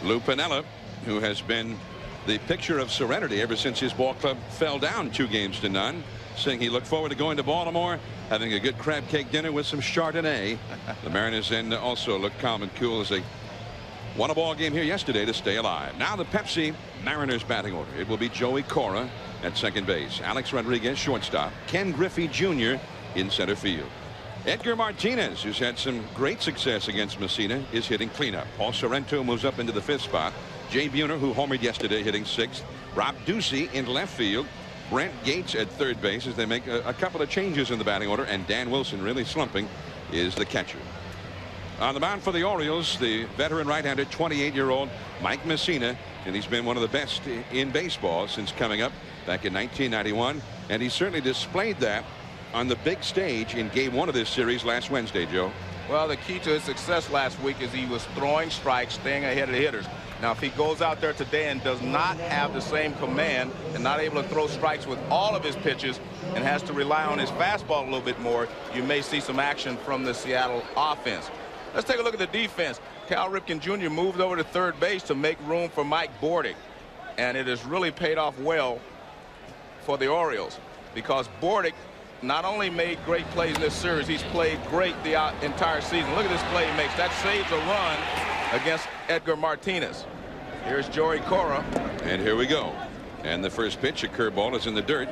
Lou Piniella, who has been the picture of serenity ever since his ball club fell down 2-0, saying he looked forward to going to Baltimore, having a good crab cake dinner with some Chardonnay. The Mariners then also look calm and cool as they won a ball game here yesterday to stay alive. Now the Pepsi Mariners batting order. It will be Joey Cora at second base, Alex Rodriguez shortstop, Ken Griffey Jr. in center field. Edgar Martinez, who's had some great success against Mussina, is hitting cleanup. Paul Sorrento moves up into the 5th spot. Jay Buhner, who homered yesterday, hitting 6th. Rob Ducey in left field. Brent Gates at third base as they make a couple of changes in the batting order, and Dan Wilson, really slumping, is the catcher. On the mound for the Orioles, the veteran right-hander, 28-year-old Mike Mussina, and he's been one of the best in baseball since coming up back in 1991, and he certainly displayed that on the big stage in Game 1 of this series last Wednesday, Joe. Well, the key to his success last week is he was throwing strikes, staying ahead of the hitters. Now, if he goes out there today and does not have the same command and not able to throw strikes with all of his pitches and has to rely on his fastball a little bit more, you may see some action from the Seattle offense. Let's take a look at the defense. Cal Ripken Jr. moved over to third base to make room for Mike Bordick, and it has really paid off well for the Orioles because Bordick not only made great plays in this series, he's played great the entire season. Look at this play he makes. That saves a run against Edgar Martinez. Here's Joey Cora. And here we go. And the first pitch, a curveball, is in the dirt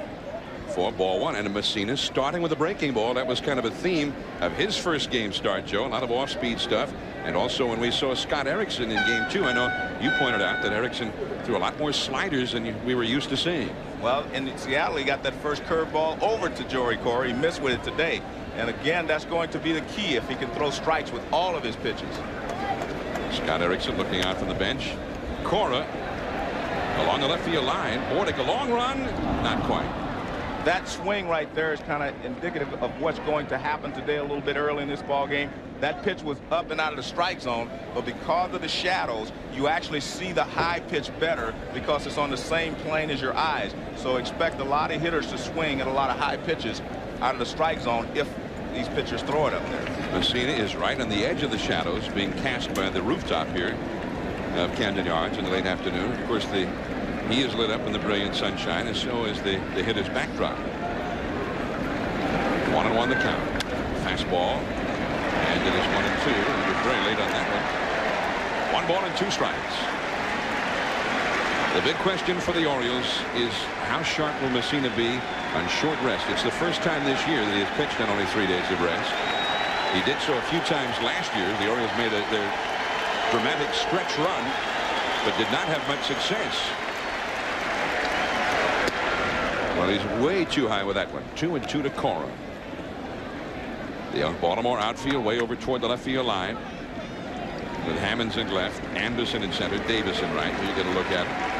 for ball 1. And Mussina starting with a breaking ball. That was kind of a theme of his first game start, Joe. A lot of off-speed stuff. And also when we saw Scott Erickson in Game 2, I know you pointed out that Erickson threw a lot more sliders than we were used to seeing. Well, in Seattle, he got that first curveball over to Joey Cora. He missed with it today. And again, that's going to be the key if he can throw strikes with all of his pitches. Scott Erickson looking out from the bench. Cora along the left field line. Bordick, a long run, not quite. That swing right there is kind of indicative of what's going to happen today a little bit early in this ball game. That pitch was up and out of the strike zone, but because of the shadows, you actually see the high pitch better because it's on the same plane as your eyes. So expect a lot of hitters to swing at a lot of high pitches out of the strike zone if these pitchers throw it up there. Mussina is right on the edge of the shadows, being cast by the rooftop here of Camden Yards in the late afternoon. Of course, he is lit up in the brilliant sunshine, and so is the hitter's backdrop. 1-1 the count. Fastball, and it is 1-2. And we're very late on that one. 1 ball and 2 strikes. The big question for the Orioles is how sharp will Mussina be on short rest? It's the first time this year that he has pitched on only 3 days of rest. He did so a few times last year. The Orioles made their dramatic stretch run, but did not have much success. Well, he's way too high with that one. 2-2 to Cora. The Baltimore outfield way over toward the left field line with Hammonds in left, Anderson in center, Davis in right. You get a look at it.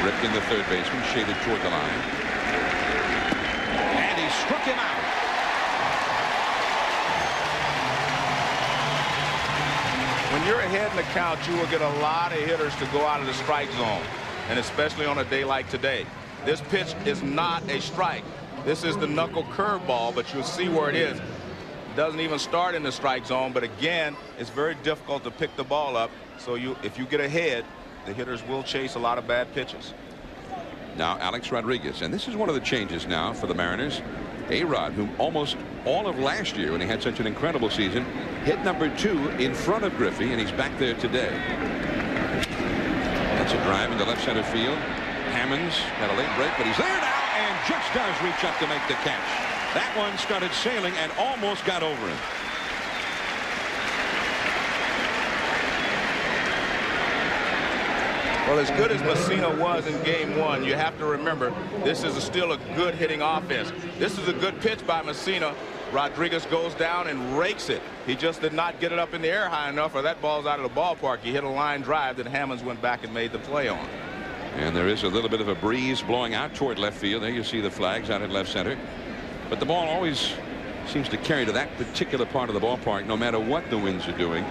Ripken, the third baseman, shaded toward the line. And he struck him out. When you're ahead in the count, you will get a lot of hitters to go out of the strike zone, and especially on a day like today. This pitch is not a strike. This is the knuckle curveball, but you'll see where it is. It doesn't even start in the strike zone, but again, it's very difficult to pick the ball up. So if you get ahead, the hitters will chase a lot of bad pitches. Now Alex Rodriguez, and this is one of the changes now for the Mariners. A-Rod, who almost all of last year, when he had such an incredible season, hit #2 in front of Griffey, and he's back there today. That's a drive into left center field. Hammonds had a late break, but he's there now and just does reach up to make the catch. That one started sailing and almost got over him. Well, as good as Mussina was in Game 1, you have to remember this is still a good hitting offense. This is a good pitch by Mussina. Rodriguez goes down and rakes it. He just did not get it up in the air high enough, or that ball's out of the ballpark. He hit a line drive that Hammonds went back and made the play on. And there is a little bit of a breeze blowing out toward left field. There you see the flags out at left center. But the ball always seems to carry to that particular part of the ballpark, no matter what the winds are doing.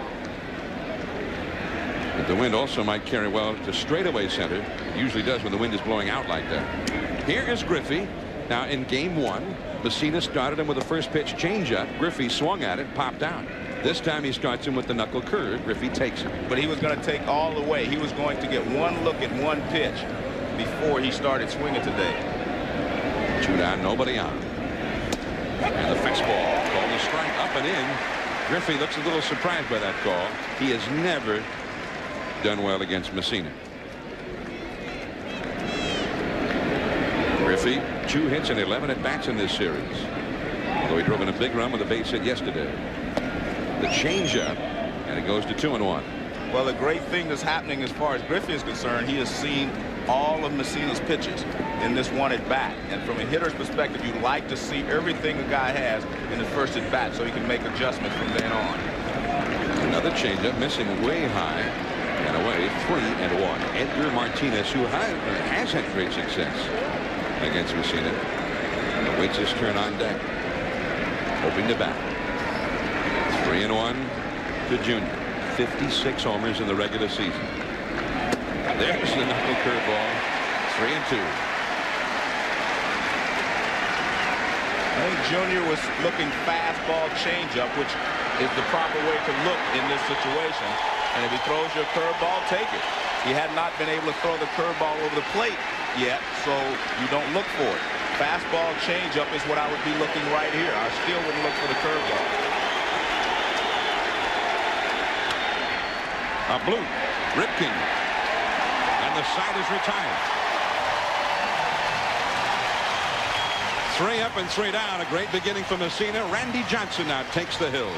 But the wind also might carry well to straightaway center. It usually does when the wind is blowing out like that. Here is Griffey. Now in Game 1, Mussina started him with a first pitch changeup. Griffey swung at it, popped out. This time he starts him with the knuckle curve. Griffey takes him. But he was going to take all the way. He was going to get one look at one pitch before he started swinging today. 2 down, nobody on. And the fastball called a strike, up and in. Griffey looks a little surprised by that call. He has never done well against Mussina. Griffey, 2 hits and 11 at bats in this series. Although he drove in a big run with a base hit yesterday. The changeup, and it goes to 2-1. Well, the great thing that's happening as far as Griffey is concerned, he has seen all of Mussina's pitches in this one at bat. And from a hitter's perspective, you like to see everything the guy has in the first at bat so he can make adjustments from then on. Another changeup, missing way high and away. 3-1. Edgar Martinez, who has had great success against Mussina, awaits his turn on deck, hoping to bat. 3-1 to Junior. 56 homers in the regular season. There's the knuckle curveball. 3-2. I think Junior was looking fastball changeup, which is the proper way to look in this situation. And if he throws your curveball, take it. He had not been able to throw the curveball over the plate yet, so you don't look for it. Fastball changeup is what I would be looking right here. I still wouldn't look for the curveball. A blue. Ripken. And the side is retired. 3 up and 3 down. A great beginning for Mussina. Randy Johnson now takes the hill.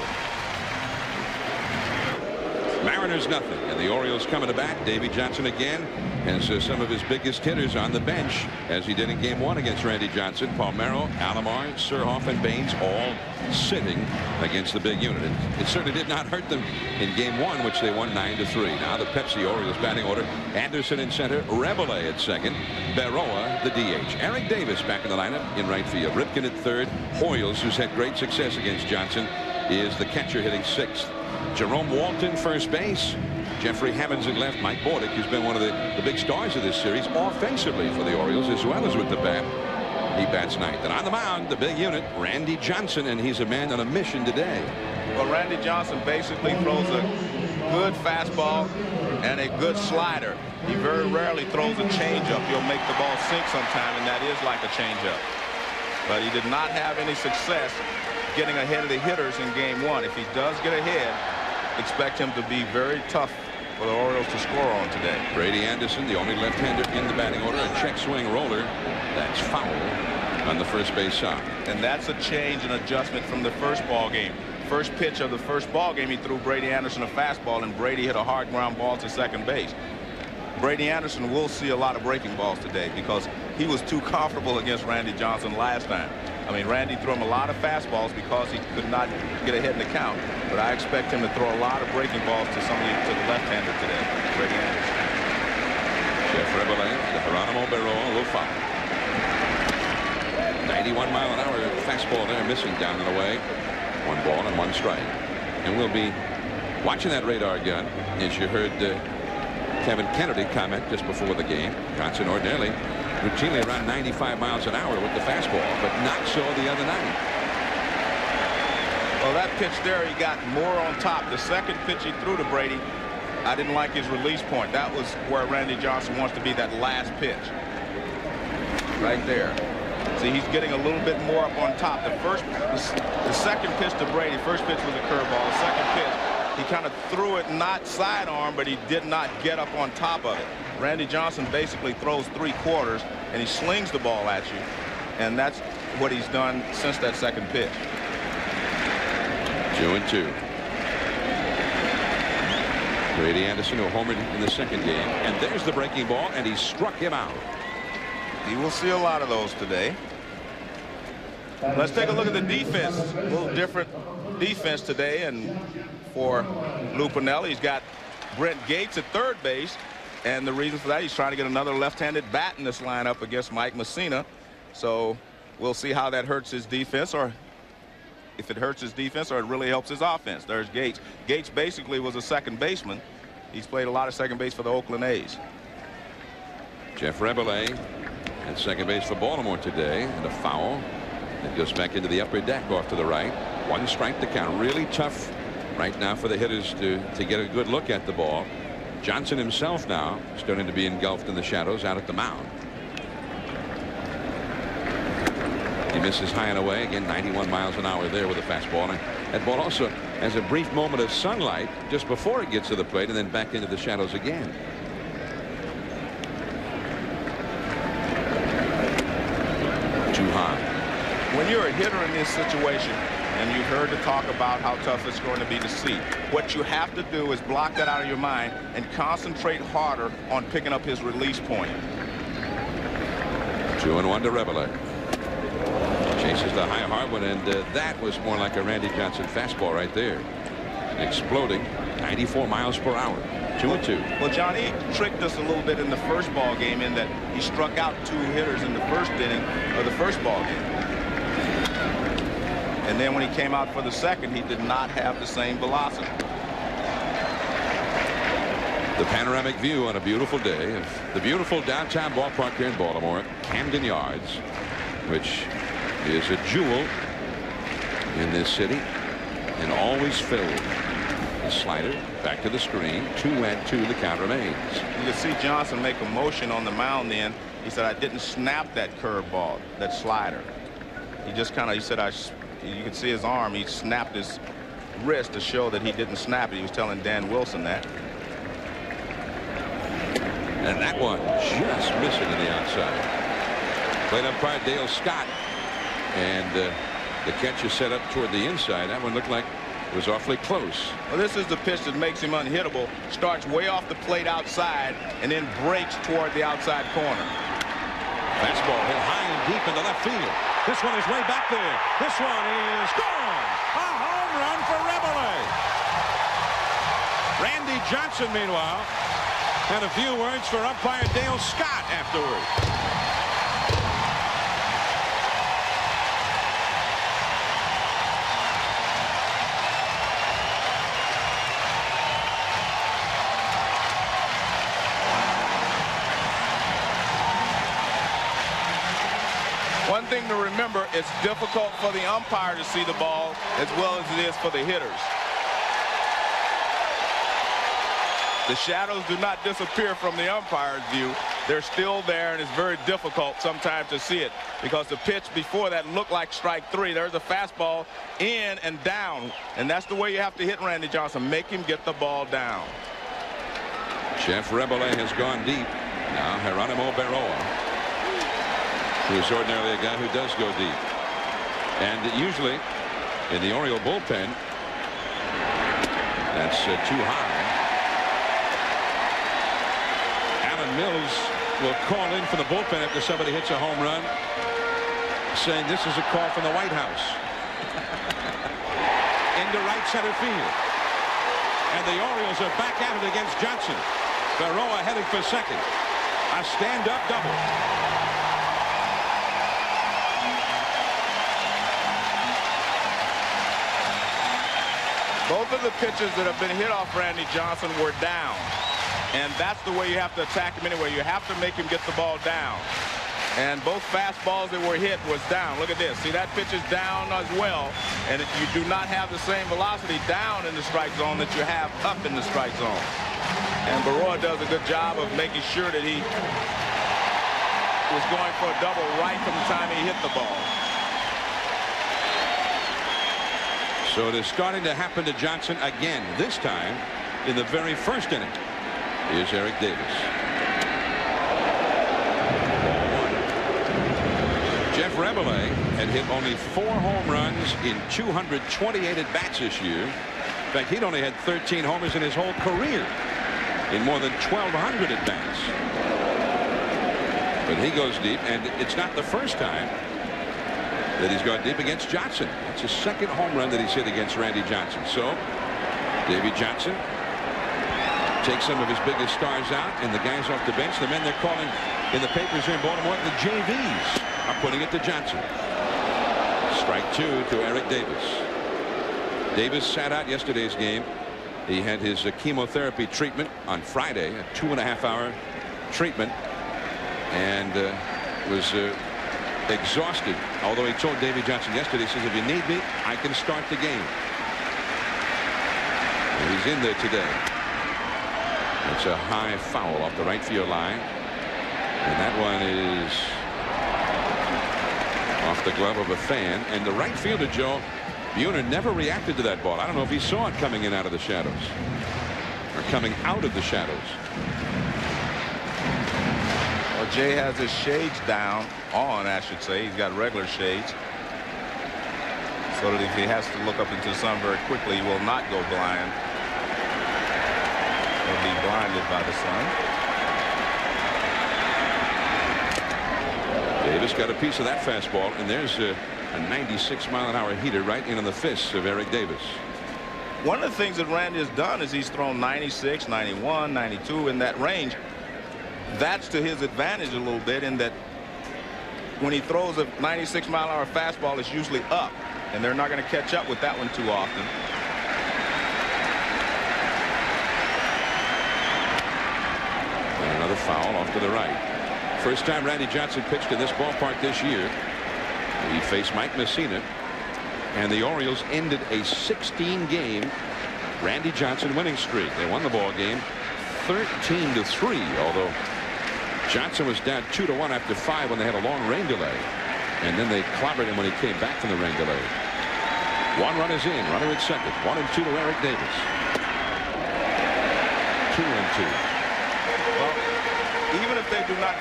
Mariners nothing. And the Orioles coming to bat. Davy Johnson again. And so some of his biggest hitters on the bench, as he did in Game 1 against Randy Johnson. Palmeiro, Alomar, Surhoff, and Baines all sitting against the big unit. It certainly did not hurt them in Game 1, which they won 9-3. Now the Pepsi Orioles batting order. Anderson in center, Rebele at second, Barroa the DH. Eric Davis back in the lineup in right field. Ripken at third. Hoyles, who's had great success against Johnson, is the catcher hitting 6th. Jerome Walton first base. Jeffrey Hammonds at left. Mike Bordick, who's been one of the big stars of this series offensively for the Orioles as well as with the bat. He bats 9th. And on the mound, the big unit, Randy Johnson, and he's a man on a mission today. Well, Randy Johnson basically throws a good fastball and a good slider. He very rarely throws a changeup. He'll make the ball sink sometime, and that is like a changeup. But he did not have any success getting ahead of the hitters in Game 1. If he does get ahead, expect him to be very tough for the Orioles to score on today. Brady Anderson, the only left-hander in the batting order, a check swing roller. That's foul on the first base side. And that's a change and adjustment from the first ball game. First pitch of the first ball game, he threw Brady Anderson a fastball, and Brady hit a hard ground ball to second base. Brady Anderson will see a lot of breaking balls today because he was too comfortable against Randy Johnson last time. I mean, Randy threw him a lot of fastballs because he could not get ahead in the count. But I expect him to throw a lot of breaking balls to somebody to the left-hander today, Brady Anderson. Jeff Rebele, the Geronimo Barroa, a little foul. 91-mile-an-hour fastball there, missing down and away. 1 ball and 1 strike. And we'll be watching that radar gun, as you heard Kevin Kennedy comment just before the game. Johnson ordinarily routinely around 95 miles an hour with the fastball, but not so the other night. Well, that pitch there, he got more on top. The second pitch he threw to Brady, I didn't like his release point. That was where Randy Johnson wants to be, that last pitch. Right there. See, he's getting a little bit more up on top. The second pitch to Brady, first pitch was a curveball. The second pitch, he kind of threw it not sidearm, but he did not get up on top of it. Randy Johnson basically throws 3/4 and he slings the ball at you, and that's what he's done since that second pitch. 2-2. Brady Anderson, who homered in the second game, and there's the breaking ball, and he struck him out. He will see a lot of those today. Let's take a look at the defense. A little different defense today, and for Lou Piniella, he's got Brent Gates at third base. And the reason for that, he's trying to get another left-handed bat in this lineup against Mike Mussina. So we'll see how that hurts his defense, or if it hurts his defense, or it really helps his offense. There's Gates. Gates basically was a second baseman. He's played a lot of second base for the Oakland A's. Jeff Rebele at second base for Baltimore today, and a foul. It goes back into the upper deck off to the right. 1 strike to count. Really tough right now for the hitters to get a good look at the ball. Johnson himself now starting to be engulfed in the shadows out at the mound. He misses high and away again. 91 miles an hour there with a fastball, and that ball also has a brief moment of sunlight just before it gets to the plate and then back into the shadows again. Too high. When you're a hitter in this situation, and you've heard the talk about how tough it's going to be to see, what you have to do is block that out of your mind and concentrate harder on picking up his release point. 2-1 to Rebele. Chases the high hard one, and that was more like a Randy Johnson fastball right there. Exploding 94 miles per hour. 2-2. Well, John, he tricked us a little bit in the first ball game in that he struck out 2 hitters in the first inning of the first ball game. And then when he came out for the second, he did not have the same velocity. The panoramic view on a beautiful day of the beautiful downtown ballpark here in Baltimore, Camden Yards, which is a jewel in this city and always filled. The slider back to the screen. 2-2 the count remains. You can see Johnson make a motion on the mound then. He said, I didn't snap that curveball, that slider. He just kind of, he said, you could see his arm. He snapped his wrist to show that he didn't snap it. He was telling Dan Wilson that. And that one just missing to the outside. Plate umpire Dale Scott. And the catch is set up toward the inside. That one looked like it was awfully close. Well, this is the pitch that makes him unhittable. Starts way off the plate outside and then breaks toward the outside corner. Fastball hit high and deep into left field. This one is way back there. This one is gone. A home run for Rebele. Randy Johnson, meanwhile, had a few words for umpire Dale Scott afterward. One thing to remember, it's difficult for the umpire to see the ball as well as it is for the hitters. The shadows do not disappear from the umpire's view. They're still there, and it's very difficult sometimes to see it because the pitch before that looked like strike 3. There's a fastball in and down, and that's the way you have to hit Randy Johnson. Make him get the ball down. Jeff Rebele has gone deep. Now Geronimo Barroa, who is ordinarily a guy who does go deep. And usually in the Oriole bullpen, that's too high. Alan Mills will call in for the bullpen after somebody hits a home run, saying this is a call from the White House. Into right center field. And the Orioles are back at it against Johnson. Barroa heading for second. A stand-up double. Both of the pitches that have been hit off Randy Johnson were down. And that's the way you have to attack him anyway. You have to make him get the ball down. And both fastballs that were hit was down. Look at this. See, that pitch is down as well. And you do not have the same velocity down in the strike zone that you have up in the strike zone. And Barroa does a good job of making sure that he was going for a double right from the time he hit the ball. So it is starting to happen to Johnson again, this time in the very first inning. Here's Eric Davis. Jeff Rebele had hit only 4 home runs in 228 at-bats this year. In fact, he'd only had 13 homers in his whole career in more than 1,200 at-bats. But he goes deep, and it's not the first time that he's gone deep against Johnson. It's his second home run that he's hit against Randy Johnson. So Davy Johnson takes some of his biggest stars out, and the guys off the bench, the men they're calling in the papers here in Baltimore, the JVs, are putting it to Johnson. Strike 2 to Eric Davis. Davis sat out yesterday's game. He had his chemotherapy treatment on Friday, a 2.5-hour treatment, and was exhausted. Although he told Davy Johnson yesterday, he says, if you need me, I can start the game. He's in there today. It's a high foul off the right field line. And that one is off the glove of a fan. And the right fielder, Joe Buhner, never reacted to that ball. I don't know if he saw it coming in out of the shadows. Or coming out of the shadows. Well, Jay has his shades down on, I should say. He's got regular shades. So that if he has to look up into the sun very quickly, he will not go blind. He'll be blinded by the sun. Davis got a piece of that fastball, and there's a 96-mile-an-hour heater right in on the fists of Eric Davis. One of the things that Randy has done is he's thrown 96, 91, 92 in that range. That's to his advantage a little bit in that when he throws a 96-mile-an-hour fastball, it's usually up, and they're not going to catch up with that one too often. And another foul off to the right. First time Randy Johnson pitched in this ballpark this year. He faced Mike Mussina, and the Orioles ended a 16-game Randy Johnson winning streak. They won the ball game 13-3, although Johnson was down 2-1 after 5 when they had a long rain delay, and then they clobbered him when he came back from the rain delay. One run is in. Runner at second. 1-2 to Eric Davis. 2-2. Well, even if they do not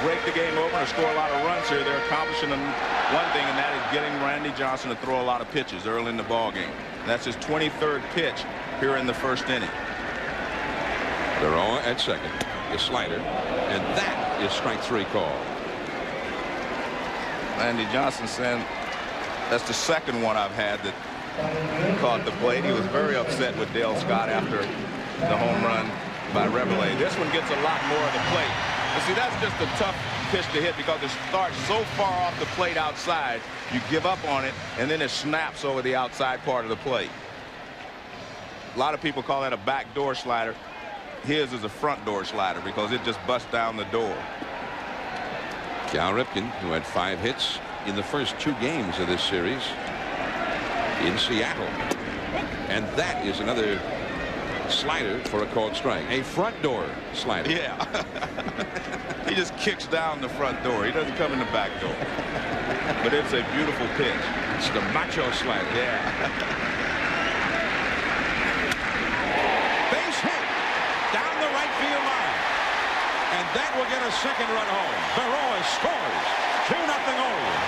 break the game open or score a lot of runs here, they're accomplishing one thing, and that is getting Randy Johnson to throw a lot of pitches early in the ball game. That's his 23rd pitch here in the first inning. Barroa at second. The slider, and that is strike 3 call. Randy Johnson saying that's the second one I've had that caught the plate. He was very upset with Dale Scott after the home run by Reveille. This one gets a lot more of the plate. But see, that's just a tough pitch to hit because it starts so far off the plate outside, you give up on it, and then it snaps over the outside part of the plate. A lot of people call that a backdoor slider. His is a front door slider because it just busts down the door. Cal Ripken, who had 5 hits in the first 2 games of this series in Seattle. And that is another slider for a called strike. A front door slider. Yeah. He just kicks down the front door. He doesn't come in the back door. But it's a beautiful pitch. It's the macho slider. Yeah. Base hit down the right field line. And that will get a second run home. Barroa scores. 2-0 Orioles.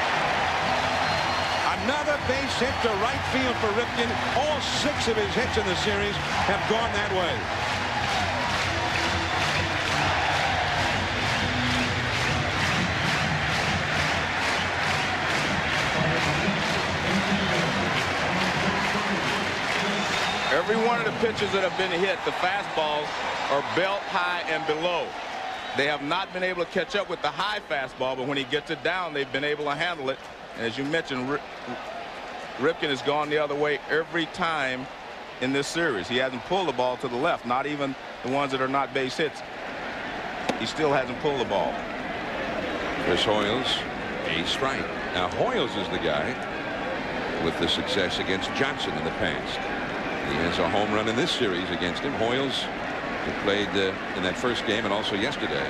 Another base hit to right field for Ripken. All 6 of his hits in the series have gone that way. Every one of the pitches that have been hit, the fastballs are belt high and below. They have not been able to catch up with the high fastball, but when he gets it down, they've been able to handle it. And as you mentioned, Ripken has gone the other way every time in this series. He hasn't pulled the ball to the left, not even the ones that are not base hits. He still hasn't pulled the ball. Chris Hoyles, a strike. Now Hoyles is the guy with the success against Johnson in the past. He has a home run in this series against him. Hoyles, who played in that first game and also yesterday.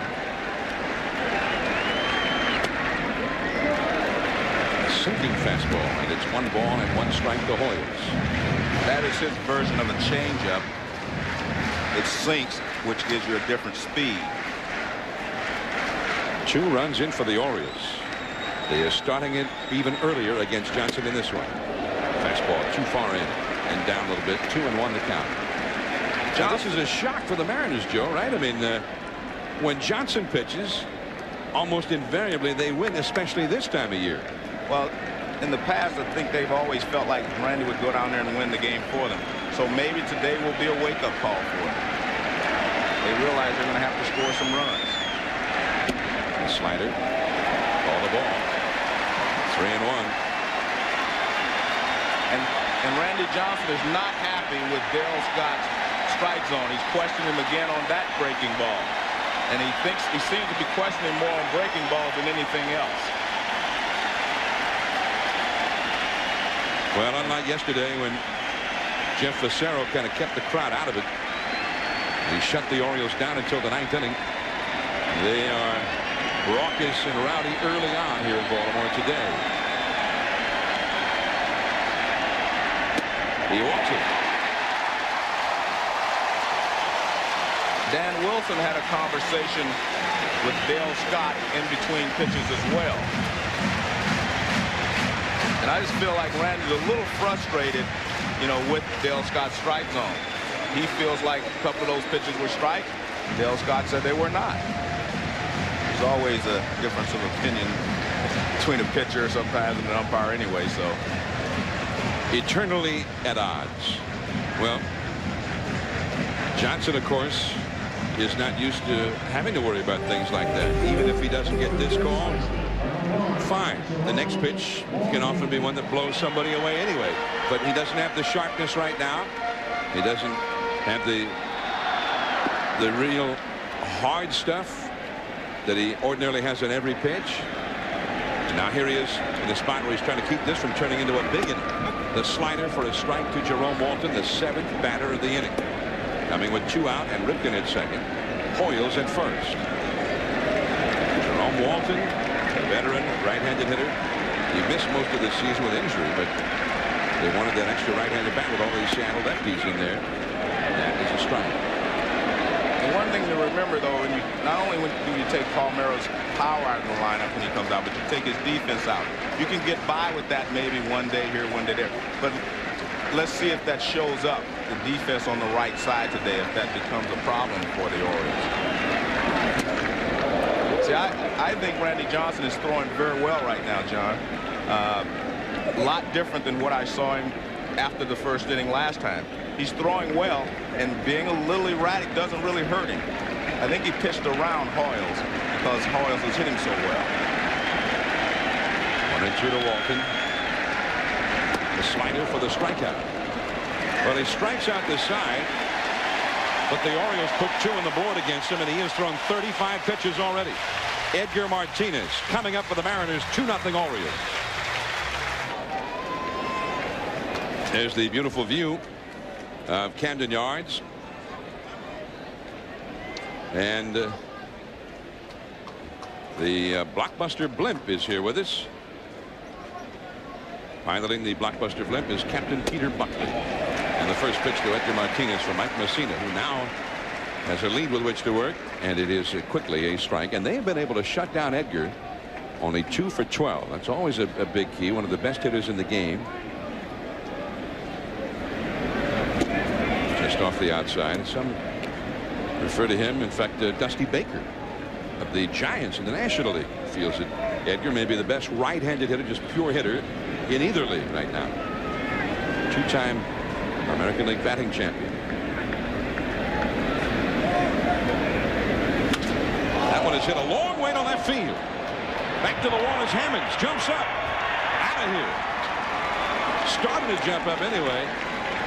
A sinking fastball, and it's 1 ball and 1 strike to Hoyles. That is his version of a changeup. It sinks, which gives you a different speed. 2 runs in for the Orioles. They are starting it even earlier against Johnson in this one. Fastball too far in and down a little bit. 2-1 the count. Now, this is a shock for the Mariners, Joe, right? I mean, when Johnson pitches, almost invariably they win, especially this time of year. Well, in the past, I think they've always felt like Randy would go down there and win the game for them. So maybe today will be a wake-up call for them. They realize they're going to have to score some runs. The slider, call the ball. 3-1. And Randy Johnson is not happy with Darryl Scott's strike zone. He's questioning him again on that breaking ball. And he seems to be questioning more on breaking balls than anything else. Well, unlike yesterday when Jeff Facero kind of kept the crowd out of it. He shut the Orioles down until the 9th inning. They are raucous and rowdy early on here in Baltimore today. He walks it. Dan Wilson had a conversation with Dale Scott in between pitches as well. And I just feel like Randy's a little frustrated, you know, with Dale Scott's strike zone. He feels like a couple of those pitches were strikes. Dale Scott said they were not. There's always a difference of opinion between a pitcher sometimes and an umpire anyway, so. Eternally at odds. Well, Johnson, of course, is not used to having to worry about things like that. Even if he doesn't get this call, fine. The next pitch can often be one that blows somebody away anyway. But he doesn't have the sharpness right now. He doesn't have the real hard stuff that he ordinarily has on every pitch. Now here he is in the spot where he's trying to keep this from turning into a big inning. The slider for a strike to Jerome Walton, the 7th batter of the inning. Coming with 2 out and Ripken at second. Hoyles at first. Jerome Walton, a veteran right-handed hitter. He missed most of the season with injury, but they wanted that extra right-handed bat with all these Seattle lefties in there. That is a strike. And one thing to remember, though, when you, not only do you take Palmeiro's power out of the lineup when he comes out, but you take his defense out. You can get by with that maybe one day here, one day there. But let's see if that shows up, the defense on the right side today, if that becomes a problem for the Orioles. See, I think Randy Johnson is throwing very well right now, John. A lot different than what I saw him after the first inning last time. He's throwing well, and being a little erratic doesn't really hurt him. I think he pitched around Hoyles because Hoyles was hitting so well. 1-2 to Walton. The slider for the strikeout. Well, he strikes out the side, but the Orioles put 2 on the board against him, and he has thrown 35 pitches already. Edgar Martinez coming up for the Mariners, 2-0 Orioles. There's the beautiful view of Camden Yards. And the blockbuster blimp is here with us. Piloting the blockbuster blimp is Captain Peter Buckley. And the first pitch to Edgar Martinez from Mike Mussina, who now has a lead with which to work, and it is quickly a strike. And they have been able to shut down Edgar. Only 2 for 12. That's always a big key. One of the best hitters in the game. Just off the outside. Some refer to him, in fact, Dusty Baker of the Giants in the National League feels that Edgar may be the best right-handed hitter, just pure hitter, in either league right now. 2-time American League batting champion. That one is hit a long way to left field. Back to the wall as Hammonds jumps up. Out of here. Started to jump up anyway,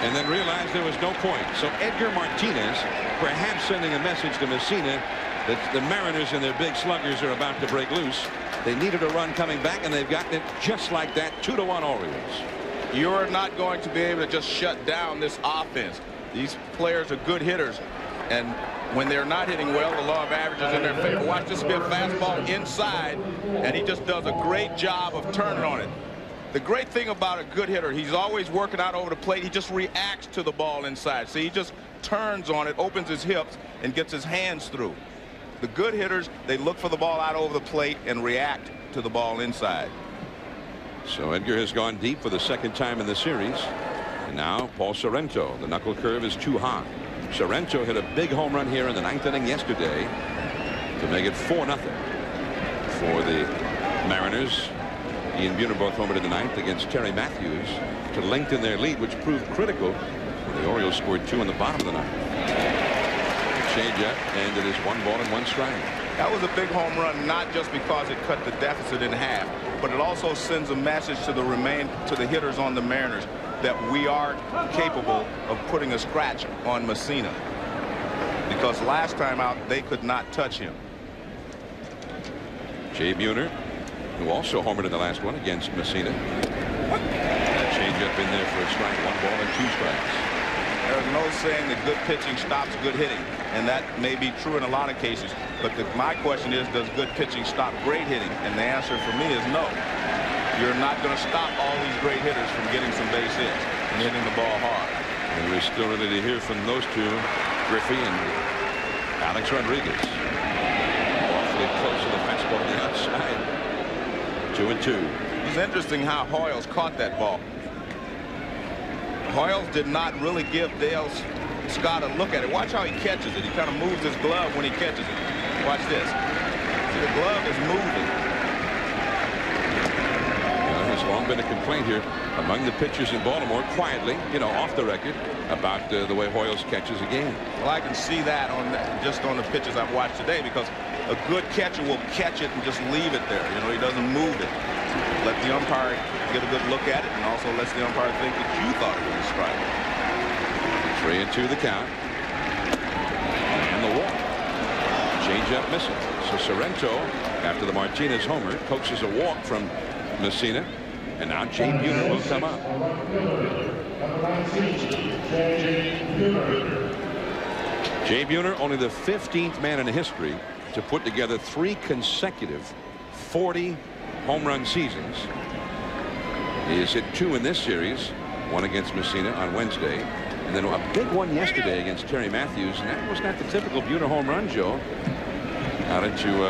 and then realized there was no point. So Edgar Martinez perhaps sending a message to Mussina that the Mariners and their big sluggers are about to break loose. They needed a run coming back, and they've gotten it just like that. 2-1 Orioles. You're not going to be able to just shut down this offense. These players are good hitters, and when they're not hitting well, the law of averages in their favor. Watch this be a fastball inside, and he just does a great job of turning on it. The great thing about a good hitter, he's always working out over the plate. He just reacts to the ball inside. See, he just turns on it, opens his hips, and gets his hands through. The good hitters, they look for the ball out over the plate and react to the ball inside. So Edgar has gone deep for the 2nd time in the series. And now Paul Sorrento. The knuckle curve is too high. Sorrento hit a big home run here in the 9th inning yesterday to make it 4-0 for the Mariners. He and Buhner both homered in the 9th against Terry Matthews to lengthen their lead, which proved critical when the Orioles scored 2 in the bottom of the 9th. Changeup, and it is 1 ball and 1 strike. That was a big home run, not just because it cut the deficit in half, but it also sends a message to the hitters on the Mariners that we are capable of putting a scratch on Mussina, because last time out they could not touch him. Jay Buhner, who also homered in the last one against Mussina. That changeup in there for a strike. 1 ball and 2 strikes. There's no saying that good pitching stops good hitting, and that may be true in a lot of cases. But my question is, does good pitching stop great hitting? And the answer for me is no. You're not going to stop all these great hitters from getting some base hits and hitting the ball hard. And we're still ready to hear from those two, Griffey and Alex Rodriguez. Awfully close to the fastball on the outside. 2-2. It's interesting how Hoyles caught that ball. Hoyles did not really give Dale Scott a look at it. Watch how he catches it. He kind of moves his glove when he catches it. Watch this. See, the glove is moving. There's long been a complaint here among the pitchers in Baltimore, quietly, you know, off the record, about the way Hoyles catches a game. Well, I can see that just on the pitches I've watched today, because a good catcher will catch it and just leave it there. You know, he doesn't move it. Let the umpire get a good look at it, and also lets the umpire think that you thought it was a strike. 3-2 the count. And the walk. Change up missing. So Sorrento, after the Martinez homer, coaxes a walk from Mussina, and now Jay Buhner will come up. Jay Buhner, only the 15th man in history to put together 3 consecutive 40 home run seasons. He has hit 2 in this series, 1 against Mussina on Wednesday, and then a big one yesterday against Terry Matthews, and that was not the typical Buhner home run, Joe. Out into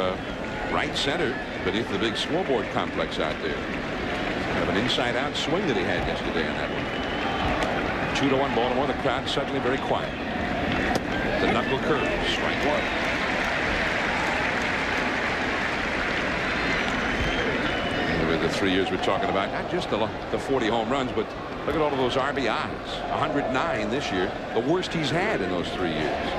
right center beneath the big scoreboard complex out there. Kind of an inside-out swing that he had yesterday on that one. 2-1 Baltimore. The crowd suddenly very quiet. The knuckle curve, strike 1. With the 3 years we're talking about, not just the 40 home runs, but look at all of those RBIs. 109 this year, the worst he's had in those 3 years.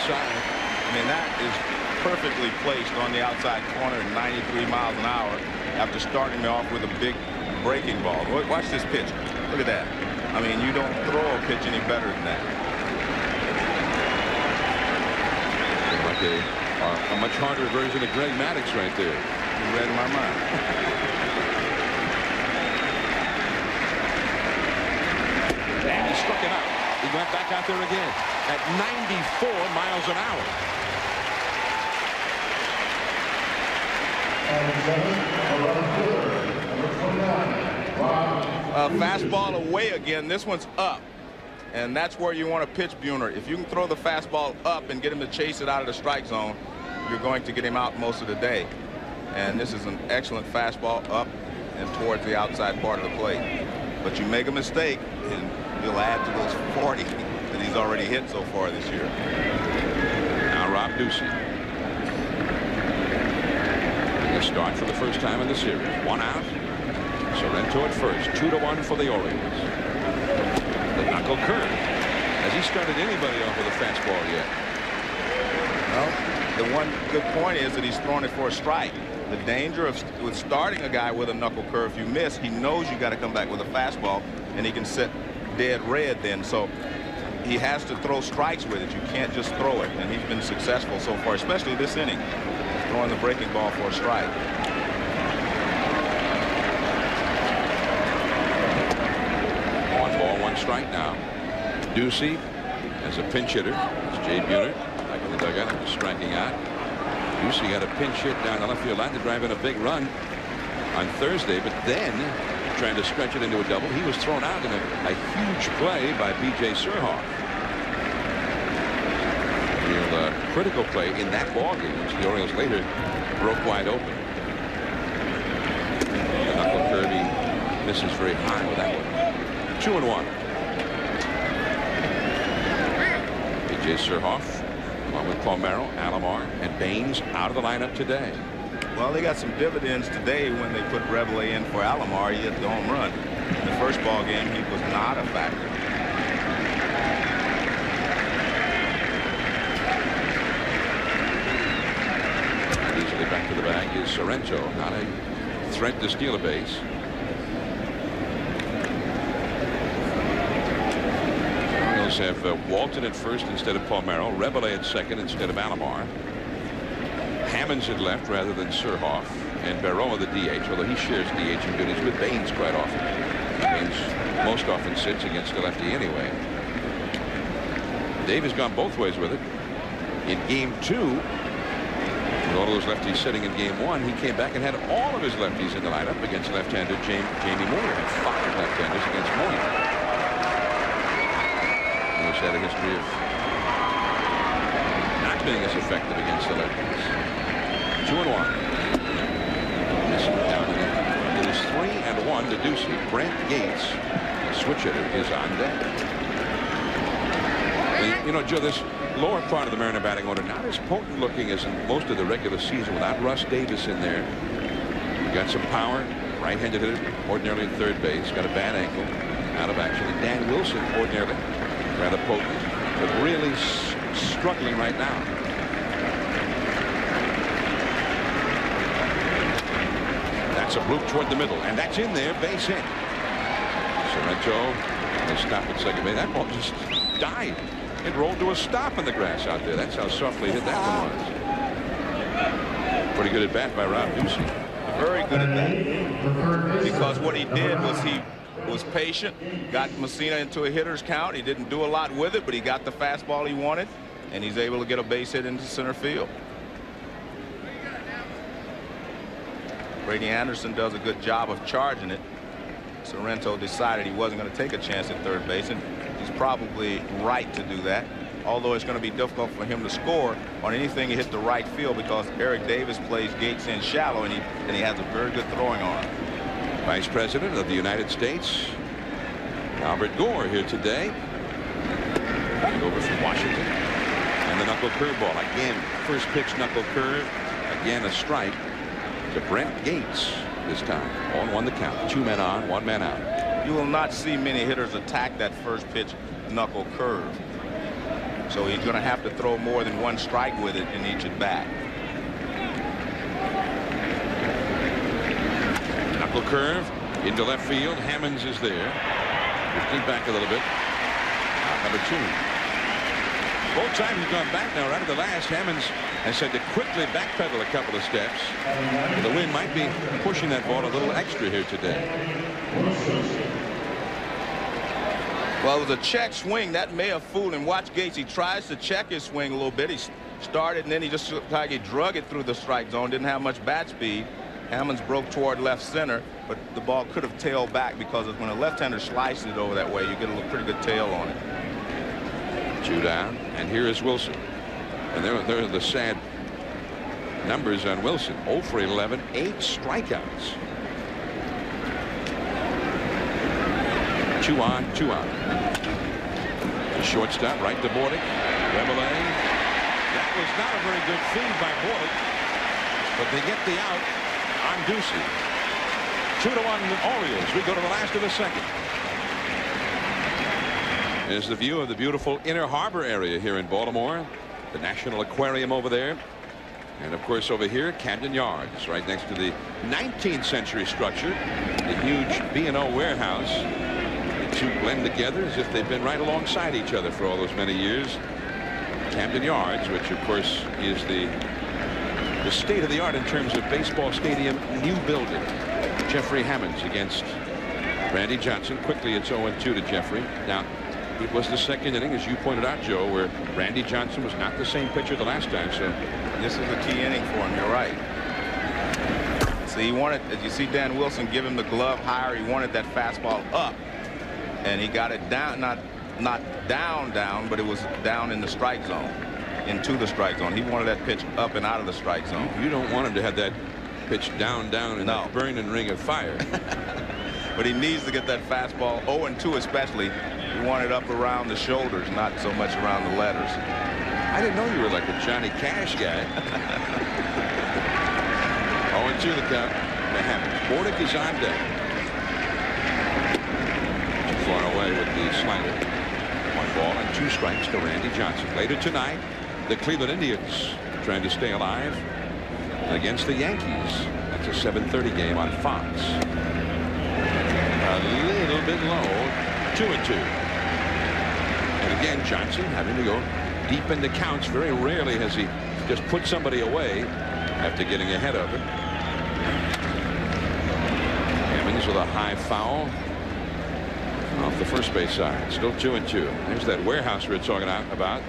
I mean, that is perfectly placed on the outside corner at 93 miles an hour after starting me off with a big breaking ball. Watch this pitch. Look at that. I mean, you don't throw a pitch any better than that. Like a much harder version of Greg Maddux right there. You read my mind. And he struck him out. He went back out there again at 94 miles an hour. Fastball away again. This one's up. And that's where you want to pitch Buhner. If you can throw the fastball up and get him to chase it out of the strike zone, you're going to get him out most of the day. And this is an excellent fastball up and towards the outside part of the plate. But you make a mistake, and you'll add to those 40 that he's already hit so far this year. Now Rob Ducey. A start for the first time in the series. 1 out. Sorrento at first. 2-1 for the Orioles. The knuckle curve. Has he started anybody off with a fastball yet? Well, the one good point is that he's throwing it for a strike. The danger with starting a guy with a knuckle curve, if you miss, he knows you got to come back with a fastball, and he can sit dead red then. So he has to throw strikes with it. You can't just throw it, and he's been successful so far, especially this inning, throwing the breaking ball for a strike. Strike now. Ducey as a pinch hitter. It's Jay Buhner back in the dugout, striking out. Ducey got a pinch hit down the left field line to drive in a big run on Thursday, but then trying to stretch it into a double. He was thrown out in a huge play by B.J. Surhoff. Real critical play in that ballgame, which the Orioles later broke wide open. The knuckle curve, he misses very high with that one. 2-1. B.J. Surhoff, along with Palmeiro, Alomar, and Baines out of the lineup today. Well, they got some dividends today when they put Rebele in for Alomar. He hit the home run. In the first ball game, he was not a factor. Easily back to the bag is Sorrento, not a threat to steal a base. Yankees have Walton at first instead of Palmeiro, Rebele at second instead of Alomar, Hammonds at left rather than Surhoff, and Barroa the DH, although he shares DH duties with Baines quite often. Baines most often sits against the lefty anyway. Dave has gone both ways with it. In game 2, with all those lefties sitting in game 1, he came back and had all of his lefties in the lineup against left-hander Jamie Moyer, and 5 left-handers against Moyer. He's had a history of not being as effective against the lefties. 2-1. Down in it is 3-1 to Ducey. Brent Gates, the switch hitter, is on deck. And, you know, Joe, this lower part of the Mariner batting order not as potent looking as in most of the regular season without Russ Davis in there. Got some power, right-handed hitter, ordinarily at third base. Got a bad ankle, out of action. And Dan Wilson, ordinarily rather potent, but really struggling right now. That's a bloop toward the middle, and that's in there, base hit. Sorrento will stop at second base. That ball just died. It rolled to a stop in the grass out there. That's how softly hit that one was. Pretty good at bat by Rob Ducey. Very good at bat. Because what he did was he was patient, got Mussina into a hitter's count. He didn't do a lot with it, but he got the fastball he wanted, and he's able to get a base hit into center field. Brady Anderson does a good job of charging it. Sorrento decided he wasn't going to take a chance at third base, and he's probably right to do that, although it's going to be difficult for him to score on anything he hit the right field because Eric Davis plays Gates in shallow, and he has a very good throwing arm. Vice President of the United States, Albert Gore, here today. Over from Washington. And the knuckle curveball. Again, first pitch knuckle curve. Again, a strike to Brent Gates this time. 0-1 the count. 2 men on, 1 man out. You will not see many hitters attack that first pitch knuckle curve. So he's going to have to throw more than 1 strike with it in each at bat. Knuckle curve into left field. Hammonds is there. Drifting back a little bit. Number 2. Both times he's gone back now. Right at the last, Hammonds has had to quickly backpedal a couple of steps. The wind might be pushing that ball a little extra here today. Well, it was a check swing. That may have fooled him. Watch Gates. He tries to check his swing a little bit. He started, and then he just looked like he drug it through the strike zone. Didn't have much bat speed. Hammonds broke toward left center, but the ball could have tailed back because when a left-hander slices it over that way, you get a pretty good tail on it. 2 down, and here is Wilson. And there are the sad numbers on Wilson. 0 for 11, 8 strikeouts. 2 on, 2 on. The shortstop, right to Bordick. Rebele. That was not a very good feed by Bordick, but they get the out on Ducey. 2-1 Orioles. We go to the last of the second. There's the view of the beautiful Inner Harbor area here in Baltimore. The National Aquarium over there. And of course over here, Camden Yards, right next to the 19th century structure. The huge B&O warehouse. The two blend together as if they've been right alongside each other for all those many years. Camden Yards, which of course is the state of the art in terms of baseball stadium new building. Jeffrey Hammonds against Randy Johnson. Quickly it's 0-2 to Jeffrey. Now it was the second inning, as you pointed out, Joe, where Randy Johnson was not the same pitcher the last time. So this is a key inning for him. You're right. So he wanted, as you see Dan Wilson give him the glove higher, he wanted that fastball up, and he got it down, not down, but it was down in the strike zone, into the strike zone. He wanted that pitch up and out of the strike zone. You don't want him to have that pitch down in that burning ring of fire. But he needs to get that fastball 0-2 especially. You want it up around the shoulders, not so much around the letters. I didn't know you were like a Johnny Cash guy. 0-2 the count to Hammonds. Bordick is on deck. Too far away with the slider. 1 ball and 2 strikes to Randy Johnson. Later tonight, the Cleveland Indians trying to stay alive against the Yankees. That's a 7:30 game on Fox. A little bit low. 2-2. And again, Johnson having to go deep into counts. Very rarely has he just put somebody away after getting ahead of it. Emmons with a high foul off the first base side. Still 2-2. There's that warehouse we were talking about.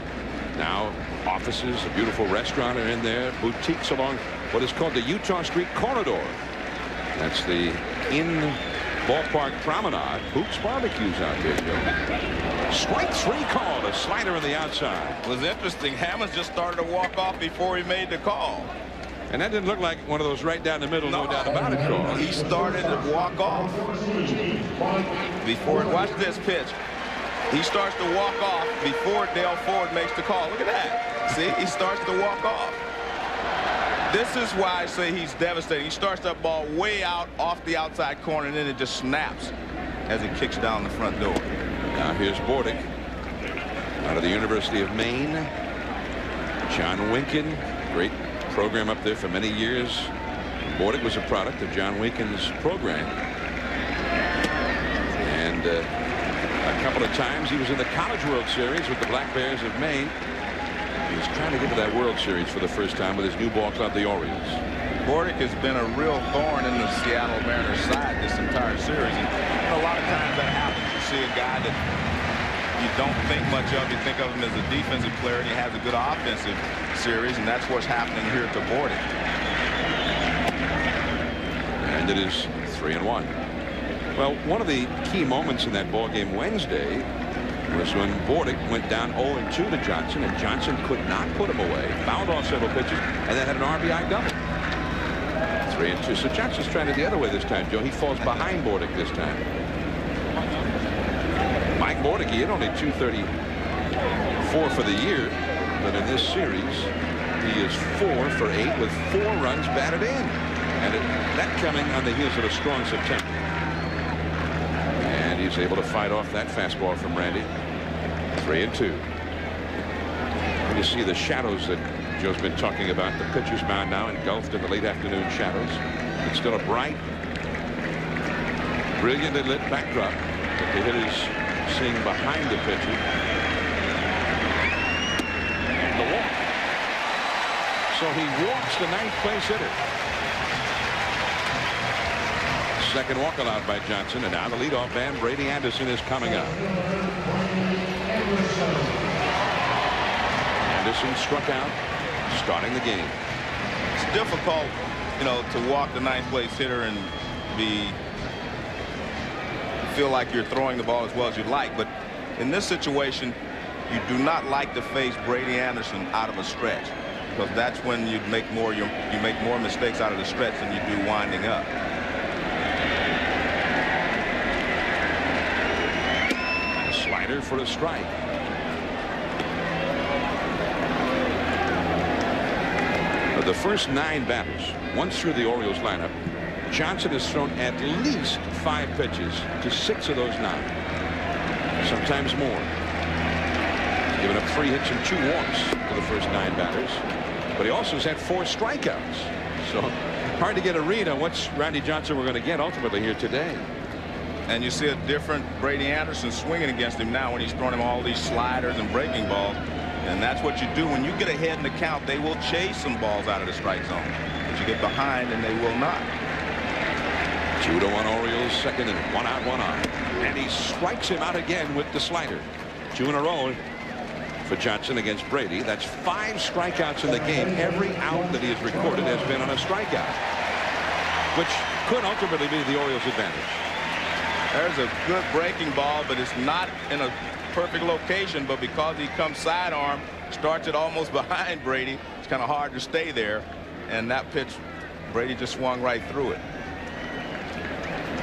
Now offices, a beautiful restaurant are in there, boutiques along what is called the Utah Street Corridor. That's the in-ballpark promenade. Hoops Barbecues out there, Joe. Strike 3 called. A slider on the outside. It was interesting. Hammonds just started to walk off before he made the call. And that didn't look like one of those right down the middle, no doubt about it calls. He started to walk off before. Watch this pitch. He starts to walk off before Dale Ford makes the call. Look at that. See, he starts to walk off. This is why I say he's devastating. He starts that ball way out off the outside corner, and then it just snaps as it kicks down the front door. Now here's Bordick out of the University of Maine. John Winkin, great program up there for many years. Bordick was a product of John Winkin's program. And a couple of times he was in the College World Series with the Black Bears of Maine. He's trying to get to that World Series for the first time with his new ball club, the Orioles. Bordick has been a real thorn in the Seattle Mariners side this entire series. And a lot of times that happens. You see a guy that you don't think much of. You think of him as a defensive player, and he has a good offensive series, and that's what's happening here to Bordick. And it is 3-1. Well, one of the key moments in that ball game Wednesday was when Bordick went down 0-2 to Johnson, and Johnson could not put him away. Fouled off several pitches, and then had an RBI double. 3-2. So Johnson's trying it the other way this time, Joe. He falls behind Bordick this time. Mike Bordick, he had only 234 for the year, but in this series, he is 4 for 8 with 4 runs batted in. And that coming on the heels of a strong September. And he's able to fight off that fastball from Randy. 3-2. And you see the shadows that Joe's been talking about. The pitcher's mound now engulfed in the late afternoon shadows. It's still a bright, brilliantly lit backdrop that the hitter's seeing behind the pitcher. And the walk. So he walks the 9th place hitter. Second walk allowed by Johnson, and now the leadoff man Brady Anderson is coming up. Anderson struck out, starting the game. It's difficult, you know, to walk the 9th place hitter and feel like you're throwing the ball as well as you'd like. But in this situation, you do not like to face Brady Anderson out of a stretch, because that's when you make more mistakes out of the stretch than you do winding up. Slider for a strike. Of the first 9 batters, once through the Orioles lineup, Johnson has thrown at least 5 pitches to 6 of those 9. Sometimes more. He's given up 3 hits and 2 walks to the first 9 batters, but he also has had 4 strikeouts. So hard to get a read on what's Randy Johnson we're going to get ultimately here today. And you see a different Brady Anderson swinging against him now when he's throwing him all these sliders and breaking balls. And that's what you do when you get ahead in the count. They will chase some balls out of the strike zone, but you get behind and they will not. 2-1 Orioles, second inning, 1 out, 1 on, and he strikes him out again with the slider. 2 in a row for Johnson against Brady. That's 5 strikeouts in the game. Every out that he has recorded has been on a strikeout, which could ultimately be the Orioles' advantage. There's a good breaking ball, but it's not in a perfect location. But because he comes sidearm, starts it almost behind Brady, it's kind of hard to stay there. And that pitch, Brady just swung right through it.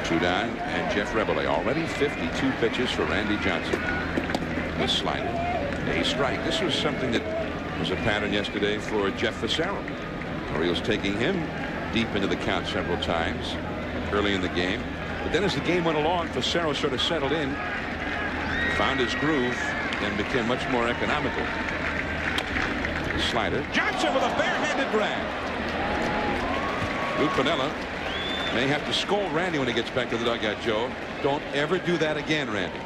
2 down, and Jeff Rebele already 52 pitches for Randy Johnson. The slider, a strike. This was something that was a pattern yesterday for Jeff Fassero. Orioles taking him deep into the count several times early in the game. But then as the game went along, Fassero sort of settled in, found his groove, and became much more economical. The slider. Johnson with a barehanded grab. Lou Piniella may have to scold Randy when he gets back to the dugout, Joe. Don't ever do that again, Randy.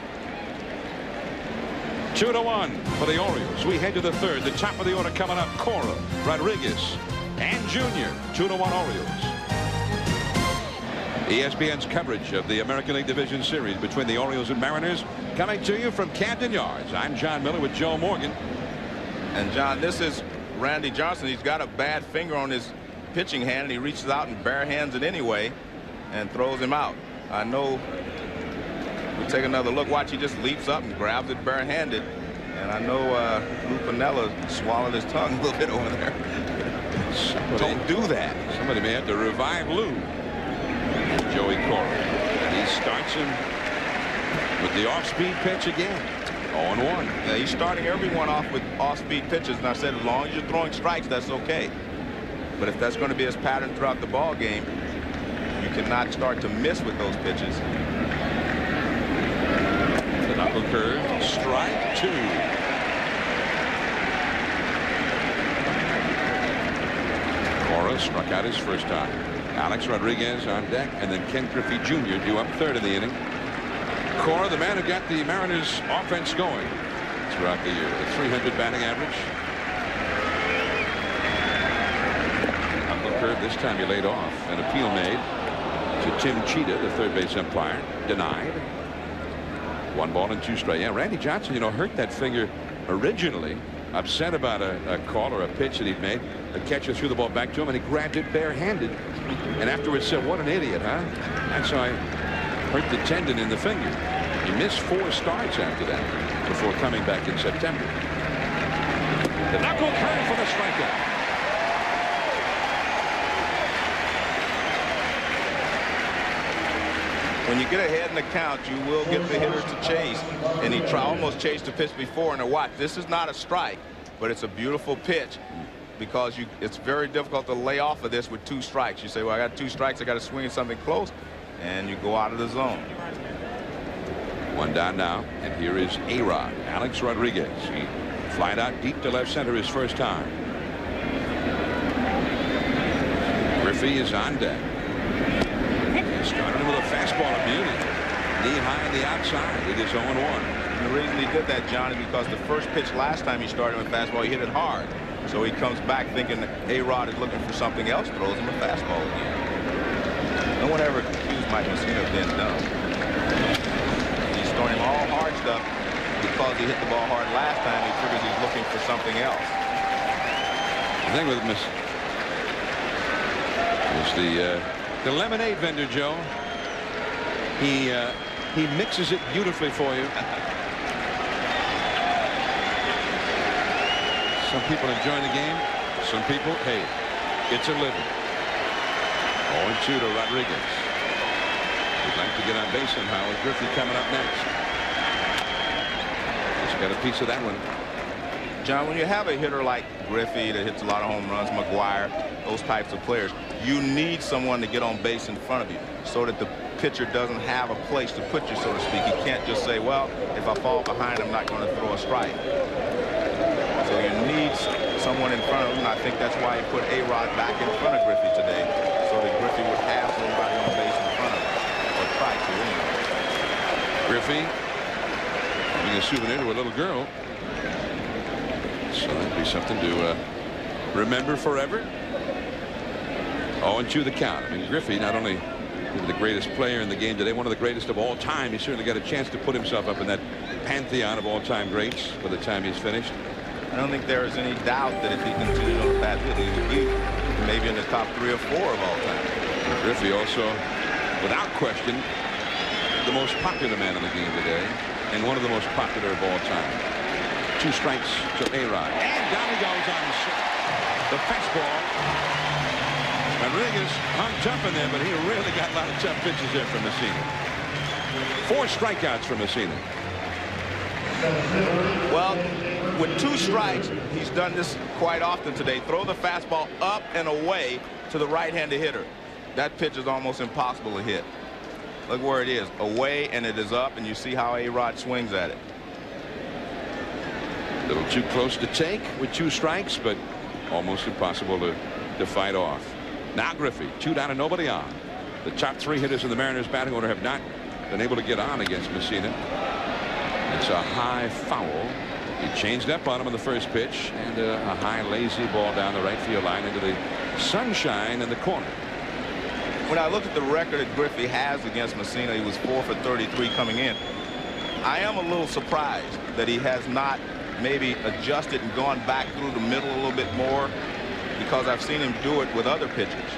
2-1 for the Orioles. We head to the third. The top of the order coming up. Cora, Rodriguez, and Jr. 2-1 Orioles. ESPN's coverage of the American League Division Series between the Orioles and Mariners coming to you from Camden Yards. I'm John Miller with Joe Morgan. And John, this is Randy Johnson. He's got a bad finger on his pitching hand, and he reaches out and bare hands it anyway and throws him out. I know. We'll take another look. Watch, he just leaps up and grabs it barehanded. And I know Lou Piniella swallowed his tongue a little bit over there. Don't do that. Somebody may have to revive Lou. Joey Cora. And he starts him with the off-speed pitch again. 0-1. Yeah, he's starting everyone off with off-speed pitches. And I said, as long as you're throwing strikes, that's okay. But if that's going to be his pattern throughout the ball game, you cannot start to miss with those pitches. Knuckle curve, strike 2. Cora struck out his first time. Alex Rodriguez on deck, and then Ken Griffey Jr. due up third in the inning. Cora, the man who got the Mariners offense going throughout the year, a 300 batting average. Knuckle curve, this time he laid off. An appeal made to Tim Cheetah, the third base umpire, denied. 1 ball and 2 strikes. Yeah, Randy Johnson, you know, hurt that finger originally, upset about a call or a pitch that he'd made. The catcher threw the ball back to him, and he grabbed it barehanded. And afterwards said, "What an idiot, huh? That's how I hurt the tendon in the finger." He missed 4 starts after that before coming back in September. The knuckle curve for the strikeout. When you get ahead in the count, you will get the hitters to chase. And he almost chased the pitch before. And watch, this is not a strike, but it's a beautiful pitch because it's very difficult to lay off of this with 2 strikes. You say, well, I got 2 strikes, I got to swing something close, and you go out of the zone. 1 down now, and here is A-Rod, Alex Rodriguez. He flied out deep to left center his first time. Griffey is on deck. Started with a fastball of beauty. Knee high on the outside. It is 0-1. And the reason he did that, John, is because the first pitch last time he started with fastball, he hit it hard. So he comes back thinking that A-Rod is looking for something else, throws him a fastball again. No one ever accused Mike Mussina of being dumb. He's throwing him all hard stuff because he hit the ball hard last time. He figures he's looking for something else. The thing with Mussina is the lemonade vendor, Joe. He mixes it beautifully for you. Some people enjoying the game. Some people, hey, it's a living. 0-2 to Rodriguez. He'd like to get on base somehow with Griffey coming up next. Just got a piece of that one. John, when you have a hitter like Griffey that hits a lot of home runs, McGuire, those types of players, you need someone to get on base in front of you so that the pitcher doesn't have a place to put you, so to speak. He can't just say, well, if I fall behind, I'm not going to throw a strike. So you need someone in front of him, and I think that's why he put A-Rod back in front of Griffey today, so that Griffey would have somebody on base in front of him, or try to anyway. Griffey giving a souvenir to a little girl. So that'd be something to remember forever. 0-2 the count. I mean, Griffey, not only the greatest player in the game today, one of the greatest of all time, he certainly got a chance to put himself up in that pantheon of all-time greats by the time he's finished. I don't think there is any doubt that if he continues on the path, he would be maybe in the top 3 or 4 of all time. Griffey also, without question, the most popular man in the game today, and one of the most popular of all time. 2 strikes to A-Rod. And down he goes on the fastball. Rodriguez hung tough in there, but he really got a lot of tough pitches there from Mussina. 4 strikeouts from Mussina. Well, with 2 strikes, he's done this quite often today. Throw the fastball up and away to the right-handed hitter. That pitch is almost impossible to hit. Look where it is, away, and it is up, and you see how A-Rod swings at it. A little too close to take with 2 strikes, but almost impossible to fight off. Now Griffey, 2 down and nobody on. The top 3 hitters in the Mariners batting order have not been able to get on against Mussina. It's a high foul He changed up on him in the first pitch, and a high lazy ball down the right field line into the sunshine in the corner. When I look at the record that Griffey has against Mussina, he was 4 for 33 coming in. I am a little surprised that he has not maybe adjusted and gone back through the middle a little bit more, because I've seen him do it with other pitchers.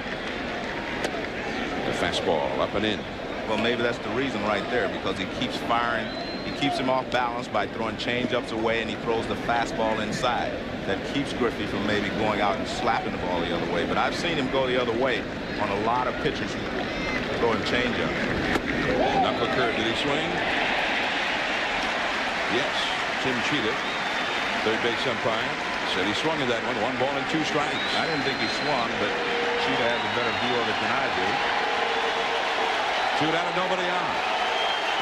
The fastball up and in. Well, maybe that's the reason right there, because he keeps firing. He keeps him off balance by throwing change-ups away, and he throws the fastball inside. That keeps Griffey from maybe going out and slapping the ball the other way. But I've seen him go the other way on a lot of pitchers throwing change-ups. Knuckle curve. Did he swing? Yes. Tim Cheetah, third base umpire, said he swung at that one. 1 ball and 2 strikes. I didn't think he swung, but Cheetah has a better view of it than I do. 2 down and nobody on.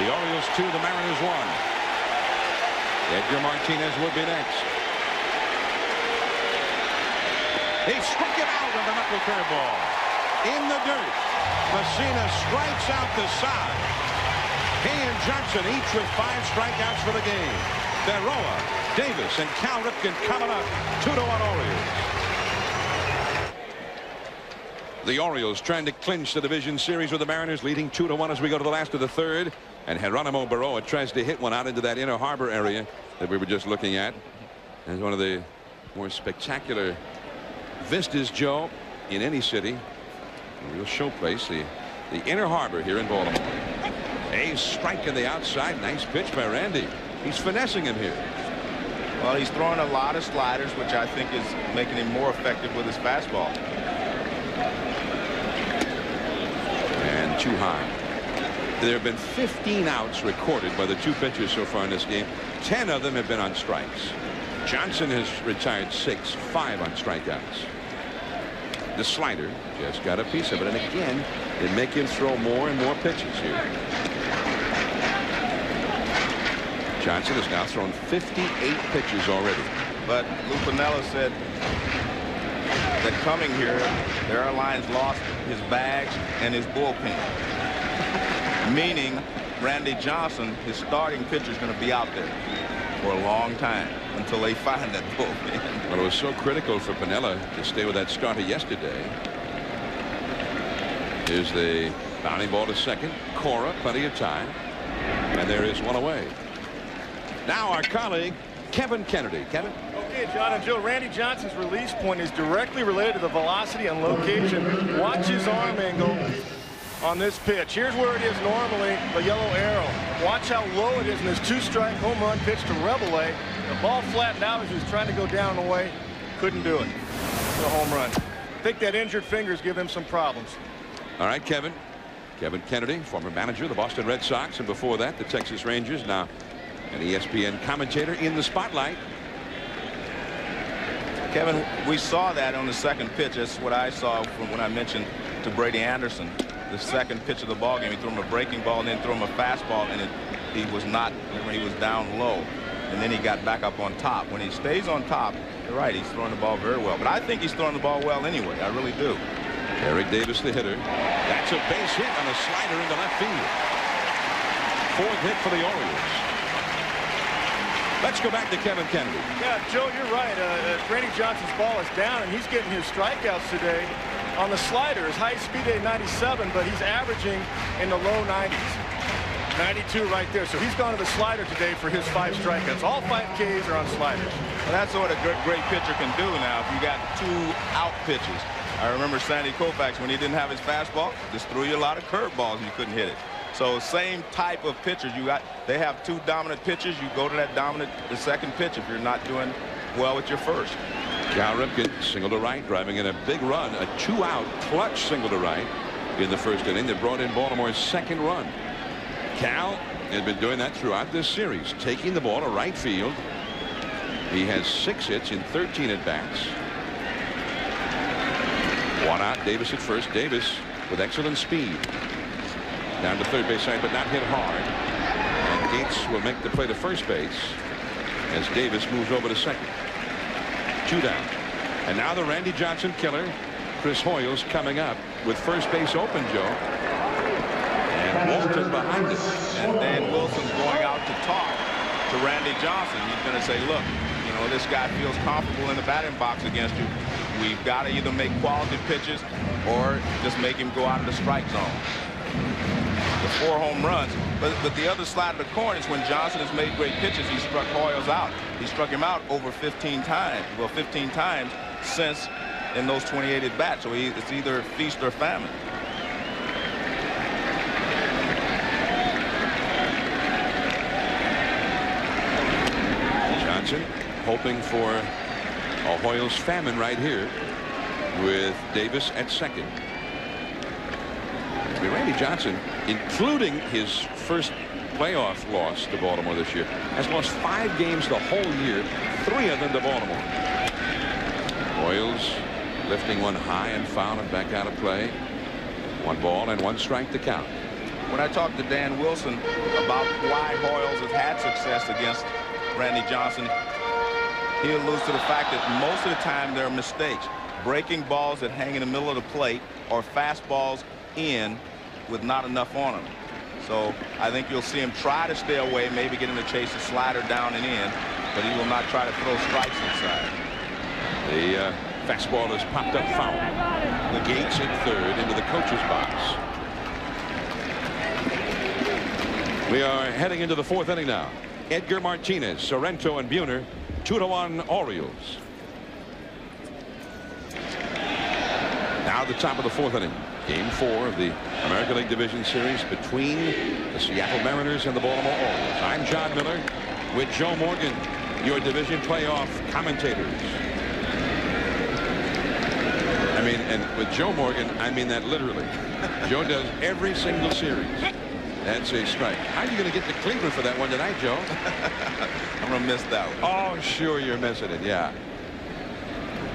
The Orioles 2, the Mariners 1. Edgar Martinez will be next. He struck him out with the knuckle curveball. In the dirt. Mussina strikes out the side. He and Johnson each with 5 strikeouts for the game. Barroa, Davis, and Cal Ripken coming up. 2-1 Orioles. The Orioles trying to clinch the division series with the Mariners, leading 2-1 as we go to the last of the third. And Geronimo Barroa tries to hit one out into that inner harbor area that we were just looking at. And one of the more spectacular vistas, Joe, in any city. A real showplace, the inner harbor here in Baltimore. A strike in the outside. Nice pitch by Randy. He's finessing him here. Well, he's throwing a lot of sliders, which I think is making him more effective with his fastball. And too high. There have been 15 outs recorded by the 2 pitchers so far in this game. 10 of them have been on strikes. Johnson has retired 6, 5 on strikeouts. The slider just got a piece of it, and again they make him throw more and more pitches here. Johnson has now thrown 58 pitches already. But Lou Piniella said that coming here, the airlines lost his bags and his bullpen. Meaning Randy Johnson, his starting pitcher, is going to be out there for a long time until they find that bullpen. Well, it was so critical for Piniella to stay with that starter yesterday. Here's the bounding ball to second. Cora, plenty of time. And there is one away. Now our colleague, Kevin Kennedy. Kevin? Okay, John and Joe, Randy Johnson's release point is directly related to the velocity and location. Watch his arm angle on this pitch. Here's where it is normally, the yellow arrow. Watch how low it is in this 2-strike home run pitch to Rebele. The ball flattened out as he was trying to go down the way. Couldn't do it. The home run. I think that injured fingers give him some problems. All right, Kevin. Kevin Kennedy, former manager of the Boston Red Sox, and before that, the Texas Rangers. Now an ESPN commentator in the spotlight. Kevin, we saw that on the second pitch. That's what I saw from when I mentioned to Brady Anderson. The second pitch of the ball game, he threw him a breaking ball and then threw him a fastball, and he was not. Remember, he was down low, and then he got back up on top. When he stays on top, you're right, he's throwing the ball very well. But I think he's throwing the ball well anyway. I really do. Eric Davis, the hitter. That's a base hit on a slider into left field. 4th hit for the Orioles. Let's go back to Kevin Kennedy. Yeah, Joe, you're right. Randy Johnson's ball is down, and he's getting his strikeouts today on the slider. His high speed at 97, but he's averaging in the low 90s. 92 right there. So he's gone to the slider today for his 5 strikeouts. All 5 Ks are on sliders. Well, that's what a great pitcher can do now. If you got 2 out pitches. I remember Sandy Koufax, when he didn't have his fastball, just threw you a lot of curveballs and you couldn't hit it. So same type of pitchers you got. They have 2 dominant pitches. You go to that dominant, the second pitch, if you're not doing well with your first. Cal Ripken single to right, driving in a big run, a 2-out clutch single to right in the first inning that brought in Baltimore's 2nd run. Cal has been doing that throughout this series, taking the ball to right field. He has 6 hits in 13 at bats. 1 out, Davis at first. Davis with excellent speed. Down to third base side, but not hit hard. And Gates will make the play to first base as Davis moves over to second. 2 down. And now the Randy Johnson killer, Chris Hoyles, coming up with first base open, Joe. And Walton behind him. And Dan Wilson's going out to talk. to Randy Johnson. He's going to say, look, you know, this guy feels comfortable in the batting box against you. We've got to either make quality pitches or just make him go out of the strike zone. The 4 home runs. But the other side of the coin is when Johnson has made great pitches, he struck Hoyles out. He struck him out over 15 times. Well, 15 times since in those 28 at bats. So it's either feast or famine. Johnson hoping for a Hoyles famine right here with Davis at second. Randy Johnson, including his first playoff loss to Baltimore this year, has lost 5 games the whole year, 3 of them to Baltimore. Hoyles lifting one high and foul and back out of play. 1 ball and 1 strike to count. When I talked to Dan Wilson about why Hoyles has had success against Randy Johnson, he alludes to the fact that most of the time there are mistakes. Breaking balls that hang in the middle of the plate or fastballs in with not enough on them. So I think you'll see him try to stay away, maybe get him to chase a slider down and in, but he will not try to throw strikes inside. The fastball is popped up foul. The Gates at third into the coach's box. We are heading into the 4th inning now. Edgar Martinez, Sorrento, and Buhner, 2-1 Orioles. Now the top of the 4th inning. Game 4 of the American League Division Series between the Seattle Mariners and the Baltimore Orioles. I'm John Miller with Joe Morgan, your division playoff commentators. I mean, and with Joe Morgan, I mean that literally. Joe does every single series. That's a strike. How are you going to get to Cleveland for that one tonight, Joe? I'm going to miss that one. Oh, sure, you're missing it, yeah.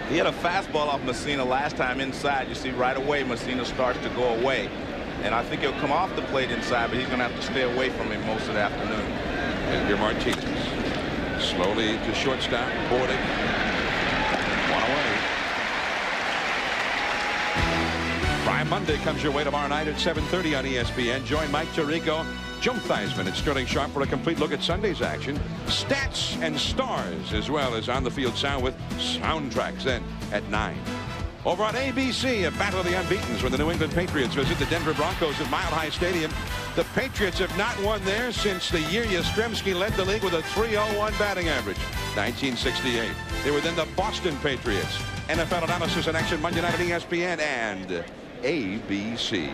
He had a fastball off Mussina last time inside. You see right away Mussina starts to go away. And I think he'll come off the plate inside, but he's going to have to stay away from him most of the afternoon. Edgar Martinez slowly to shortstop. Boarding. 1 away. Prime Monday comes your way tomorrow night at 7:30 on ESPN. Join Mike Tirico, Joe Theismann, and Sterling Sharp for a complete look at Sunday's action. Stats and stars, as well as on-the-field sound with soundtracks. Then at 9. Over on ABC, a battle of the unbeatens when the New England Patriots visit the Denver Broncos at Mile High Stadium. The Patriots have not won there since the year Yastrzemski led the league with a .301 batting average, 1968. They were then the Boston Patriots. NFL analysis in action Monday night at ESPN and ABC.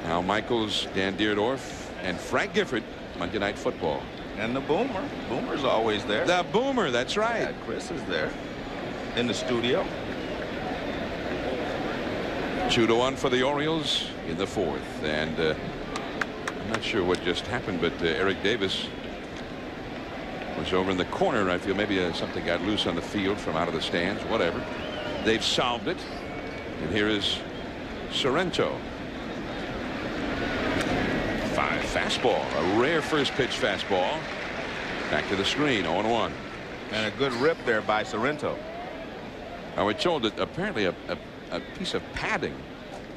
Al Michaels, Dan Dierdorf, and Frank Gifford, Monday Night Football. And the Boomer. Boomer's always there. The Boomer, that's right. Yeah, Chris is there in the studio. 2-1 for the Orioles in the 4th. And I'm not sure what just happened, but Eric Davis was over in the corner. I feel maybe something got loose on the field from out of the stands, whatever. They've solved it. And here is Sorrento. 5 fastball, a rare first pitch fastball. Back to the screen, 0-1. And a good rip there by Sorrento. I was told that apparently a piece of padding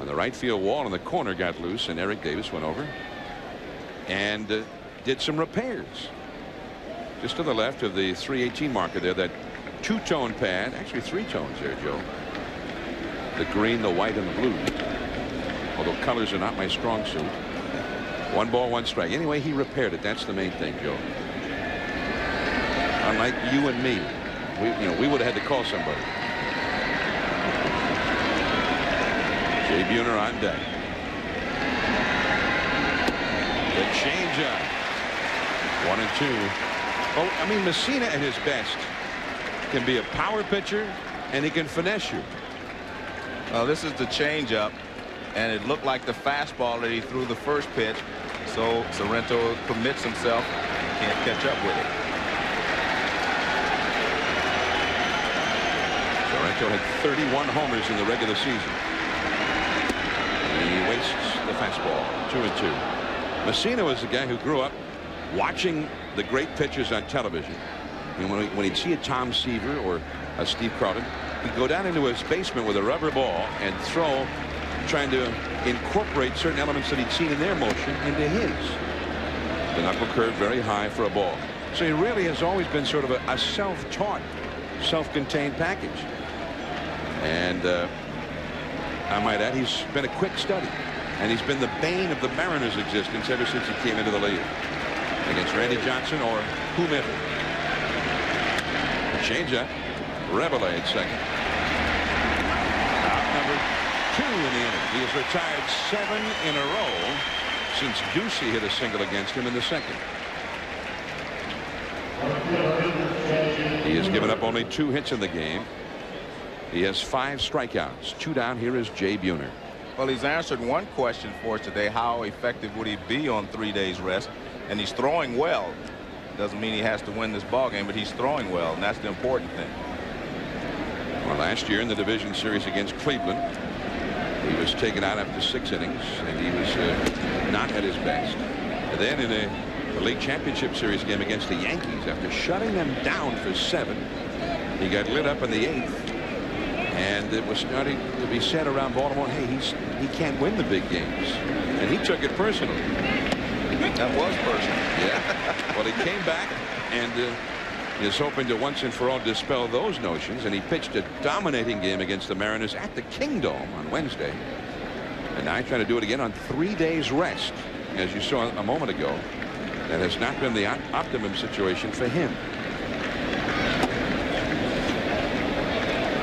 on the right field wall in the corner got loose, and Eric Davis went over and did some repairs. Just to the left of the 318 marker there, that 2-tone pad, actually 3 tones there, Joe. The green, the white, and the blue. Although colors are not my strong suit. 1 ball, 1 strike. Anyway, he repaired it. That's the main thing, Joe. Unlike you and me, we would have had to call somebody. Jay Buhner on deck. The changeup. 1-2. Oh, I mean, Mussina at his best can be a power pitcher, and he can finesse you. Well, this is the changeup, and it looked like the fastball that he threw the first pitch. So Sorrento commits himself, can't catch up with it. Sorrento had 31 homers in the regular season. He wastes the fastball. 2-2. Mussina was the guy who grew up watching the great pitchers on television. And when he'd see a Tom Seaver or a Steve Carlton, he'd go down into his basement with a rubber ball and throw, trying to incorporate certain elements that he'd seen in their motion into his. The knuckle curve very high for a ball. So he really has always been sort of a self-taught, self-contained package. And I might add, he's been a quick study. And he's been the bane of the Mariners' existence ever since he came into the league. Against Randy Johnson or whomever. Changeup. Reveille at second. Out number 2 in the inning. He has retired 7 in a row since Ducey hit a single against him in the second. He has given up only 2 hits in the game. He has 5 strikeouts. 2 down. Here is Jay Buhner. Well, he's answered one question for us today. How effective would he be on 3 days rest? And he's throwing well. Doesn't mean he has to win this ball game, but he's throwing well, and that's the important thing. Well, last year in the division series against Cleveland, he was taken out after 6 innings, and he was not at his best. And then in a league championship series game against the Yankees, after shutting them down for 7, he got lit up in the 8th. And it was starting to be said around Baltimore, hey, he can't win the big games. And he took it personally. That was personal. Yeah. Well, he came back and is hoping to once and for all dispel those notions. And he pitched a dominating game against the Mariners at the Kingdome on Wednesday. And now he's trying to do it again on 3 days rest. As you saw a moment ago, that has not been the optimum situation for him.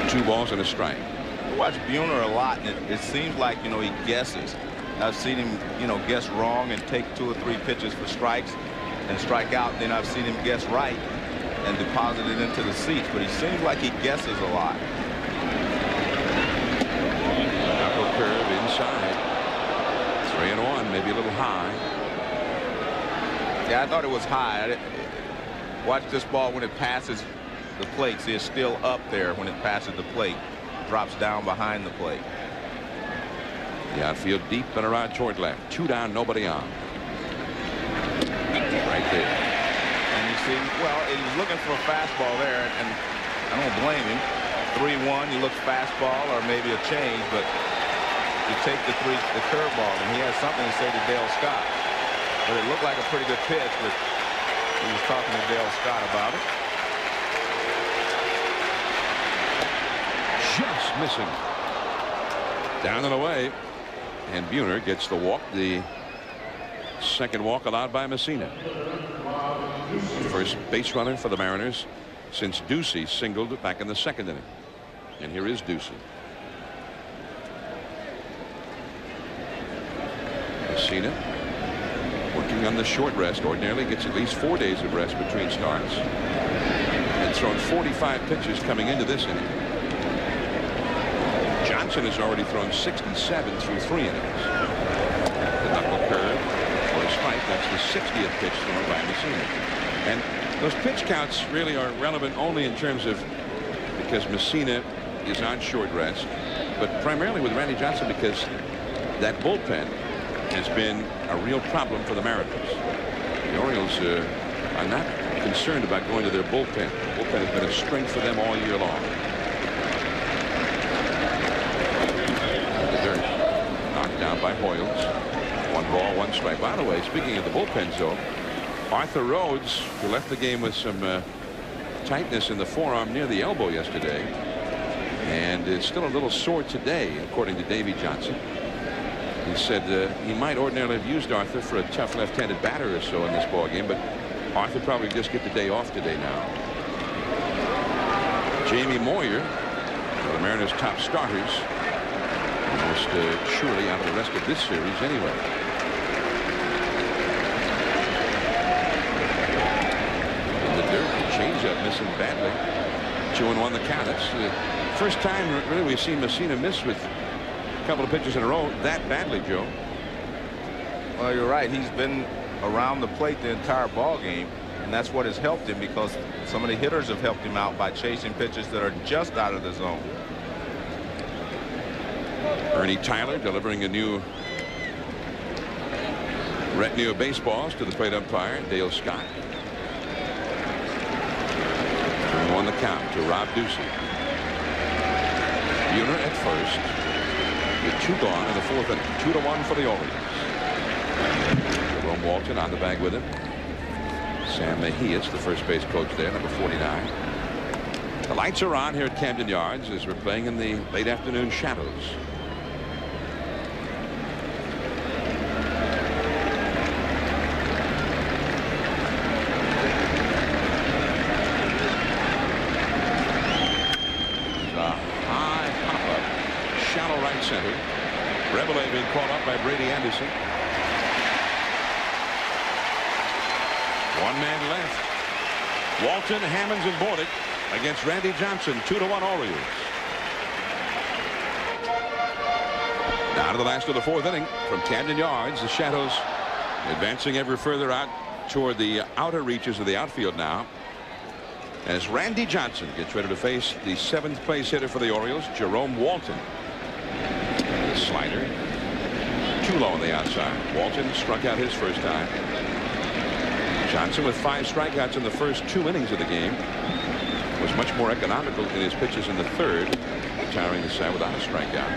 2 balls and a strike. I watch Buhner a lot, and it seems like, you know, he guesses. I've seen him, you know, guess wrong and take 2 or 3 pitches for strikes and strike out. Then I've seen him guess right and deposit it into the seats. But he seems like he guesses a lot. Knuckle curve inside. 3-1, maybe a little high. Yeah, I thought it was high. Watch this ball when it passes the plate. See, it's still up there when it passes the plate. Drops down behind the plate. The outfield deep and around toward left. 2 down, nobody on. Right there. And you see, well, he was looking for a fastball there, and I don't blame him. 3-1, you look fastball or maybe a change, but you take the curveball, and he has something to say to Dale Scott. But it looked like a pretty good pitch, but he was talking to Dale Scott about it. Just missing. Down and away. And Buhner gets the walk. The second walk allowed by Mussina. First base runner for the Mariners since Ducey singled back in the 2nd inning. And here is Ducey. Mussina working on the short rest. Ordinarily gets at least 4 days of rest between starts. And thrown 45 pitches coming into this inning. Johnson has already thrown 67 through 3 innings. The knuckle curve for a strike. That's the 60th pitch thrown by Mussina. And those pitch counts really are relevant only in terms of because Mussina is on short rest, but primarily with Randy Johnson because that bullpen has been a real problem for the Mariners. The Orioles are not concerned about going to their bullpen. The bullpen has been a strength for them all year long. Down by Hoyles. 1 ball, 1 strike. By the way, speaking of the bullpen zone, Arthur Rhodes, who left the game with some tightness in the forearm near the elbow yesterday, and is still a little sore today, according to Davey Johnson. He said he might ordinarily have used Arthur for a tough left-handed batter or so in this ball game, but Arthur probably just get the day off today now. Jamie Moyer, one of the Mariners' top starters, almost surely out of the rest of this series anyway. In the dirt, the changeup missing badly. 2-1 the count. That's the first time really we've seen Mussina miss with a couple of pitches in a row that badly, Joe. Well, you're right. He's been around the plate the entire ball game, and that's what has helped him because some of the hitters have helped him out by chasing pitches that are just out of the zone. Ernie Tyler delivering a new retinue of baseballs to the plate umpire, Dale Scott. 2-1 the count to Rob Ducey. Buhner at first with 2 gone in the 4th inning. 2-1 for the Orioles. Jerome Walton on the bag with him. Sam Mejias, the first base coach there, number 49. The lights are on here at Camden Yards as we're playing in the late afternoon shadows. Center. Rebele being caught up by Brady Anderson. One man left. Walton, Hammonds, and Bordick against Randy Johnson. 2-1 Orioles. Now to the last of the fourth inning from Camden Yards. The Shadows advancing ever further out toward the outer reaches of the outfield now, as Randy Johnson gets ready to face the 7th place hitter for the Orioles, Jerome Walton. Slider too low on the outside. Walton struck out his first time. Johnson with 5 strikeouts in the first 2 innings of the game was much more economical in his pitches in the third, retiring the side without a strikeout.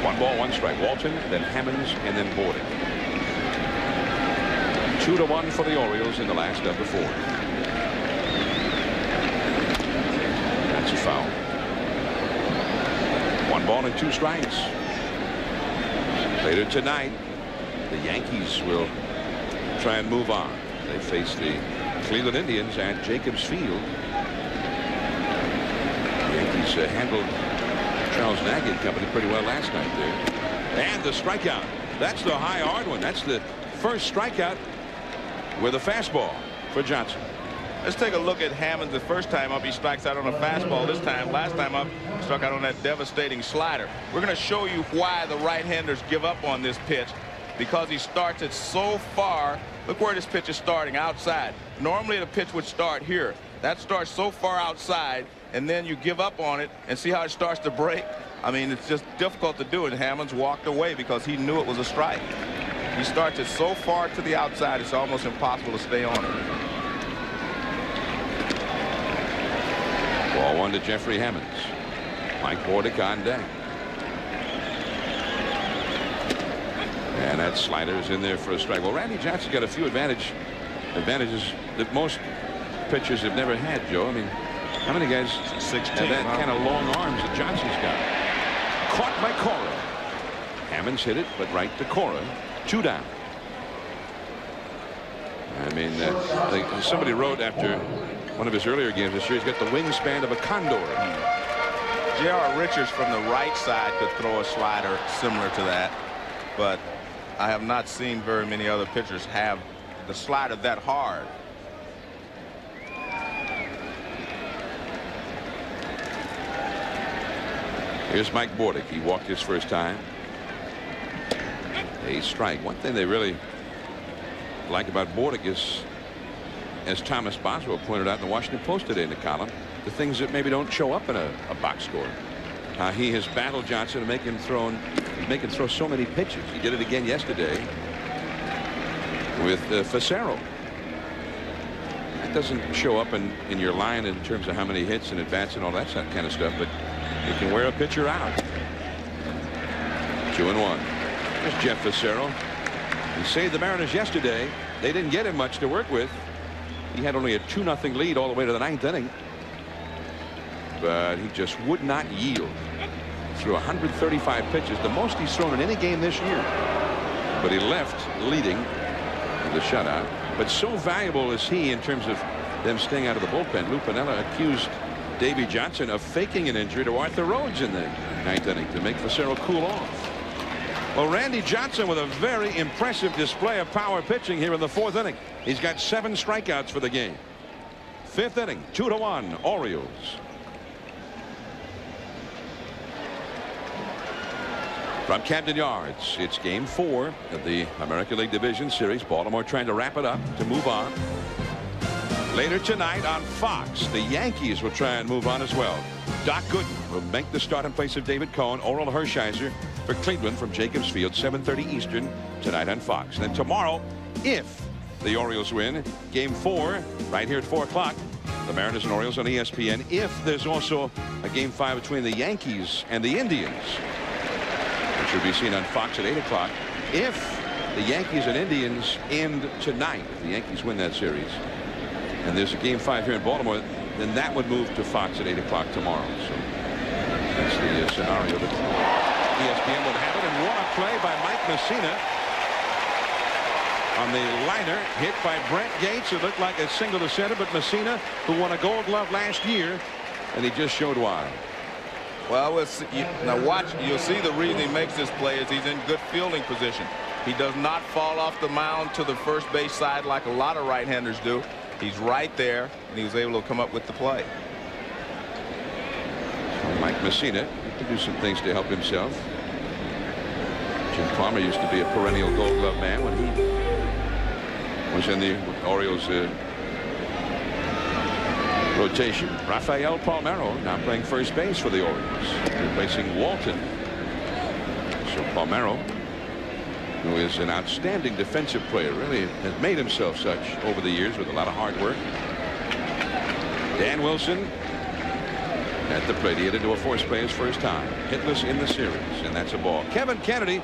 1 ball 1 strike. Walton, then Hammonds, and then Bordick. 2-1 for the Orioles in the last of the fourth. That's a foul. 1 ball and 2 strikes. Later tonight, the Yankees will try and move on. They face the Cleveland Indians at Jacobs Field. The Yankees handled Charles Nagy and company pretty well last night there. And the strikeout. That's the high hard one. That's the first strikeout with a fastball for Johnson. Let's take a look at Hammonds. The first time up, he strikes out on a fastball. This time, last time up, struck out on that devastating slider. We're going to show you why the right-handers give up on this pitch, because he starts it so far. Look where this pitch is starting, outside. Normally the pitch would start here. That starts so far outside, and then you give up on it and see how it starts to break. I mean, it's just difficult to do, and Hammonds walked away because he knew it was a strike. He starts it so far to the outside, it's almost impossible to stay on it. Ball 1 to Jeffrey Hammonds. Mike Bordick on deck. And that slider is in there for a strike. Well, Randy Johnson's got a few advantages that most pitchers have never had, Joe. I mean, how many guys 16 have that kind of long arms that Johnson's got? Caught by Cora. Hammonds hit it, but right to Cora. 2 down. I mean, somebody wrote after one of his earlier games this year, he's got the wingspan of a condor. J.R. Richards from the right side could throw a slider similar to that, but I have not seen very many other pitchers have the slider that hard. Here's Mike Bordick. He walked his first time. A strike. One thing they really like about Bordick is, as Thomas Boswell pointed out in the Washington Post today in the column, the things that maybe don't show up in a box score. He has battled Johnson to make him throw so many pitches. He did it again yesterday with Facero. That doesn't show up in your line in terms of how many hits in advance and all that kind of stuff, but it can wear a pitcher out. 2-1. There's Jeff Facero. He saved the Mariners yesterday. They didn't get him much to work with. He had only a 2-0 lead all the way to the 9th inning. But he just would not yield. Threw 135 pitches, the most he's thrown in any game this year. But he left leading the shutout. But so valuable is he in terms of them staying out of the bullpen. Lou Piniella accused Davey Johnson of faking an injury to Arthur Rhodes in the 9th inning to make Facero cool off. Well, Randy Johnson with a very impressive display of power pitching here in the 4th inning. He's got 7 strikeouts for the game. 5th inning, 2-1 Orioles. From Camden Yards, it's game 4 of the American League Division Series. Baltimore trying to wrap it up to move on. Later tonight on Fox, the Yankees will try and move on as well. Doc Gooden will make the start in place of David Cohn. Oral Hershiser for Cleveland from Jacobs Field, 7:30 Eastern tonight on Fox. And then tomorrow, if the Orioles win, game 4 right here at 4 o'clock. The Mariners and Orioles on ESPN. If there's also a game 5 between the Yankees and the Indians, which will be seen on Fox at 8 o'clock. If the Yankees and Indians end tonight. If the Yankees win that series, and there's a game 5 here in Baltimore, then that would move to Fox at 8 o'clock tomorrow. So that's the scenario that ESPN would have it. And what a play by Mike Mussina on the liner, hit by Brent Gates. It looked like a single to center, but Mussina, who won a Gold Glove last year, and he just showed why. Well, now watch. You'll see the reason he makes this play is he's in good fielding position. He does not fall off the mound to the first base side like a lot of right-handers do. He's right there, and he was able to come up with the play. Mike Mussina can do some things to help himself. Jim Palmer used to be a perennial Gold Glove man when he was in the Orioles rotation. Rafael Palmeiro now playing first base for the Orioles, replacing Walton. So Palmeiro, who is an outstanding defensive player, really has made himself such over the years with a lot of hard work. Dan Wilson at the plate. He hit into a force play his first time. Hitless in the series, and that's a ball. Kevin Kennedy,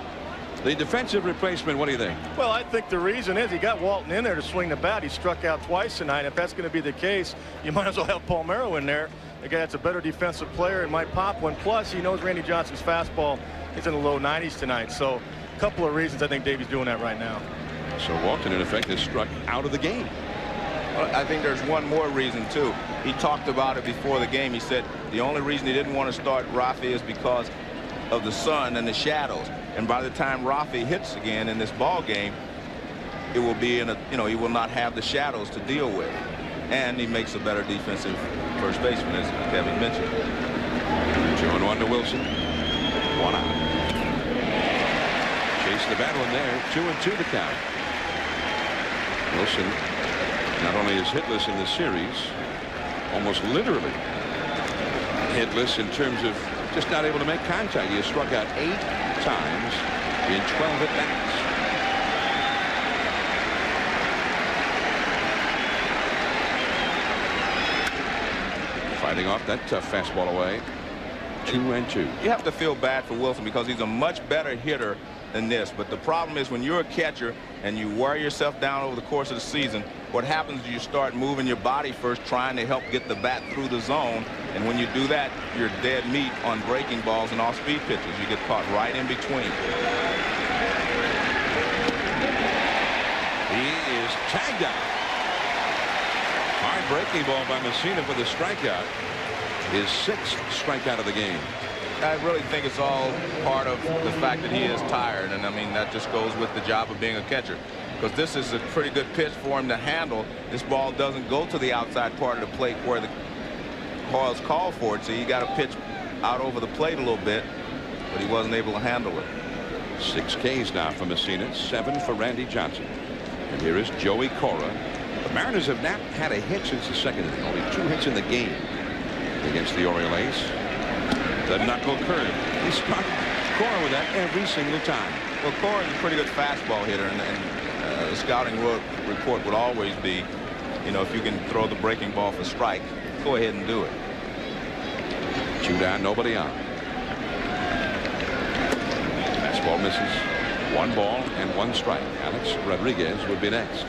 the defensive replacement. What do you think? Well, I think the reason is he got Walton in there to swing the bat. He struck out twice tonight. If that's going to be the case, you might as well have Palmeiro in there. A guy that's a better defensive player and might pop one. Plus, he knows Randy Johnson's fastball is in the low 90s tonight. So a couple of reasons I think Davey's doing that right now. So Walton, in effect, is struck out of the game. Well, I think there's one more reason, too. He talked about it before the game. He said the only reason he didn't want to start Rafi is because of the sun and the shadows. And by the time Rafi hits again in this ball game, it will be in a, he will not have the shadows to deal with. And he makes a better defensive first baseman, as Kevin mentioned. 2-1 to Wilson. 1 out. Chase the battle in there. 2-2 to count. Wilson not only is hitless in the series, almost literally hitless in terms of just not able to make contact. He has struck out 8 times in 12 at-bats. Fighting off that tough fastball away. 2-2. You have to feel bad for Wilson because he's a much better hitter than this. But the problem is when you're a catcher and you wear yourself down over the course of the season, what happens is you start moving your body first, trying to help get the bat through the zone. And when you do that, you're dead meat on breaking balls and off-speed pitches. You get caught right in between. He is tagged out. Hard breaking ball by Mussina for the strikeout. His 6th strikeout of the game. I really think it's all part of the fact that he is tired. And I mean, that just goes with the job of being a catcher. Because this is a pretty good pitch for him to handle. This ball doesn't go to the outside part of the plate where the Hoyles call for it. So you got to pitch out over the plate a little bit. But he wasn't able to handle it. 6 Ks now for Mussina. 7 for Randy Johnson. And here is Joey Cora. The Mariners have not had a hit since the 2nd inning. Only 2 hits in the game against the Orioles. The knuckle curve. He struck Cora with that every single time. Well, Cora is a pretty good fastball hitter, and the scouting report would always be, if you can throw the breaking ball for strike, go ahead and do it. 2 down, nobody on. Fastball misses. 1 ball and 1 strike. Alex Rodriguez would be next.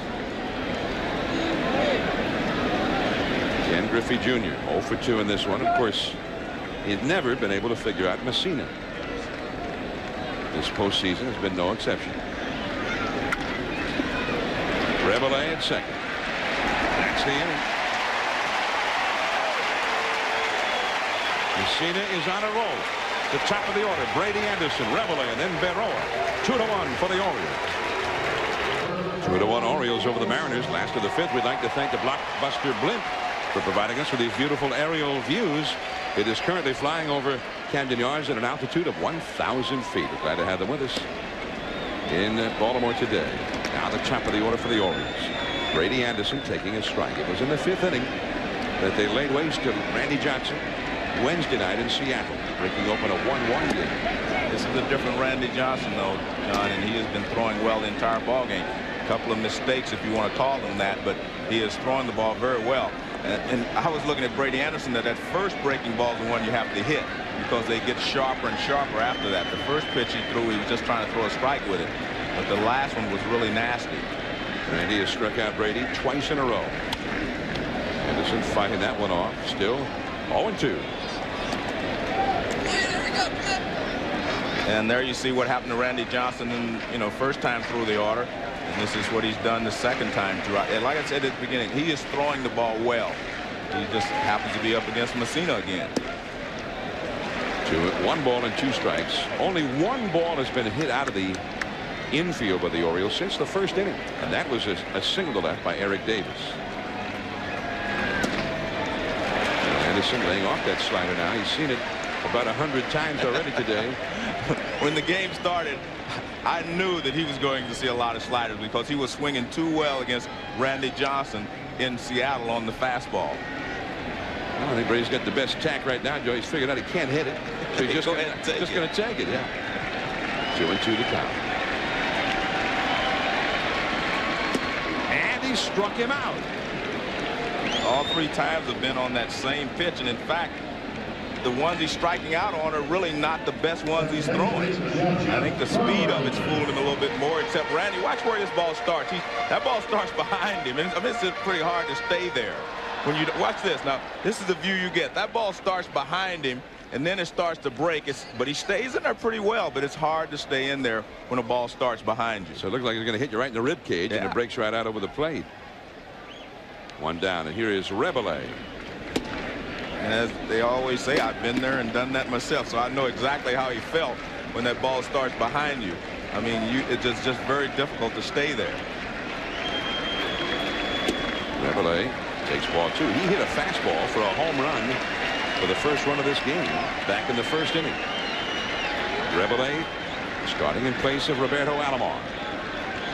Ken Griffey Jr. 0 for 2 in this one. Of course, he had never been able to figure out Mussina. This postseason has been no exception. Rebele at second. That's the inning. Mussina is on a roll. The top of the order, Brady Anderson, Rebele, and then Barroa. 2-1 for the Orioles. 2-1 Orioles over the Mariners. Last of the 5th. We'd like to thank the Blockbuster Blimp for providing us with these beautiful aerial views. It is currently flying over Camden Yards at an altitude of 1,000 feet. We're glad to have them with us in Baltimore today. Now the top of the order for the Orioles. Brady Anderson taking a strike. It was in the 5th inning that they laid waste to Randy Johnson Wednesday night in Seattle, breaking open a 1-1 game. This is a different Randy Johnson, though, John, and he has been throwing well the entire ball game. A couple of mistakes, if you want to call them that, but he is throwing the ball very well. And I was looking at Brady Anderson, that first breaking ball is the one you have to hit. because they get sharper and sharper after that. The first pitch he threw, he was just trying to throw a strike with it. But the last one was really nasty. Randy has struck out Brady twice in a row. Anderson fighting that one off. Still 0-2. And there you see what happened to Randy Johnson in, first time through the order. And this is what he's done the second time throughout. And like I said at the beginning, he is throwing the ball well. He just happens to be up against Mussina again. 1 ball and 2 strikes. Only 1 ball has been hit out of the infield by the Orioles since the first inning, and that was a single to left by Eric Davis. And Anderson laying off that slider now. He's seen it about 100 times already today. When the game started, I knew that he was going to see a lot of sliders because he was swinging too well against Randy Johnson in Seattle on the fastball. Well, I think Brady's got the best tack right now, Joe. He's figured out he can't hit it, so he's just going to take it. Yeah. 2-2 to count. And he struck him out. All 3 times have been on that same pitch, and in fact, the ones he's striking out on are really not the best ones he's throwing. I think the speed of it's fooled him a little bit more, except Randy, watch where this ball starts. That ball starts behind him. I mean, it's pretty hard to stay there. When you watch this, now this is the view you get. That ball starts behind him, and then it starts to break. But he stays in there pretty well, but it's hard to stay in there when a ball starts behind you. So it looks like it's going to hit you right in the rib cage, and it breaks right out over the plate. 1 down, and here is Rebele. And as they always say, I've been there and done that myself, so I know exactly how he felt when that ball starts behind you. I mean, it's just very difficult to stay there. Rebele takes ball 2. He hit a fastball for a home run for the first run of this game back in the first inning. Rebele starting in place of Roberto Alomar.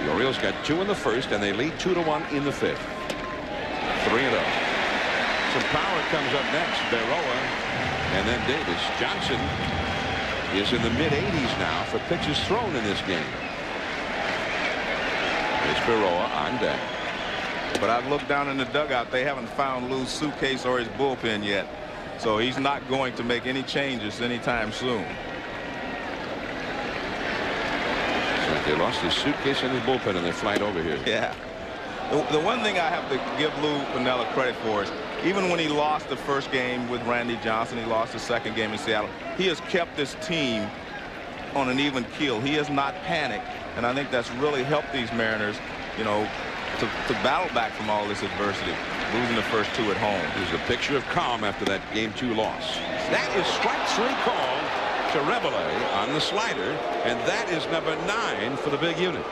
The Orioles got 2 in the first, and they lead 2-1 in the 5th. 3-0. Some power comes up next. Barroa and then Davis. Johnson is in the mid-80s now for pitches thrown in this game. It's Barroa on deck. But I've looked down in the dugout. They haven't found Lou's suitcase or his bullpen yet. So he's not going to make any changes anytime soon. So they lost his suitcase and his bullpen in their flight over here. Yeah. The one thing I have to give Lou Piniella credit for is even when he lost the first game with Randy Johnson, he lost the second game in Seattle, he has kept this team on an even keel. He has not panicked, and I think that's really helped these Mariners, to battle back from all this adversity, losing the first 2 at home. There's a picture of calm after that Game 2 loss. That is strike 3 called to Rebele on the slider, and that is number 9 for the big unit.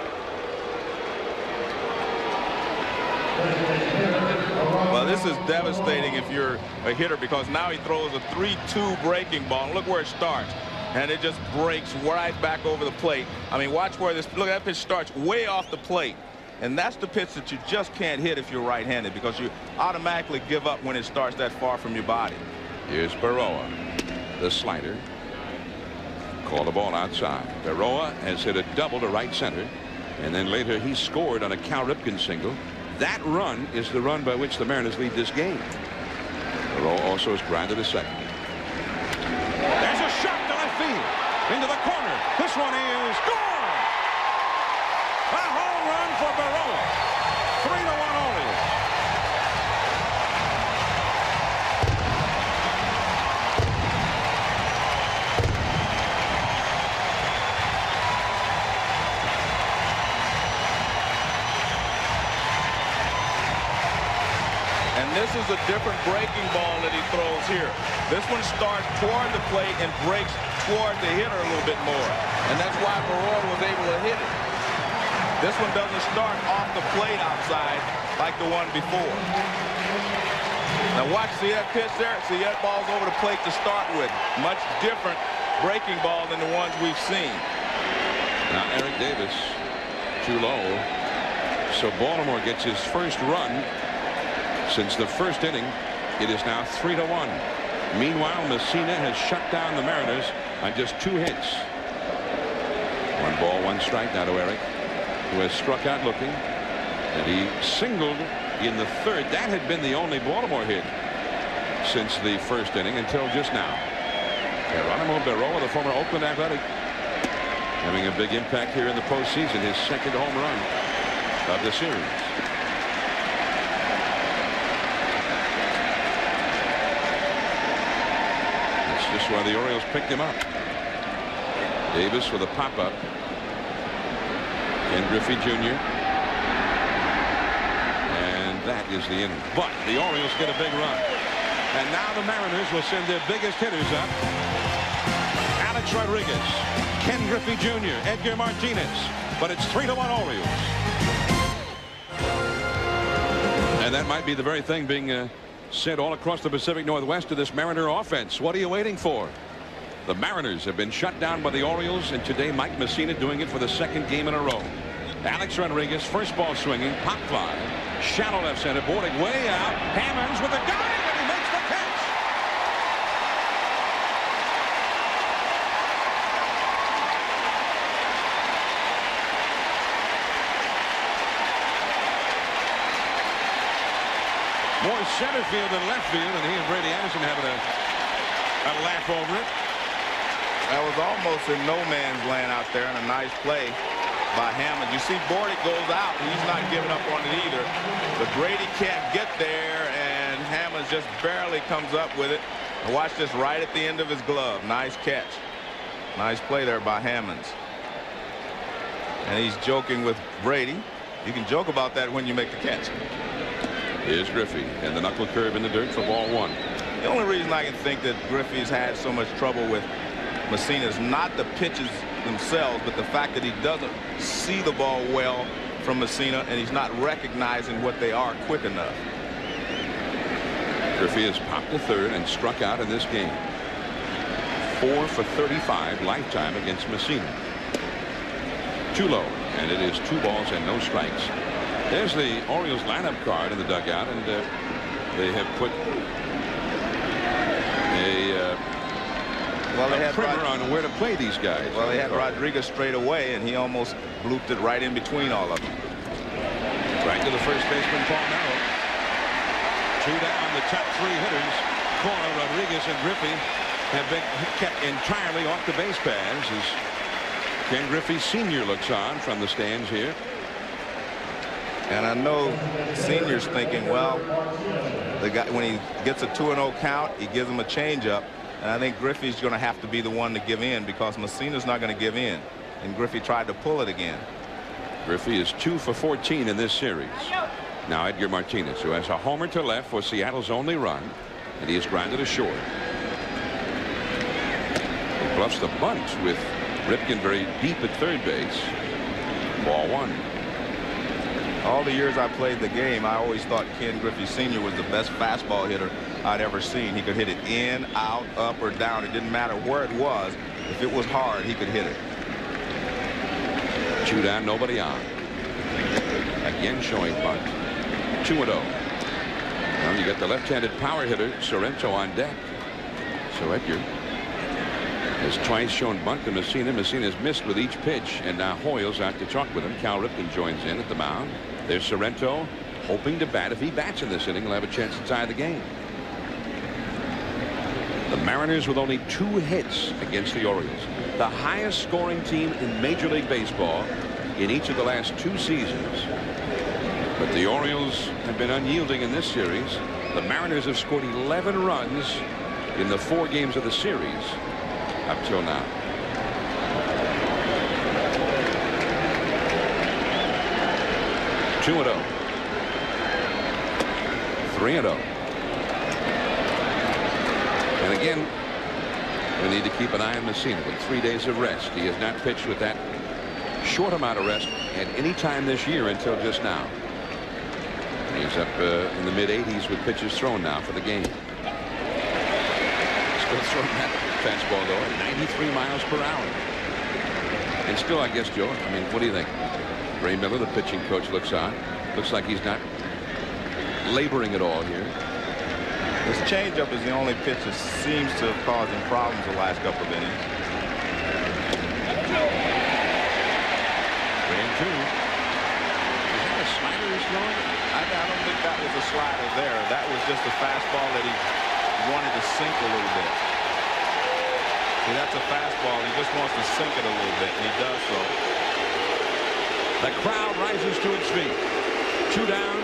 Well, this is devastating if you're a hitter, because now he throws a 3-2 breaking ball. And look where it starts. And it just breaks right back over the plate. I mean, watch where this, look, that pitch starts way off the plate. And that's the pitch that you just can't hit if you're right-handed, because you automatically give up when it starts that far from your body. Here's Barroa, the slider. Call the ball outside. Barroa has hit a double to right center, and then later he scored on a Cal Ripken single. That run is the run by which the Mariners lead this game. Barroa also has grinded a second. There's a shot to left field. Into the corner. This one is gone. A home run for Barroa. 3-1 Orioles. And this is a different breaking ball that he throws here. This one starts toward the plate and breaks toward the hitter a little bit more. And that's why Barroa was able to hit it. This one doesn't start off the plate outside like the one before. Now watch, see that pitch there? See, that ball's over the plate to start with. Much different breaking ball than the ones we've seen. Now Eric Davis too low. So Baltimore gets his first run since the first inning. It is now 3-1. Meanwhile, Mussina has shut down the Mariners on just 2 hits. 1 ball, 1 strike now to Eric, who has struck out looking, and he singled in the 3rd. That had been the only Baltimore hit since the first inning until just now. Barroa, the former Oakland Athletic, having a big impact here in the postseason. His second home run of the series. That's just why the Orioles picked him up. Davis with a pop-up. Ken Griffey Jr. And that is the inning. But the Orioles get a big run. And now the Mariners will send their biggest hitters up. Alex Rodriguez, Ken Griffey Jr., Edgar Martinez. But it's 3-1 Orioles. And that might be the very thing being sent all across the Pacific Northwest to this Mariner offense. What are you waiting for? The Mariners have been shut down by the Orioles, and today Mike Mussina doing it for the second game in a row. Alex Rodriguez, first ball swinging, pop fly, shallow left center, boarding way out. Hammonds with a dive, and he makes the catch. More center field than left field, and he and Brady Anderson having a laugh over it. That was almost in no man's land out there, and a nice play by Hammond. You see Bordick goes out, and he's not giving up on it either. But Brady can't get there, and Hammond just barely comes up with it. And watch this right at the end of his glove. Nice catch. Nice play there by Hammonds. And he's joking with Brady. You can joke about that when you make the catch. Here's Griffey, and the knuckle curve in the dirt for ball one. The only reason I can think that Griffey's had so much trouble with Mussina is not the pitches themselves, but the fact that he doesn't see the ball well from Mussina, and he's not recognizing what they are quick enough. Griffey has popped to third and struck out in this game. 4 for 35 lifetime against Mussina. Too low, and it is 2 balls and no strikes. There's the Orioles lineup card in the dugout, and they have put a primer on where to play these guys. Well, they had Rodriguez straight away, and he almost blooped it right in between all of them. Right to the first baseman, Paul Merrill. 2 down. The top 3 hitters, Cora, Rodriguez, and Griffey, have been kept entirely off the base paths as Ken Griffey Sr. looks on from the stands here. And I know Senior's thinking, well, the guy, when he gets a 2-0 count, he gives him a changeup. And I think Griffey's going to have to be the one to give in, because Mussina's not going to give in. And Griffey tried to pull it again. Griffey is 2 for 14 in this series. Now Edgar Martinez, who has a homer to left for Seattle's only run, and he has grounded ashore. He bluffs the bunt with Ripken very deep at third base. Ball one. All the years I played the game, I always thought Ken Griffey Sr. was the best fastball hitter I'd ever seen. He could hit it in, out, up, or down. It didn't matter where it was. If it was hard, he could hit it. 2 down, nobody on. Again showing bunt. 2-0. Now you got the left-handed power hitter Sorrento on deck. So Edgar has twice shown bunt to Mussina. Mussina has missed with each pitch, and now Hoyle's out to talk with him. Cal Ripken joins in at the mound. There's Sorrento hoping to bat. If he bats in this inning, he'll have a chance to tie the game. The Mariners with only 2 hits against the Orioles, the highest scoring team in Major League Baseball in each of the last 2 seasons. But the Orioles have been unyielding in this series. The Mariners have scored 11 runs in the 4 games of the series up till now. Two 2-0. 3-0. And again, we need to keep an eye on Mussina with 3 days of rest. He has not pitched with that short amount of rest at any time this year until just now. He's up in the mid-80s with pitches thrown now for the game. Still throwing that fastball though at 93 miles per hour. And still, I guess, Joe, I mean, what do you think? Ray Miller, the pitching coach, looks on. Looks like he's not laboring at all here. His changeup is the only pitch that seems to have caused him problems the last couple of innings. 3-2. Is that a slider he's throwing? I don't think that was a slider there. That was just a fastball that he wanted to sink a little bit. See, that's a fastball. He just wants to sink it a little bit, and he does so. The crowd rises to its feet. 2 down,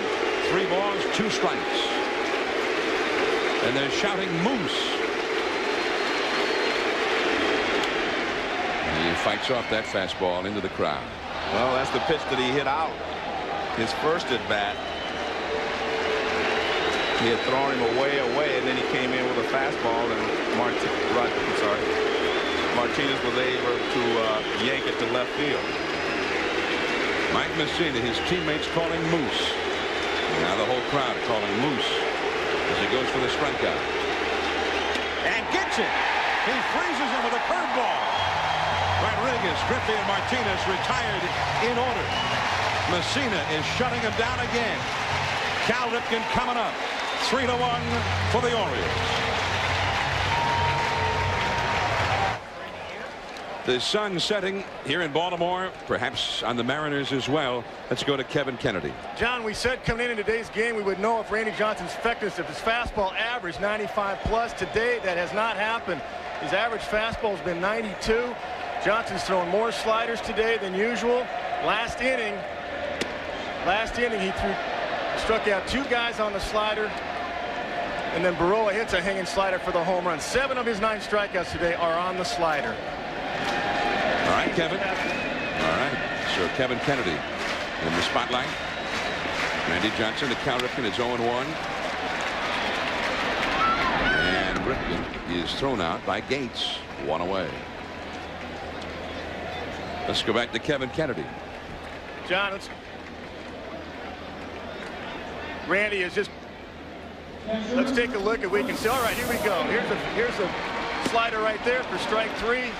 3 balls, 2 strikes. And they're shouting Moose. He fights off that fastball into the crowd. Well, that's the pitch that he hit out. His first at bat. He had thrown him away, and then he came in with a fastball, and Martinez was able to yank it to left field. Mike Mussina, his teammates calling Moose. Now the whole crowd calling Moose as he goes for the strikeout. And gets it. He freezes him with a curveball. Rodriguez, Griffey, and Martinez retired in order. Mussina is shutting him down again. Cal Ripken coming up. 3-1 for the Orioles. The sun setting here in Baltimore, perhaps on the Mariners as well. Let's go to Kevin Kennedy. John, we said coming in today's game we would know if Randy Johnson's effectiveness, if his fastball average 95 plus. Today that has not happened. His average fastball has been 92. Johnson's throwing more sliders today than usual. Last inning he struck out 2 guys on the slider, and then Barroa hits a hanging slider for the home run. 7 of his 9 strikeouts today are on the slider. All right, Kevin. All right. So Kevin Kennedy in the spotlight. Randy Johnson to Cal Ripken. It's 0-1. And Ripken is thrown out by Gates. 1 away. Let's go back to Kevin Kennedy. John, Randy is just. Let's take a look and we can see. All right, here we go. Here's a slider right there for strike 3.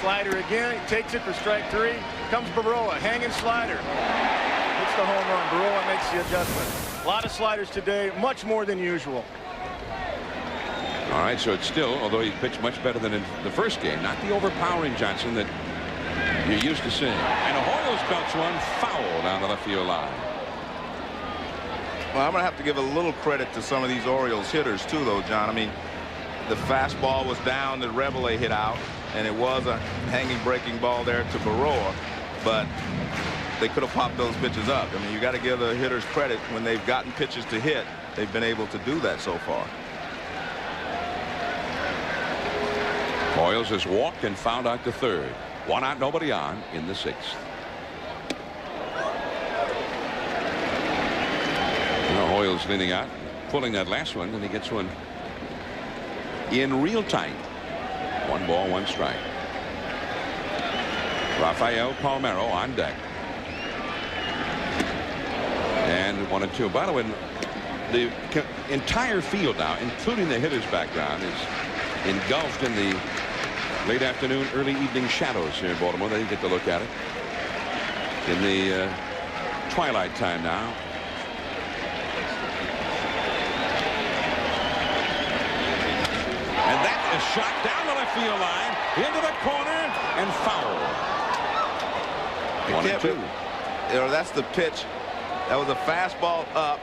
Slider again. He takes it for strike 3. Comes Barroa, hanging slider. Hits the home run. Barroa makes the adjustment. A lot of sliders today, much more than usual. All right, so it's still, although he pitched much better than in the first game, not the overpowering Johnson that you're used to seeing. And Hoyles belts one foul down the left field line. Well, I'm going to have to give a little credit to some of these Orioles hitters too, though, John. I mean, the fastball was down that Rebele hit out, and it was a hanging breaking ball there to Barroa, but they could have popped those pitches up. I mean, you got to give the hitters credit when they've gotten pitches to hit. They've been able to do that so far. Hoyles has walked and fouled out to third. 1 out, nobody on in the 6th. Hoyles leaning out, pulling that last one, and he gets one in real tight. 1 ball, 1 strike. Rafael Palmeiro on deck. And 1-2. By the way, the entire field now, including the hitter's background, is engulfed in the late afternoon, early evening shadows here in Baltimore. They didn't get to look at it in the twilight time now. And that is shot down the left field line into the corner and foul. 1-2. You know, that's the pitch. That was a fastball up.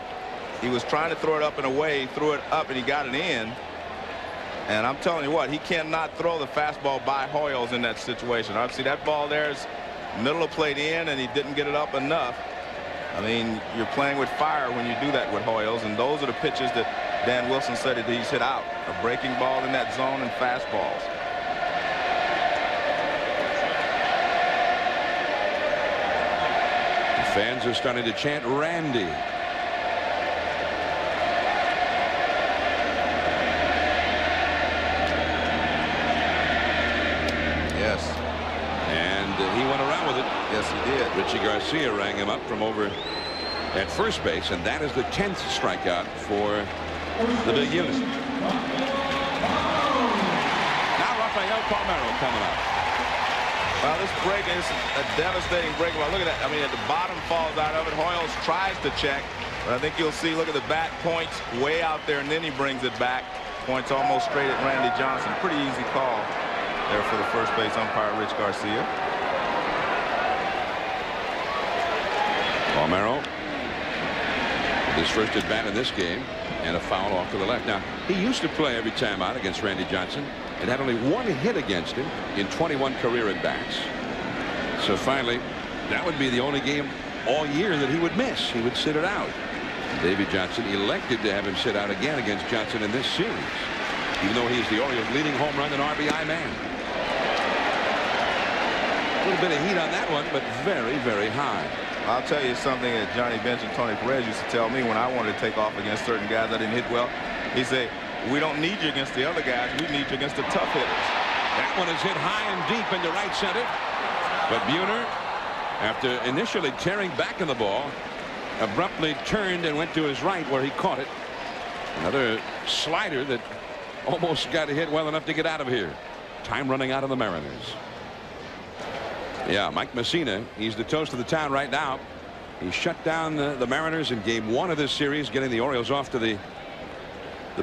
He was trying to throw it up and away. He threw it up and he got it in. And I'm telling you what, he cannot throw the fastball by Hoyles in that situation. Obviously, that ball there is middle of plate in, and he didn't get it up enough. I mean, you're playing with fire when you do that with Hoyles, and those are the pitches that Dan Wilson said that he's hit out. A breaking ball in that zone and fastballs. The fans are starting to chant Randy. Yes. And he went around with it. Yes, he did. Richie Garcia rang him up from over at first base, and that is the 10th strikeout for the big unit. Now Rafael Palmeiro coming up. Well, this break is a devastating break. Well, look at that. I mean, at the bottom falls out of it. Hoyles tries to check, but I think you'll see, look at the bat, points way out there, and then he brings it back. Points almost straight at Randy Johnson. Pretty easy call there for the first base umpire, Rich Garcia. Palmeiro, his first at bat in this game, and a foul off to the left. Now, he used to play every time out against Randy Johnson. It had only 1 hit against him in 21 career at bats. So finally, that would be the only game all year that he would miss. He would sit it out. Davey Johnson elected to have him sit out again against Johnson in this series, even though he's the Orioles' leading home run and RBI man. A little bit of heat on that one, but very, very high. I'll tell you something that Johnny Bench and Tony Perez used to tell me when I wanted to take off against certain guys that didn't hit well. He said, we don't need you against the other guys. We need you against the tough hitters. That one is hit high and deep into right center. But Buhner, after initially tearing back in the ball, abruptly turned and went to his right where he caught it. Another slider that almost got hit well enough to get out of here. Time running out of the Mariners. Yeah, Mike Mussina, he's the toast of the town right now. He shut down the Mariners in game 1 of this series, getting the Orioles off to the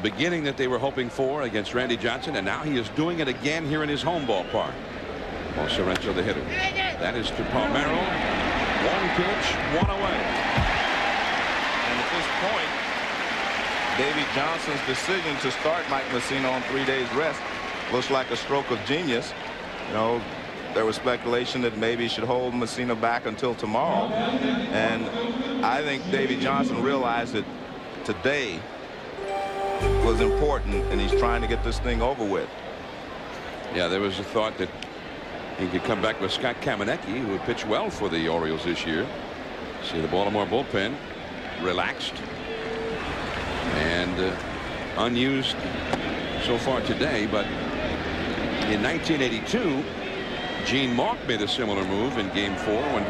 beginning that they were hoping for against Randy Johnson, and now he is doing it again here in his home ballpark. Well, Sorrento the hitter. That is to Palmeiro. 1 pitch, 1 away. And at this point, Davey Johnson's decision to start Mike Mussina on 3 days rest looks like a stroke of genius. You know, there was speculation that maybe he should hold Mussina back until tomorrow. And I think Davey Johnson realized that today was important, and he's trying to get this thing over with. Yeah, there was a thought that he could come back with Scott Kamenecki, who pitched well for the Orioles this year. See the Baltimore bullpen relaxed and unused so far today. But in 1982, Gene Mauch made a similar move in game 4 when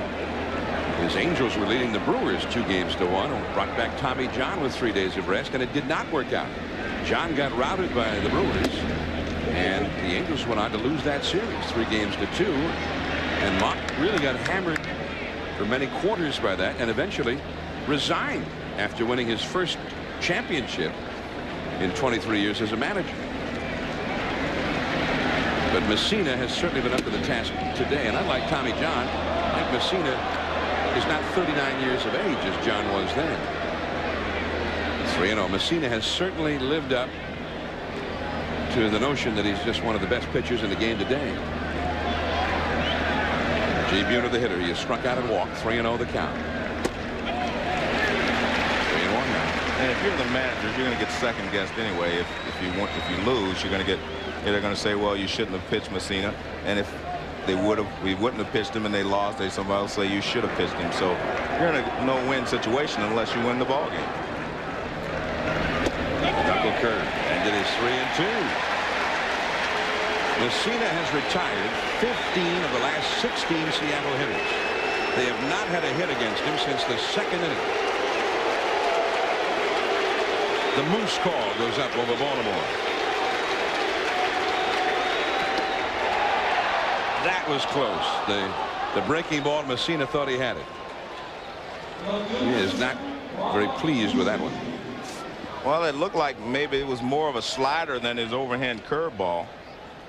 his Angels were leading the Brewers 2-1 and brought back Tommy John with 3 days of rest, and it did not work out. John got routed by the Brewers, and the Angels went on to lose that series 3-2, and Mauch really got hammered for many quarters by that and eventually resigned after winning his first championship in 23 years as a manager. But Mussina has certainly been up to the task today, and unlike Tommy John, Mike Mussina is not 39 years of age as John was then. 3-0. Mussina has certainly lived up to the notion that he's just one of the best pitchers in the game today. J. Buhner, the hitter, he has struck out and walked. 3-0 the count. 3-1 now. And if you're the manager, you're going to get second guessed anyway. If you lose, you're going to get. They're going to say, well, you shouldn't have pitched Mussina, and if we wouldn't have pitched him and they lost, somebody will say you should have pitched him. So you're in a no-win situation unless you win the ball game. Knuckle curve, and it is 3-2. Mussina has retired 15 of the last 16 Seattle hitters. They have not had a hit against him since the 2nd inning. The Moose call goes up over Baltimore. That was close. The breaking ball, Mussina thought he had it. He is not very pleased with that one. Well, it looked like maybe it was more of a slider than his overhand curveball.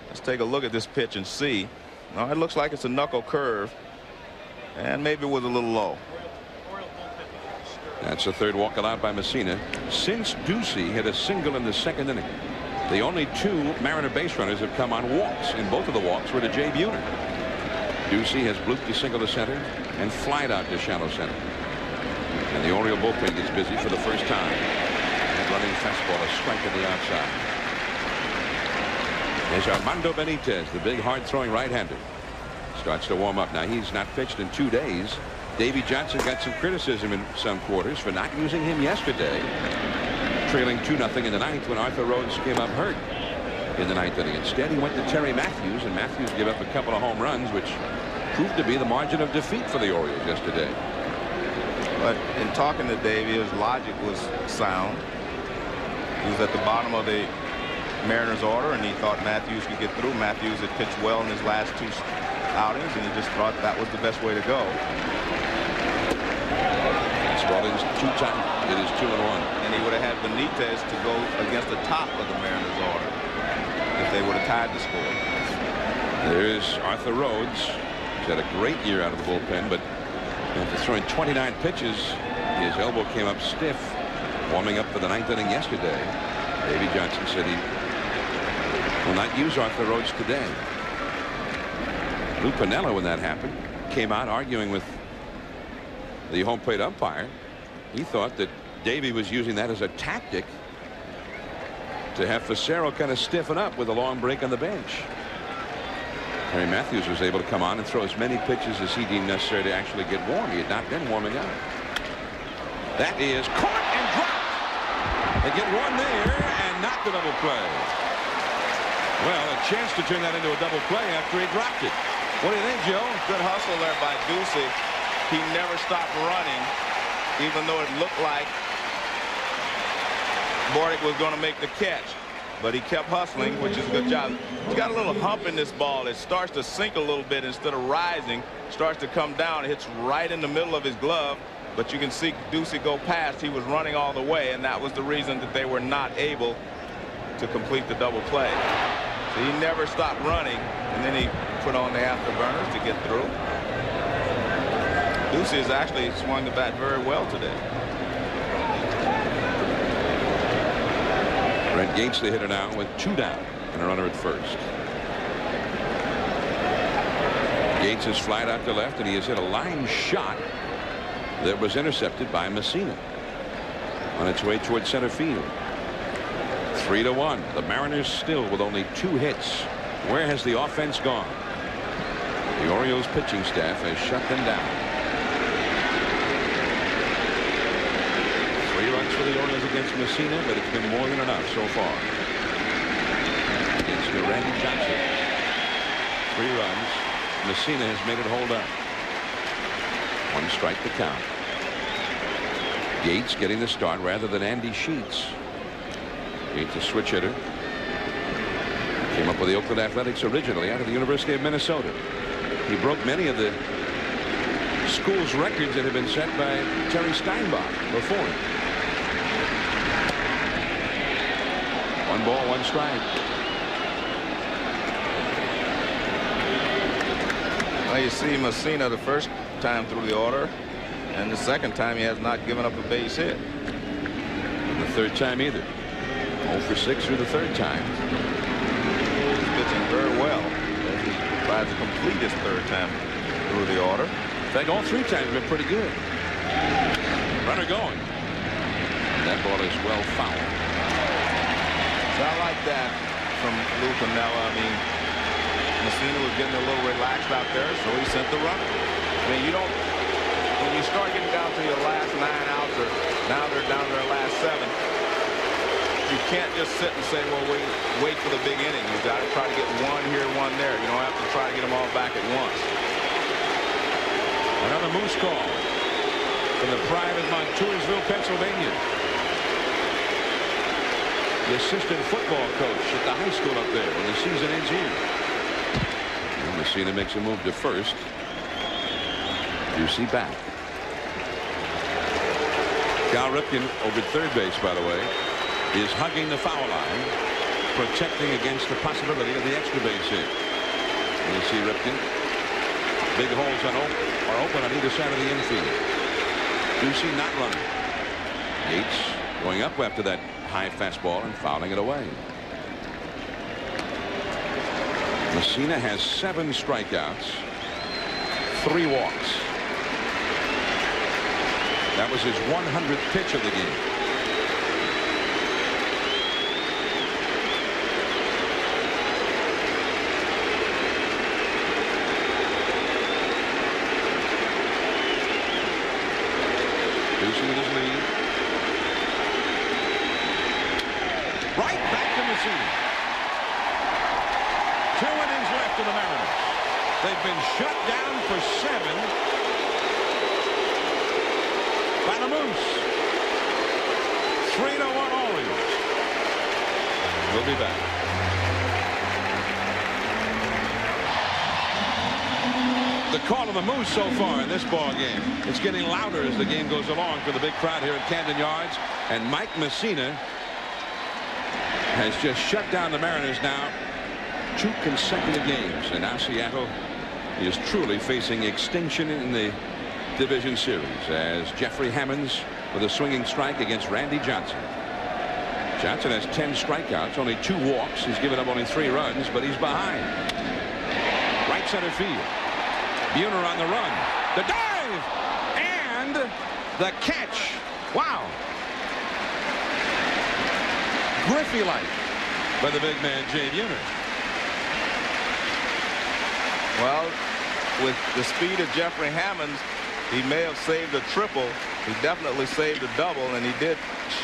Let's take a look at this pitch and see. No, it looks like it's a knuckle curve, and maybe it was a little low. That's the 3rd walk allowed by Mussina since Ducey hit a single in the 2nd inning. The only 2 Mariner base runners have come on walks, and both of the walks were to Jay Buhner. Ducey has blooped a single to center and flied out to shallow center. And the Oriole bullpen gets busy for the first time. And running fastball, a strike to the outside. There's Armando Benitez, the big hard-throwing right-hander. Starts to warm up. Now, he's not pitched in 2 days. Davey Johnson got some criticism in some quarters for not using him yesterday. Trailing 2-0 in the 9th when Arthur Rhodes came up hurt in the 9th inning. Instead, he went to Terry Matthews, and Matthews gave up a couple of home runs, which proved to be the margin of defeat for the Orioles yesterday. But in talking to Davey, his logic was sound. He was at the bottom of the Mariners order, and he thought Matthews could get through. Matthews had pitched well in his last 2 outings, and he just thought that was the best way to go. Brought in 2 times. It is 2-1. And he would have had Benitez to go against the top of the Mariners order if they would have tied the score. There's Arthur Rhodes. He's had a great year out of the bullpen, but after throwing 29 pitches, his elbow came up stiff, warming up for the 9th inning yesterday. Davey Johnson said he will not use Arthur Rhodes today. Lou Piniella, when that happened, came out arguing with the home plate umpire. He thought that Davey was using that as a tactic to have Facero kind of stiffen up with a long break on the bench. Terry Matthews was able to come on and throw as many pitches as he deemed necessary to actually get warm. He had not been warming up. That is caught and dropped. They get one there and not the double play. Well, a chance to turn that into a double play after he dropped it. What do you think, Joe? Good hustle there by Ducey. He never stopped running, even though it looked like Bordick was going to make the catch. But he kept hustling, which is a good job. He's got a little hump in this ball. It starts to sink a little bit instead of rising. Starts to come down. It hits right in the middle of his glove. But you can see Ducey go past. He was running all the way, and that was the reason that they were not able to complete the double play. So he never stopped running, and then he put on the afterburners to get through. Ducey has actually swung the bat very well today. Brent Gates, the hitter now, with 2 down and a runner at first. Gates is flat out to left, and he has hit a line shot that was intercepted by Mussina on its way toward center field. 3-1. The Mariners still with only 2 hits. Where has the offense gone? The Orioles pitching staff has shut them down. 3 runs for the Orioles against Mussina, but it's been more than enough so far. Against Randy Johnson. 3 runs. Mussina has made it hold up. 1 strike to count. Gates getting the start rather than Andy Sheets. Gates, a switch hitter. Came up with the Oakland Athletics originally out of the University of Minnesota. He broke many of the school's records that had been set by Terry Steinbach before him. 1 ball, 1 strike. Well, you see Mussina the first time through the order, and the second time he has not given up a base hit. And the third time either. 0 for 6 through the third time. He's pitching very well as he tries to complete his third time through the order. In fact, all 3 times have been pretty good. Runner going. And that ball is well fouled. So I like that from Lou Piniella. I mean, Mussina was getting a little relaxed out there, so he sent the runner. I mean, you don't, when you start getting down to your last 9 outs, or now they're down to their last 7, you can't just sit and say, well, wait for the big inning. You've got to try to get 1 here, 1 there. You don't have to try to get them all back at once. Another Moose call from the pride of Montoursville, Pennsylvania. The assistant football coach at the high school up there when the season ends here. And Mussina makes a move to first. Ducey back. Cal Ripken over at third base, by the way, is hugging the foul line, protecting against the possibility of the extra base hit. You see Ripken. Big holes are open on either side of the infield. Ducey not running. Gates going up after that high fastball and fouling it away. Mussina has 7 strikeouts, 3 walks. That was his 100th pitch of the game. Ducey with his lead. Right back to Mussina. 2 innings left of the Mariners. They've been shut down for 7 by the Moose. 3-1 Orioles. We'll be back. The call of the Moose so far in this ball game. It's getting louder as the game goes along for the big crowd here at Camden Yards. And Mike Mussina has just shut down the Mariners now 2 consecutive games. And now Seattle is truly facing extinction in the division series as Jeffrey Hammonds with a swinging strike against Randy Johnson. Johnson has 10 strikeouts, only 2 walks. He's given up only 3 runs, but he's behind. Right center field. Buhner on the run. The dive and the catch. Wow. Griffey-like by the big man, Jay Buhner. Well, with the speed of Jeffrey Hammonds, he may have saved a triple. He definitely saved a double, and he did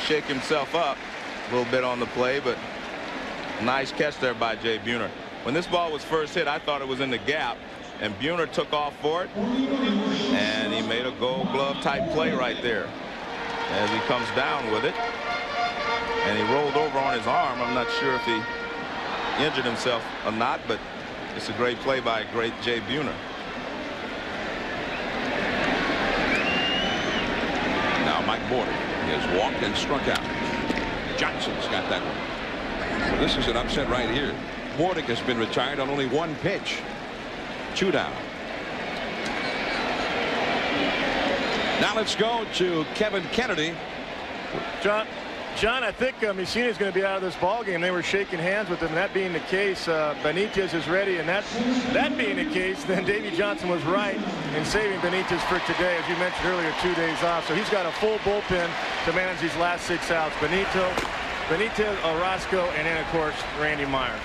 shake himself up a little bit on the play, but nice catch there by Jay Buhner. When this ball was first hit, I thought it was in the gap, and Buhner took off for it, and he made a gold glove type play right there as he comes down with it, and he rolled over on his arm. I'm not sure if he injured himself or not, but it's a great play by great Jay Buhner. Now Mike Border has walked and struck out. Johnson's got that one. So this is an upset right here. Bordick has been retired on only 1 pitch. 2 down. Now let's go to Kevin Kennedy. John, I think Mussina is going to be out of this ball game. They were shaking hands with him. That being the case, Benitez is ready, and that being the case, then Davey Johnson was right in saving Benitez for today, as you mentioned earlier, 2 days off. So he's got a full bullpen to manage these last 6 outs. Benitez, Orozco, and then of course Randy Myers.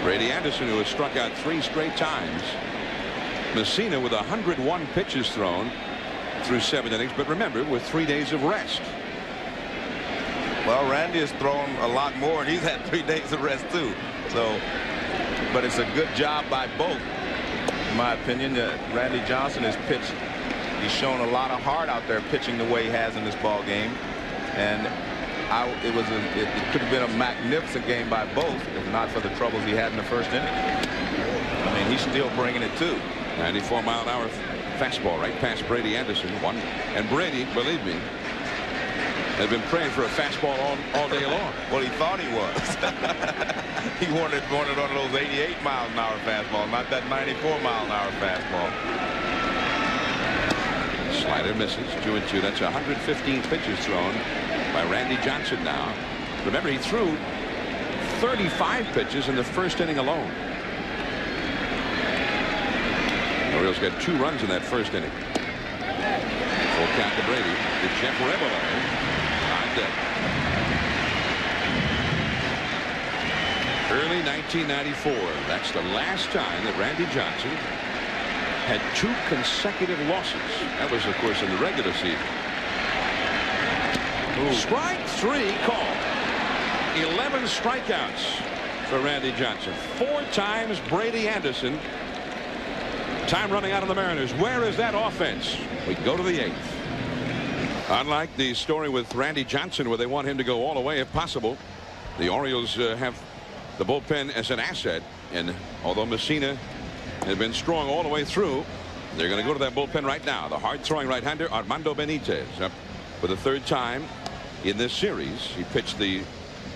Brady Anderson, who has struck out 3 straight times. Mussina with 101 pitches thrown through 7 innings, but remember, with 3 days of rest. Well, Randy has thrown a lot more, and he's had 3 days of rest too. So, but it's a good job by both, in my opinion. Randy Johnson has pitched. He's shown a lot of heart out there pitching the way he has in this ball game, and it could have been a magnificent game by both if not for the troubles he had in the first inning. I mean, he's still bringing it too. 94-mile-an-hour fastball right past Brady Anderson. And Brady, believe me, had been praying for a fastball all day long. Well, he thought he was. He wanted one of those 88-mile-an-hour fastball, not that 94-mile-an-hour fastball. Slider misses. 2-2. That's 115 pitches thrown by Randy Johnson now. Remember, he threw 35 pitches in the first inning alone. The Orioles got 2 runs in that first inning. Full count to Brady. To Jeff Rebelay on deck. Early 1994. That's the last time that Randy Johnson had 2 consecutive losses. That was, of course, in the regular season. Strike 3 called. 11 strikeouts for Randy Johnson. 4 times Brady Anderson. Time running out of the Mariners. Where is that offense? We go to the 8th. Unlike the story with Randy Johnson, where they want him to go all the way if possible, the Orioles have the bullpen as an asset. And although Mussina has been strong all the way through, they're going to go to that bullpen right now. The hard-throwing right-hander Armando Benitez up for the 3rd time in this series. He pitched in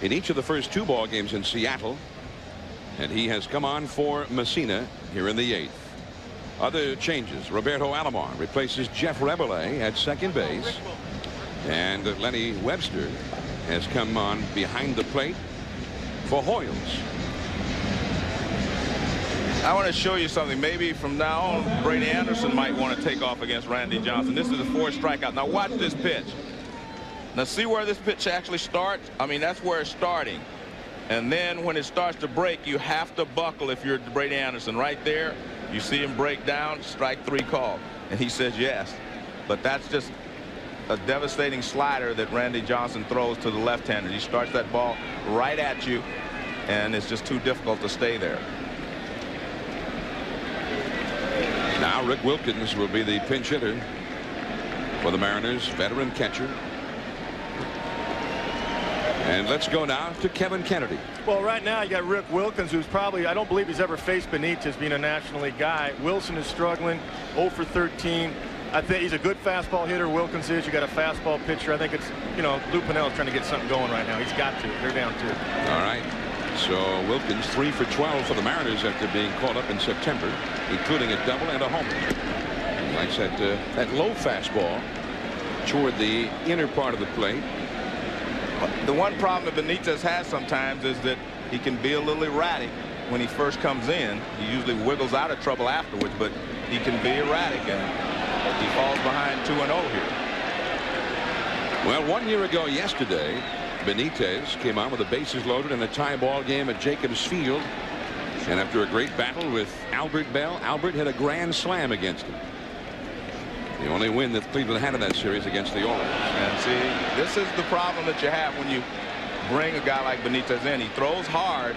each of the first 2 ball games in Seattle, and he has come on for Mussina here in the 8th. Other changes. Roberto Alomar replaces Jeff Rebelay at second base, and Lenny Webster has come on behind the plate for Hoyles. I want to show you something. Maybe from now on, Brady Anderson might want to take off against Randy Johnson. This is the 4th strikeout. Now watch this pitch. Now see where this pitch actually starts? I mean, that's where it's starting. And then when it starts to break, you have to buckle if you're Brady Anderson. Right there, you see him break down, strike 3 call. And he says yes. But that's just a devastating slider that Randy Johnson throws to the left-hander. He starts that ball right at you, and it's just too difficult to stay there. Now Rick Wilkins will be the pinch hitter for the Mariners, veteran catcher. And let's go now to Kevin Kennedy. Well, right now you got Rick Wilkins, who's probably, I don't believe he's ever faced Benitez being a National League guy. Wilson is struggling, 0 for 13. I think he's a good fastball hitter. Wilkins is. You got a fastball pitcher. I think it's, you know, Lou Piniella is trying to get something going right now. He's got to. They're down 2. All right. So Wilkins 3 for 12 for the Mariners after being called up in September, including a double and a homer. He likes that low fastball toward the inner part of the plate. The one problem that Benitez has sometimes is that he can be a little erratic when he first comes in. He usually wiggles out of trouble afterwards, but he can be erratic, and he falls behind 2-0 here. Well, 1 year ago yesterday, Benitez came on with the bases loaded in a tie ball game at Jacobs Field. And after a great battle with Albert Bell, Albert hit a grand slam against him. The only win that Cleveland had in that series against the Orioles. And see, this is the problem that you have when you bring a guy like Benitez in. He throws hard,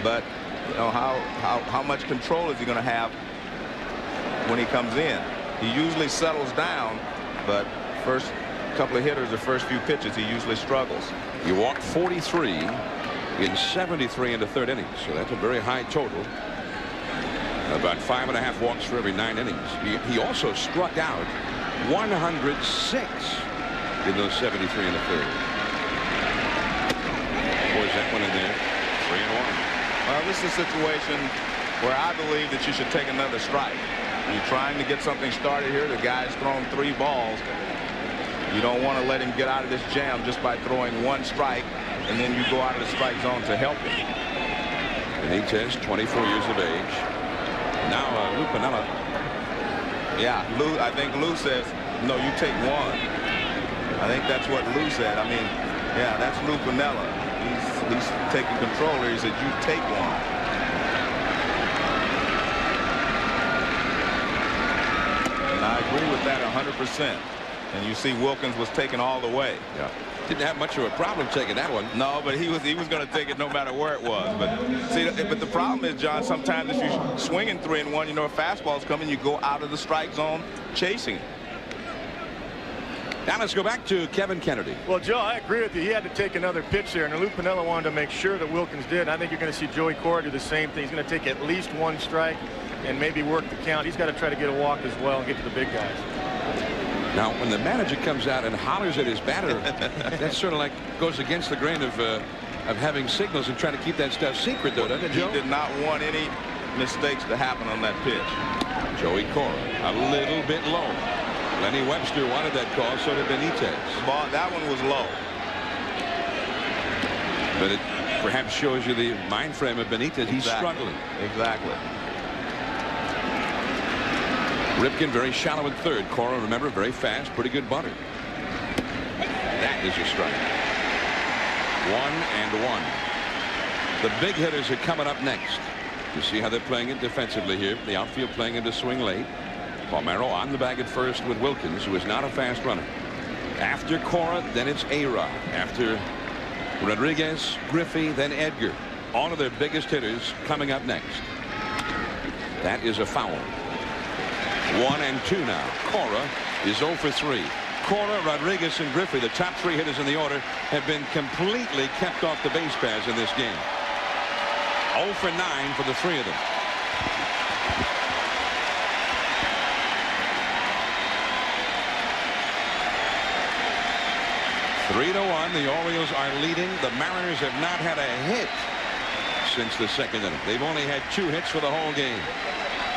but you know how much control is he going to have when he comes in? He usually settles down, but first couple of hitters, the first few pitches, he usually struggles. He walked 43 in 73 in the third inning, so that's a very high total. About 5.5 walks for every 9 innings. He also struck out 106 in those 73 in the third. Pours that one in there. 3-1. Well, this is a situation where I believe that you should take another strike. You're trying to get something started here. The guy's thrown 3 balls. You don't want to let him get out of this jam just by throwing 1 strike, and then you go out of the strike zone to help him. Benitez, 24 years of age. Now Lou Piniella. Yeah, I think Lou says, no, you take 1. I think that's what Lou said. I mean, yeah, that's Lou Piniella. He's taking control here. He said, you take 1. And I agree with that 100%. And you see Wilkins was taken all the way. Yeah. Didn't have much of a problem taking that one. No, but he was going to take it no matter where it was. But see, but the problem is, John, sometimes if you're swinging 3-1, you know, if fastball's coming, you go out of the strike zone chasing it. Now let's go back to Kevin Kennedy. Well, Joe, I agree with you. He had to take another pitch there, and Lou Piniella wanted to make sure that Wilkins did. I think you're going to see Joey Cora do the same thing. He's going to take at least 1 strike and maybe work the count. He's got to try to get a walk as well and get to the big guys. Now, when the manager comes out and hollers at his batter, that sort of like goes against the grain of having signals and trying to keep that stuff secret, though, doesn't it, Joe? He did not want any mistakes to happen on that pitch. Joey Cora, a little bit low. Lenny Webster wanted that call, so did Benitez. That one was low. But it perhaps shows you the mind frame of Benitez. He's struggling. Exactly. Ripken very shallow at third. Cora, remember, very fast, pretty good butter. That is a strike. 1-1. The big hitters are coming up next. You see how they're playing it defensively here. The outfield playing into swing late. Palmeiro on the bag at first with Wilkins, who is not a fast runner. After Cora, then it's A-Rod. After Rodriguez, Griffey, then Edgar. All of their biggest hitters coming up next. That is a foul. 1-2 now. Cora is 0 for 3. Cora, Rodriguez, and Griffey, the top 3 hitters in the order, have been completely kept off the base paths in this game. 0 for 9 for the 3 of them. Three to 1. The Orioles are leading. The Mariners have not had a hit since the second inning. They've only had 2 hits for the whole game.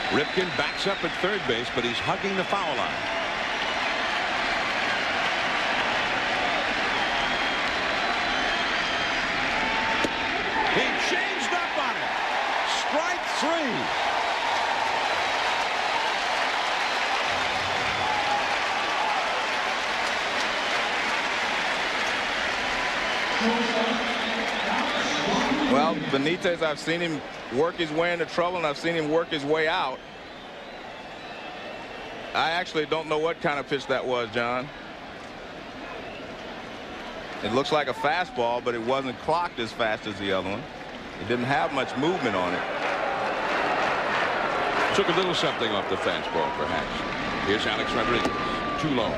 Ripken backs up at third base, but he's hugging the foul line. He changed up on it. Strike 3. Well, Benitez, I've seen him work his way into trouble, and I've seen him work his way out. I actually don't know what kind of pitch that was, John. It looks like a fastball, but it wasn't clocked as fast as the other one. It didn't have much movement on it. Took a little something off the fastball, perhaps. Here's Alex Rodriguez. Too low.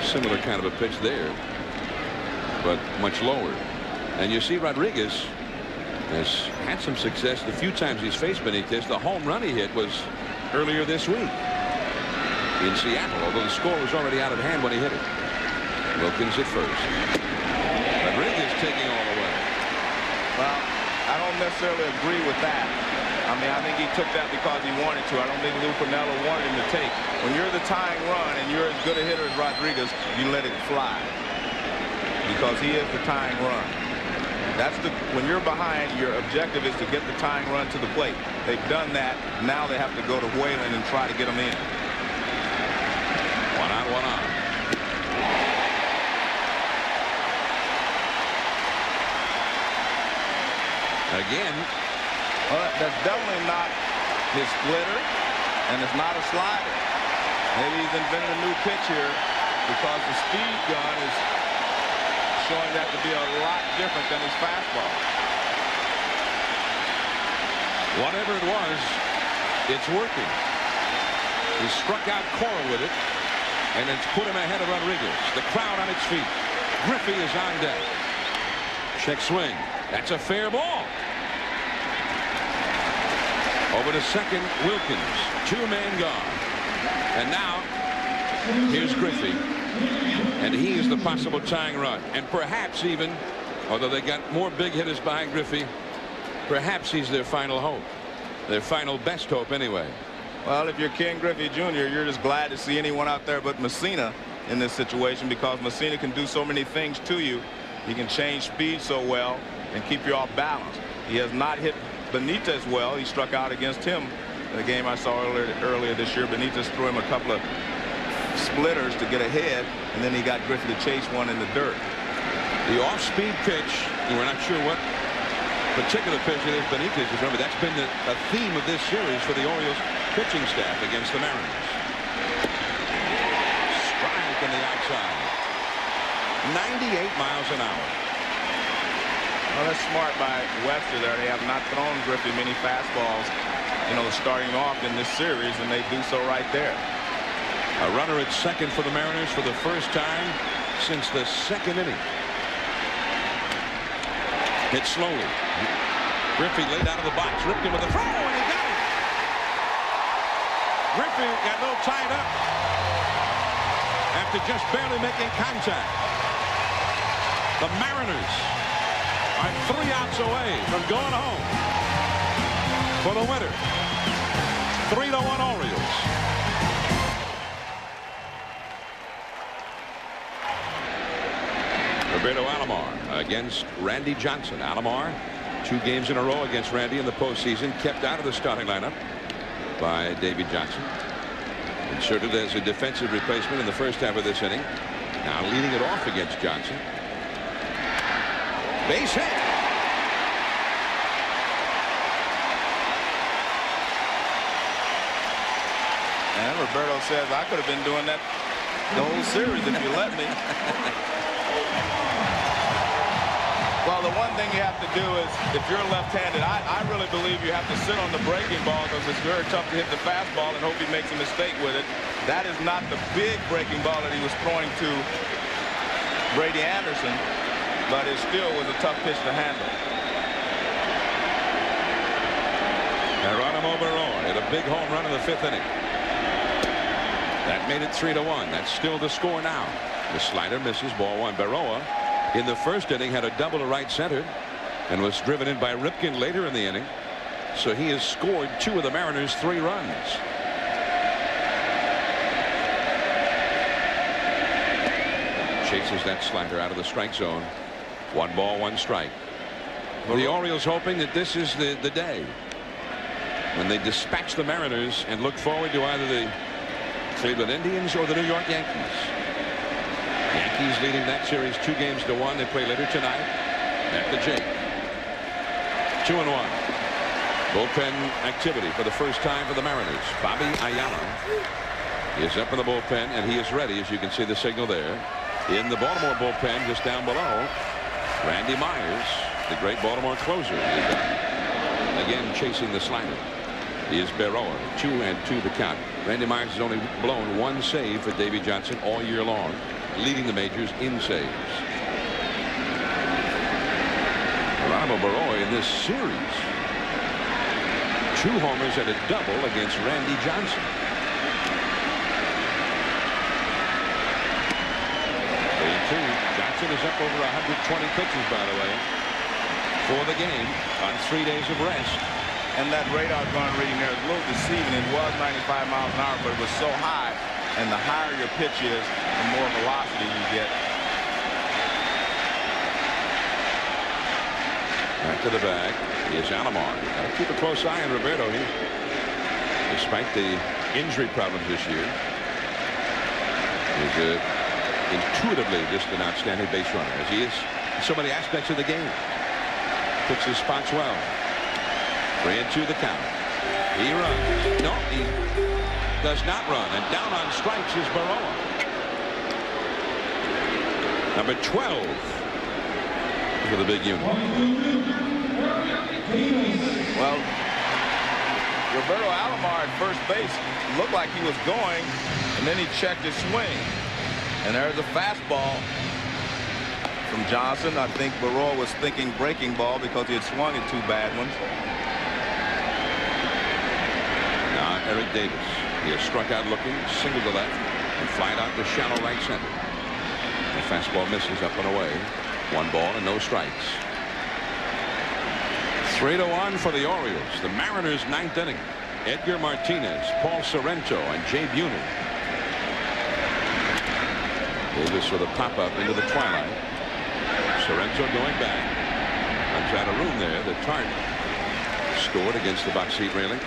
Similar kind of a pitch there, but much lower. And you see Rodriguez has had some success the few times he's faced Benitez. The home run he hit was earlier this week in Seattle, although the score was already out of hand when he hit it. Wilkins at first. Rodriguez taking all the way. Well, I don't necessarily agree with that. I mean, I think he took that because he wanted to. I don't think Lou Piniella wanted him to take. When you're the tying run and you're as good a hitter as Rodriguez, you let it fly. because he is the tying run. When you're behind, your objective is to get the tying run to the plate. They've done that. Now they have to go to Whalen and try to get them in. 1 out, 1 on. Again. Well, that's definitely not his splitter, and it's not a slider. Maybe he's invented a new pitch here because the speed gun is showing that to be a lot different than his fastball. Whatever it was, it's working. He struck out Cora with it, and it's put him ahead of Rodriguez. The crowd on its feet. Griffey is on deck. Check swing. That's a fair ball. Over to second, Wilkins. 2-man gone. And now, here's Griffey. And he is the possible tying run. And perhaps even, although they got more big hitters behind Griffey, perhaps he's their final hope. Their final best hope, anyway. Well, if you're Ken Griffey Jr., you're just glad to see anyone out there but Mussina in this situation, because Mussina can do so many things to you. He can change speed so well and keep you off balance. He has not hit Benitez well. He struck out against him in the game I saw earlier this year. Benitez threw him a couple of splitters to get ahead, and then he got Griffey to chase one in the dirt. The off-speed pitch, and we're not sure what particular pitch it is Benitez is. Remember, that's been a theme of this series for the Orioles pitching staff against the Mariners. Strike on the outside. 98 miles an hour. Well, that's smart by Webster there. They have not thrown Griffey many fastballs, starting off in this series, and they do so right there. A runner at second for the Mariners for the first time since the second inning. Hit slowly. Griffey laid out of the box. Ripken with the throw, and he got it. Griffey got a little tied up after just barely making contact. The Mariners are 3 outs away from going home for the winner. 3-1 Orioles. Roberto Alomar against Randy Johnson. Alomar, 2 games in a row against Randy in the postseason, kept out of the starting lineup by Davy Johnson. Inserted as a defensive replacement in the first half of this inning. Now leading it off against Johnson. Base hit. And Roberto says, I could have been doing that the whole series if you let me. Well, the one thing you have to do is, if you're left-handed, I really believe you have to sit on the breaking ball, because it's very tough to hit the fastball and hope he makes a mistake with it. That is not the big breaking ball that he was throwing to Brady Anderson, but it still was a tough pitch to handle. Geronimo Barroa hit a big home run in the 5th inning. That made it 3-1. That's still the score now. The slider misses, ball 1. Barroa in the first inning had a double to right center and was driven in by Ripken later in the inning. So he has scored 2 of the Mariners' 3 runs. Chases that slider out of the strike zone. 1 ball, 1 strike. The Orioles hoping that this is the day when they dispatch the Mariners and look forward to either the Cleveland Indians or the New York Yankees. Yankees leading that series 2-1. They play later tonight at the Jake. 2-1. Bullpen activity for the first time for the Mariners. Bobby Ayala is up in the bullpen, and he is ready, as you can see the signal there. In the Baltimore bullpen, just down below, Randy Myers, the great Baltimore closer, is up. Again chasing the slider is Barroa. 2-2 the count. Randy Myers has only blown 1 save for Davy Johnson all year long, leading the majors in saves. Geronimo Barroa in this series, 2 homers and a double against Randy Johnson. Johnson is up over 120 pitches, by the way, for the game on 3 days of rest. And that radar gun reading there is a little deceiving. It was 95 miles an hour, but it was so high, and the higher your pitch is, the more velocity you get. Back to the bag is Alomar. Gotta keep a close eye on Roberto here. Despite the injury problems this year, he's intuitively just an outstanding base runner, as he is in so many aspects of the game. Puts his spots well. 3-2 the count. He runs. No, he does not run. And down on strikes is Barroa. Number 12 for the big unit. Well, Roberto Alomar at first base looked like he was going, and then he checked his swing. And there's a fastball from Johnson. I think Barroa was thinking breaking ball because he had swung at 2 bad ones. Now Eric Davis. He has struck out looking, single to left, and flied out to shallow right center. The fastball misses up and away. 1 ball and no strikes. 3-1 for the Orioles. The Mariners' 9th inning. Edgar Martinez, Paul Sorrento, and Jay Buhner. Davis with a pop-up into the twilight. Sorrento going back. Runs out of room there. The Tart scored against the box seat railing.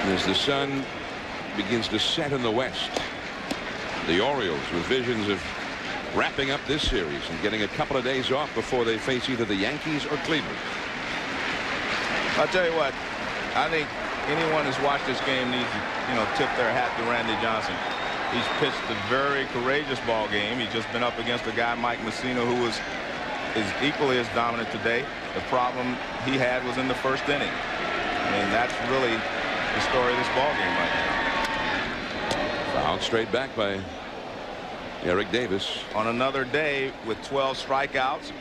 And as the sun begins to set in the west, the Orioles with visions of wrapping up this series and getting a couple of days off before they face either the Yankees or Cleveland. I'll tell you what, I think anyone who's watched this game needs to, tip their hat to Randy Johnson. He's pitched a very courageous ball game. He's just been up against a guy, Mike Mussina, who is equally as dominant today. The problem he had was in the first inning. I mean, that's really the story of this ball game right now. Fouled straight back by Eric Davis. On another day with 12 strikeouts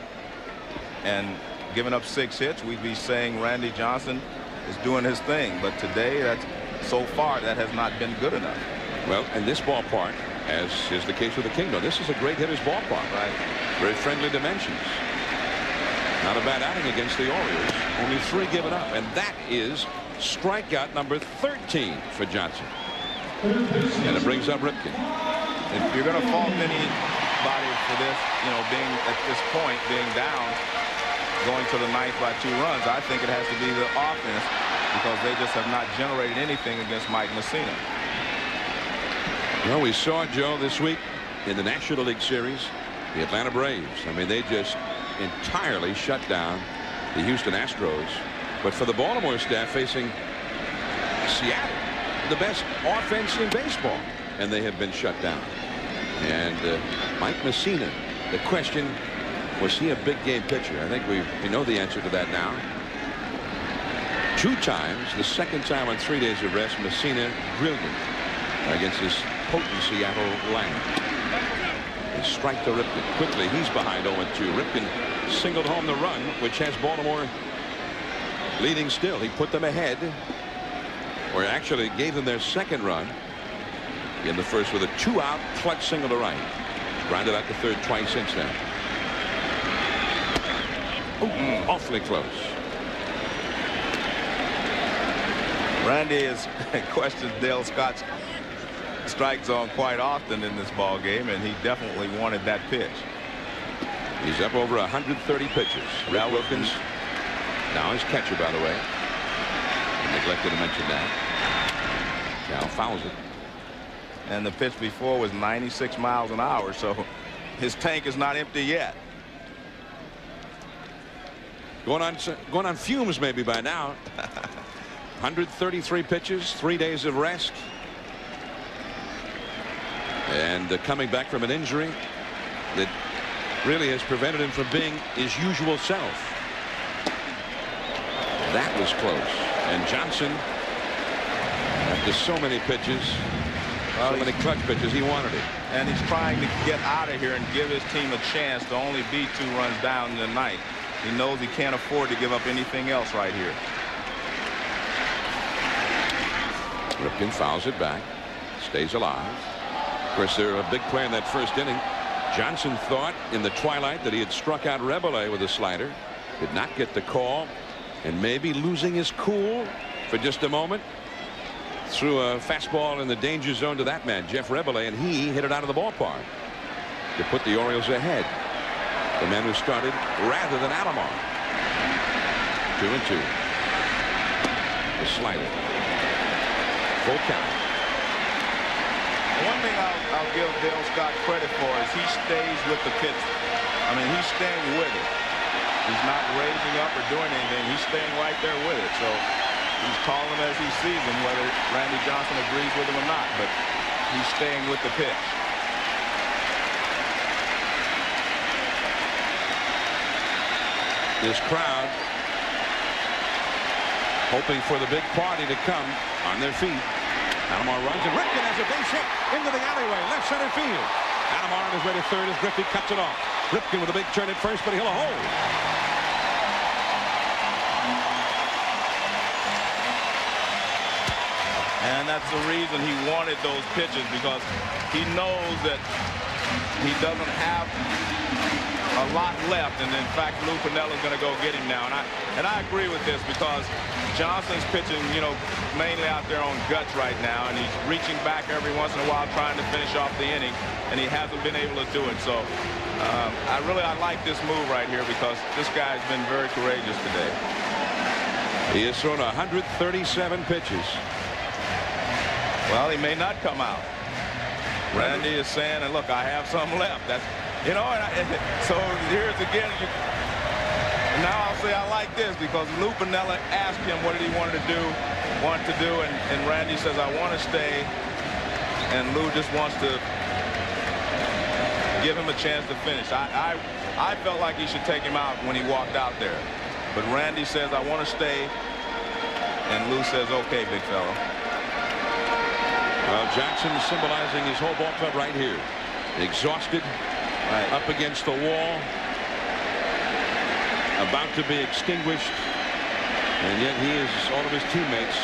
and giving up 6 hits, we'd be saying Randy Johnson is doing his thing. But today, so far, that has not been good enough. Well, in this ballpark, as is the case with the Kingdom, this is a great hitter's ballpark. Right. Very friendly dimensions. Not a bad outing against the Orioles. Only 3 given up, and that is strikeout number 13 for Johnson. And it brings up Ripken. If you're going to fault anybody for this, being at this point, being down, going to the 9th by 2 runs, I think it has to be the offense, because they just have not generated anything against Mike Mussina. Well, we saw Joe this week in the National League Series, the Atlanta Braves. I mean, they just entirely shut down the Houston Astros. But for the Baltimore staff facing Seattle, the best offense in baseball, and they have been shut down. And Mike Mussina, the question, was he a big game pitcher? I think we know the answer to that now. 2 times, the second time on 3 days of rest, Mussina brilliant against his potent Seattle lineup. And strike to Ripken. Quickly, he's behind 0-2. Ripken singled home the run, which has Baltimore leading still. He put them ahead, or actually gave them their second run in the first with a 2-out clutch single to right. Grounded out to third twice since then. Awfully close. Randy has questioned Dale Scott's strike zone quite often in this ball game, and he definitely wanted that pitch. He's up over 130 pitches. Rick Wilkins, now his catcher, by the way. I neglected to mention that. Now fouls it. And the pitch before was 96 miles an hour, so his tank is not empty yet. Going on fumes maybe by now. 133 pitches, 3 days of rest. And coming back from an injury that really has prevented him from being his usual self. That was close. And Johnson, after so many pitches, so many clutch pitches, he wanted it. And he's trying to get out of here and give his team a chance to only be 2 runs down in the 9th. He knows he can't afford to give up anything else right here. Ripken fouls it back, stays alive. Of course, they're a big play in that first inning. Johnson thought in the twilight that he had struck out Rebele with a slider. Did not get the call, and maybe losing his cool for just a moment. Threw a fastball in the danger zone to that man, Jeff Rebele, and he hit it out of the ballpark to put the Orioles ahead. the man who started rather than Alomar. 2-2. The slider. Full count. One thing I'll give Dale Scott credit for is he stays with the pitch. I mean, he's staying with it. He's not raising up or doing anything. He's staying right there with it. So he's calling him as he sees him, whether Randy Johnson agrees with him or not. But he's staying with the pitch. This crowd hoping for the big party to come on their feet. Alomar runs, and Ripken has a base hit into the alleyway, left center field. Alomar on his way to third as Griffey cuts it off. Ripken with a big turn at first, but he'll hold. And that's the reason he wanted those pitches, because he knows that he doesn't have a lot left, and in fact Lou Pinella's going to go get him now. And I agree with this, because Johnson's pitching, you know, mainly out there on guts right now, and he's reaching back every once in a while trying to finish off the inning, and he hasn't been able to do it. So I like this move right here, because this guy's been very courageous today. He has thrown 137 pitches. Well, he may not come out. Randy is saying, and look, I have some left. That's, you know, so here's again. Now I'll say I like this, because Lou Piniella asked him what did he want to do, and Randy says, I want to stay, and Lou just wants to give him a chance to finish. I felt like he should take him out when he walked out there, but Randy says, I want to stay, and Lou says, okay, big fella. Well, Jackson symbolizing his whole ball club right here. Exhausted, right up against the wall, about to be extinguished, and yet he is, all of his teammates,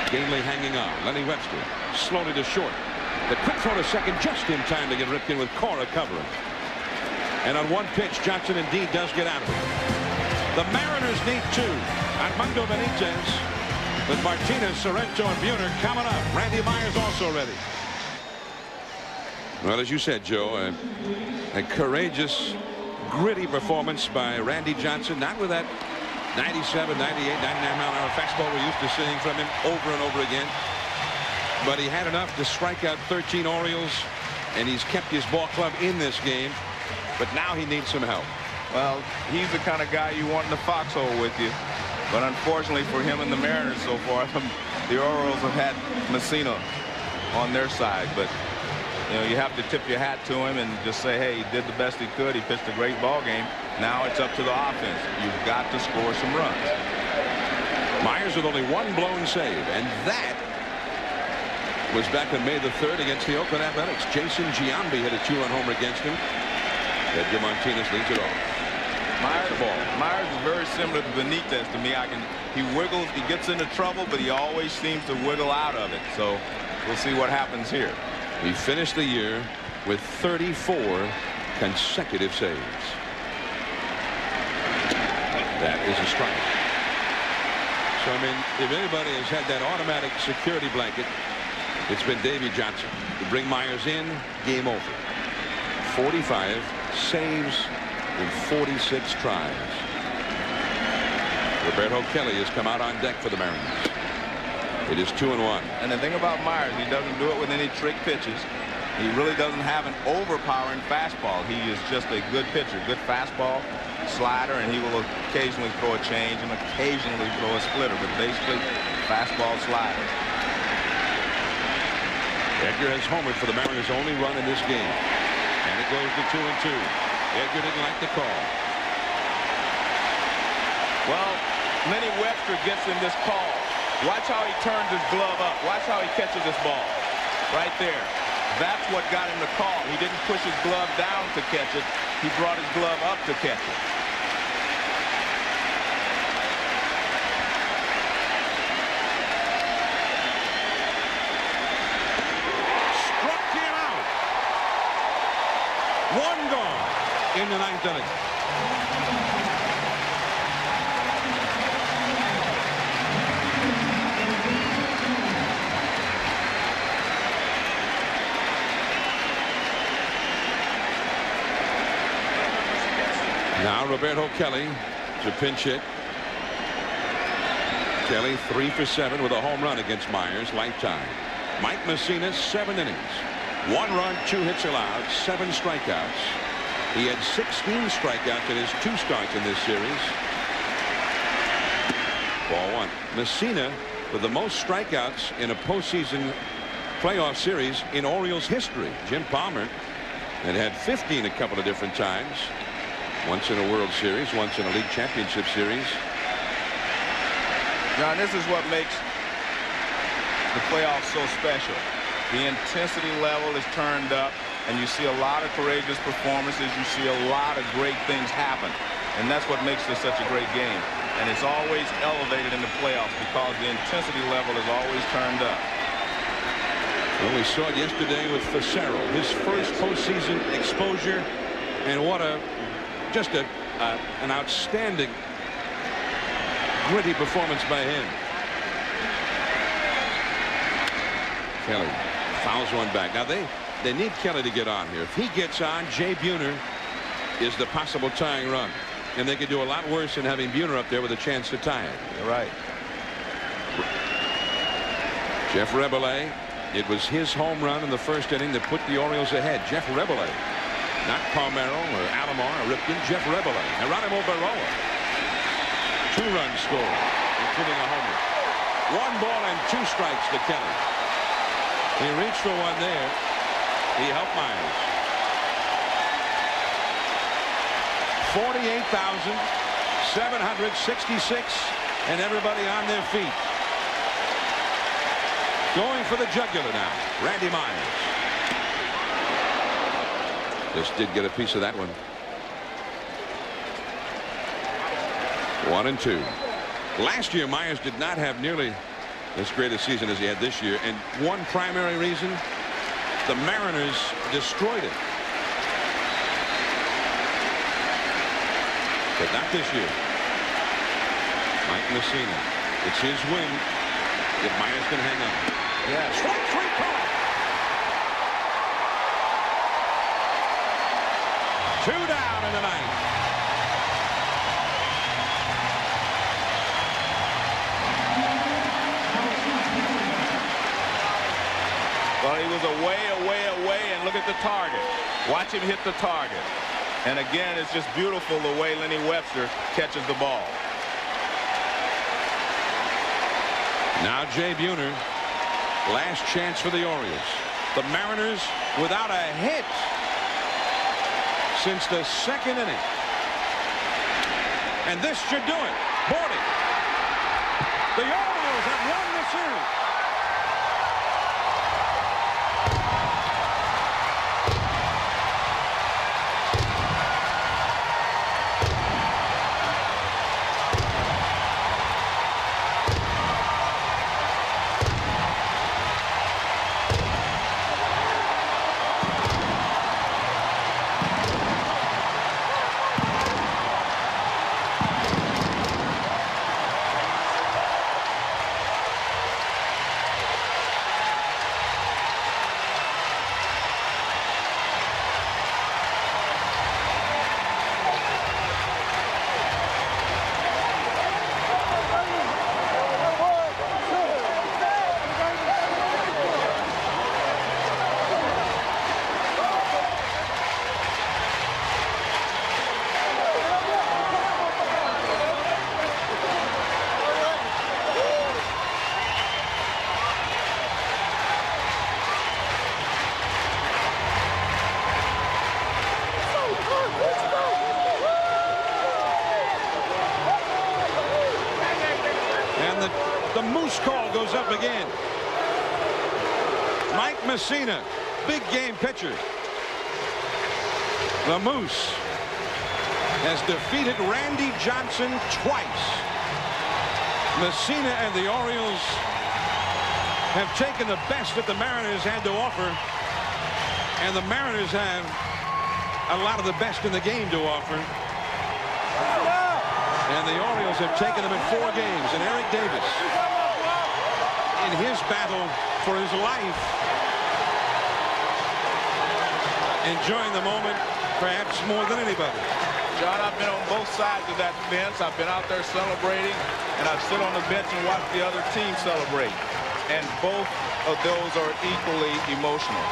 gamely hanging on. Lenny Webster slowly to short. The quick throw to second just in time to get Ripken with Cora covering. And on one pitch, Johnson indeed does get out of it. The Mariners need two. Armando Benitez with Martinez, Sorrento, and Buhner coming up. Randy Myers also ready. Well, as you said, Joe, a courageous, gritty performance by Randy Johnson, not with that 97, 98, 99-mile-an-hour fastball we're used to seeing from him over and over again, but he had enough to strike out 13 Orioles, and he's kept his ball club in this game, but now he needs some help. Well, he's the kind of guy you want in the foxhole with you, but unfortunately for him and the Mariners so far, the Orioles have had Mussina on their side, but you know, you have to tip your hat to him and just say, hey, he did the best he could. He pitched a great ball game. Now it's up to the offense. You've got to score some runs. Myers with only one blown save, and that was back on May the 3rd against the Oakland Athletics. Jason Giambi hit a 2-run homer against him. Edgar Martinez leads it off. Myers is very similar to Benitez to me. He wiggles, he gets into trouble, but he always seems to wiggle out of it. So we'll see what happens here. He finished the year with 34 consecutive saves. That is a strike. So, I mean, if anybody has had that automatic security blanket, it's been Davey Johnson. To bring Myers in, game over. 45 saves in 46 tries. Roberto Kelly has come out on deck for the Mariners. It is 2-1. And the thing about Myers, he doesn't do it with any trick pitches. He really doesn't have an overpowering fastball. He is just a good pitcher, good fastball, slider, and he will occasionally throw a change and occasionally throw a splitter, but basically fastball, slider. Edgar has homered for the Mariners' only run in this game, and it goes to 2-2. Edgar didn't like the call. Well, Lenny Webster gets in this call. Watch how he turns his glove up. Watch how he catches this ball. Right there. That's what got him the call. He didn't push his glove down to catch it. He brought his glove up to catch it. Struck him out. One gone in the ninth inning. Now Roberto Kelly to pinch hit. Kelly 3 for 7 with a home run against Myers lifetime. Mike Mussina 7 innings. 1 run, 2 hits allowed, 7 strikeouts. He had 16 strikeouts in his 2 starts in this series. Ball 1. Mussina with the most strikeouts in a postseason playoff series in Orioles history. Jim Palmer had 15 a couple of different times. Once in a World Series, once in a League Championship Series. John, this is what makes the playoffs so special. The intensity level is turned up, and you see a lot of courageous performances. You see a lot of great things happen, and that's what makes this such a great game. And it's always elevated in the playoffs because the intensity level is always turned up. Well, we saw it yesterday with Facero, his first postseason exposure, and what just an outstanding gritty performance by him. Kelly fouls one back. Now they need Kelly to get on here. If he gets on, Jay Buhner is the possible tying run, and they could do a lot worse than having Buhner up there with a chance to tie it. You're right. Jeff Rebele. It was his home run in the first inning that put the Orioles ahead. Jeff Rebele, not Palmero or Alomar or Ripken. Jeff Rebele. Geronimo Barroa. 2 runs scored, including a homer. 1 ball and 2 strikes to Kelly. He reached for one there. He helped Myers. 48,766, and everybody on their feet. Going for the jugular now, Randy Myers. Just did get a piece of that one. 1-2. Last year, Myers did not have nearly as great a season as he had this year, and one primary reason, the Mariners destroyed it. But not this year. Mike Mussina. It's his win if Myers can hang on. Yeah. Strike 3 call. 2 down in the 9th. Well, he was away, and look at the target. Watch him hit the target. And again, it's just beautiful the way Lenny Webster catches the ball. Now Jay Buhner. Last chance for the Orioles. The Mariners without a hit since the 2nd inning. And this should do it. Boarding. The Orioles have won the series. The Moose call goes up again. Mike Mussina, big game pitcher. The Moose has defeated Randy Johnson twice. Mussina and the Orioles have taken the best that the Mariners had to offer, and the Mariners have a lot of the best in the game to offer. And the Orioles have taken them in 4 games. And Eric Davis, in his battle for his life, enjoying the moment perhaps more than anybody. John, I've been on both sides of that fence. I've been out there celebrating, and I've sit on the bench and watched the other team celebrate. And both of those are equally emotional.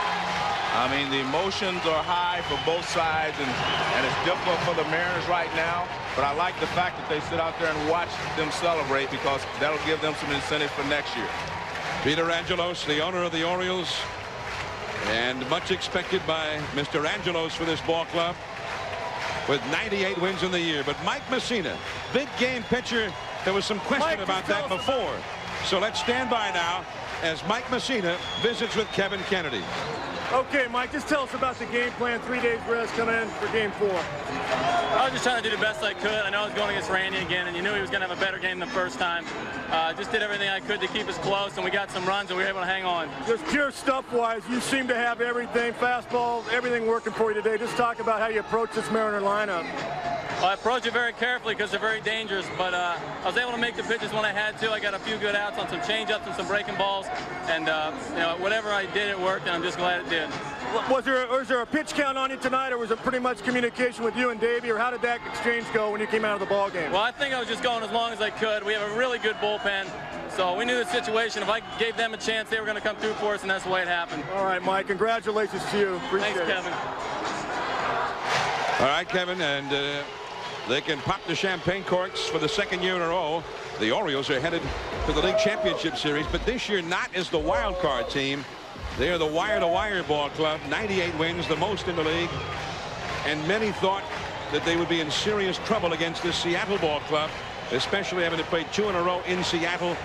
I mean, the emotions are high for both sides, and it's difficult for the Mariners right now. But I like the fact that they sit out there and watch them celebrate, because that'll give them some incentive for next year. Peter Angelos, the owner of the Orioles, and much expected by Mr. Angelos for this ball club, with 98 wins in the year. But Mike Mussina, big game pitcher, there was some question about that before. So let's stand by now as Mike Mussina visits with Kevin Kennedy. Okay, Mike, just tell us about the game plan. 3 days rest coming in for game 4. I was just trying to do the best I could. I know I was going against Randy again, and you knew he was going to have a better game than the first time. Just did everything I could to keep us close, and we got some runs, and we were able to hang on. Just pure stuff-wise, you seem to have everything, fastball, everything working for you today. Just talk about how you approach this Mariner lineup. Well, I approach it very carefully because they're very dangerous, but I was able to make the pitches when I had to. I got a few good outs on some changeups and some breaking balls, and you know, whatever I did, it worked, and I'm just glad it did. Was there a pitch count on you tonight, or was it pretty much communication with you and Davey, or how did that exchange go when you came out of the ball game? Well, I think I was just going as long as I could. We have a really good bullpen, so we knew the situation. If I gave them a chance, they were going to come through for us, and that's the way it happened. All right, Mike, congratulations to you. Appreciate Thanks, it. Kevin. All right, Kevin, and they can pop the champagne corks for the second year in a row. The Orioles are headed to the League Championship Series, but this year not as the wild card team. They are the wire-to-wire ball club. 98 wins, the most in the league. And many thought that they would be in serious trouble against this Seattle ball club, especially having to play 2 in a row in Seattle.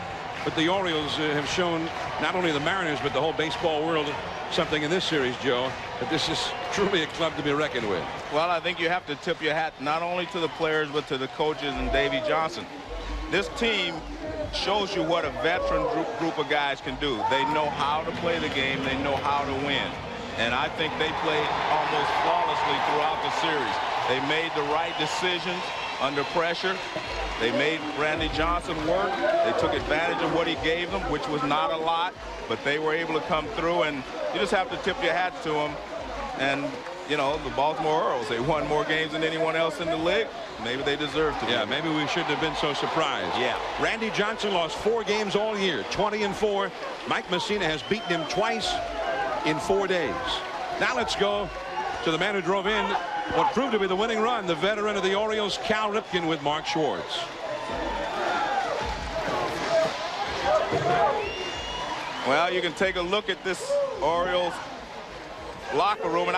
But the Orioles have shown not only the Mariners, but the whole baseball world something in this series, Joe, that this is truly a club to be reckoned with. Well, I think you have to tip your hat not only to the players, but to the coaches and Davey Johnson. This team shows you what a veteran group of guys can do. They know how to play the game. They know how to win. And I think they played almost flawlessly throughout the series. They made the right decisions under pressure. They made Randy Johnson work. They took advantage of what he gave them, which was not a lot, but they were able to come through, and you just have to tip your hat to them. And, you know, the Baltimore Orioles, they won more games than anyone else in the league. Maybe they deserve to. Yeah, maybe we shouldn't have been so surprised. Yeah. Randy Johnson lost 4 games all year, 20-4. Mike Mussina has beaten him twice in 4 days. Now let's go to the man who drove in what proved to be the winning run, the veteran of the Orioles, Cal Ripken, with Mark Schwartz. Well, you can take a look at this Orioles locker room,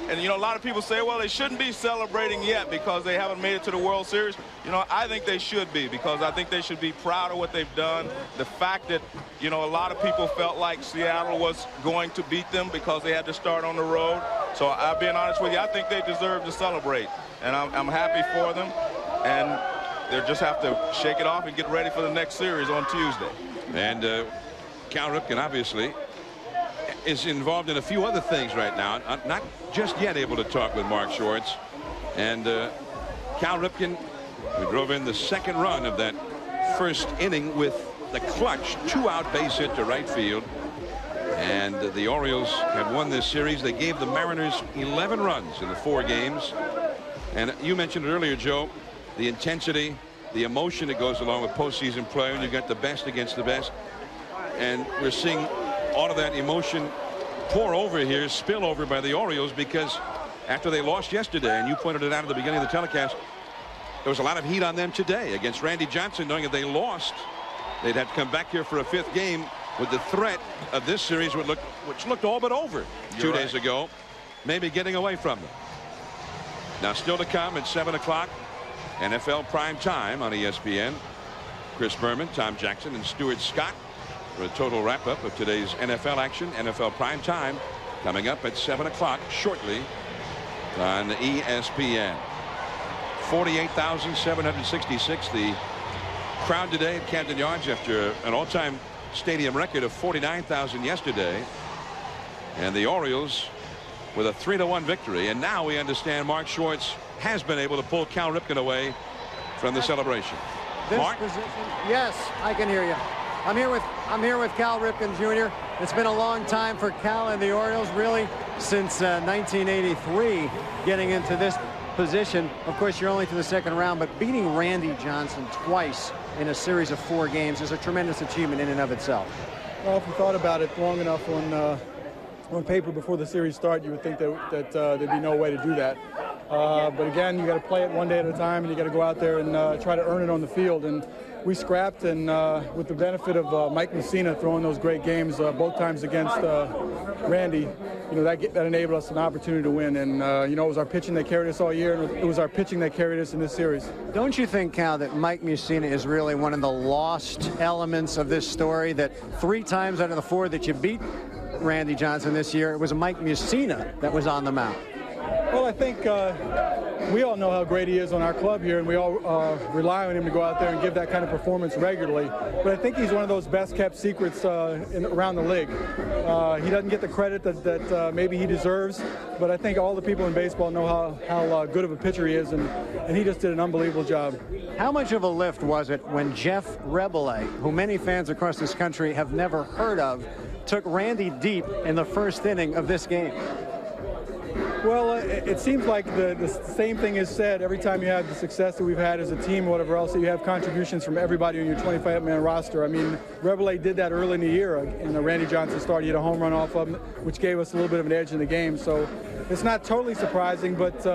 and you know, a lot of people say, well, they shouldn't be celebrating yet because they haven't made it to the World Series. You know, I think they should be, because I think they should be proud of what they've done. The fact that, you know, a lot of people felt like Seattle was going to beat them because they had to start on the road. So I'll be honest with you, I think they deserve to celebrate, and I'm happy for them, and they just have to shake it off and get ready for the next series on Tuesday. And Cal Ripken obviously is involved in a few other things right now, not just yet able to talk with Mark Schwartz. And Cal Ripken, who drove in the second run of that first inning with the clutch 2-out base hit to right field. And the Orioles had won this series. They gave the Mariners 11 runs in the 4 games. And you mentioned it earlier, Joe, the intensity, the emotion that goes along with postseason play when you've got the best against the best. And we're seeing all of that emotion pour over here, spill over by the Orioles, because after they lost yesterday, and you pointed it out at the beginning of the telecast, there was a lot of heat on them today against Randy Johnson, knowing if they lost, they'd have to come back here for a 5th game with the threat of this series, which looked all but over 2 days ago, maybe getting away from them. Now still to come at 7 o'clock, NFL prime time on ESPN. Chris Berman, Tom Jackson, and Stuart Scott for a total wrap-up of today's NFL action. NFL prime time coming up at 7 o'clock shortly on ESPN. 48,766 the crowd today at Camden Yards after an all-time stadium record of 49,000 yesterday. And the Orioles with a 3-1 victory. And now we understand Mark Schwartz has been able to pull Cal Ripken away from the celebration. Mark? Yes, I can hear you. I'm here with Cal Ripken Jr. It's been a long time for Cal and the Orioles, really, since 1983, getting into this position. Of course, you're only to the second round, but beating Randy Johnson twice in a series of 4 games is a tremendous achievement in and of itself. Well, if you thought about it long enough on paper before the series started, you would think that there'd be no way to do that. But again, you got to play it one day at a time, and you got to go out there and try to earn it on the field. And we scrapped, and with the benefit of Mike Mussina throwing those great games both times against Randy, that enabled us an opportunity to win. And it was our pitching that carried us all year, and it was our pitching that carried us in this series. Don't you think, Cal, that Mike Mussina is really one of the lost elements of this story? That 3 times out of the 4 that you beat Randy Johnson this year, it was Mike Mussina that was on the mound. Well, I think we all know how great he is on our club here, and we all rely on him to go out there and give that kind of performance regularly. But I think he's one of those best-kept secrets around the league. He doesn't get the credit that maybe he deserves, but I think all the people in baseball know how good of a pitcher he is, and he just did an unbelievable job. How much of a lift was it when Jeff Rebele, who many fans across this country have never heard of, took Randy deep in the first inning of this game? Well, it seems like the same thing is said every time you have the success that we've had as a team, or whatever else, that you have contributions from everybody on your 25-man roster. I mean, Rebele did that early in the year in the Randy Johnson start. He had a home run off of him, which gave us a little bit of an edge in the game. So it's not totally surprising, but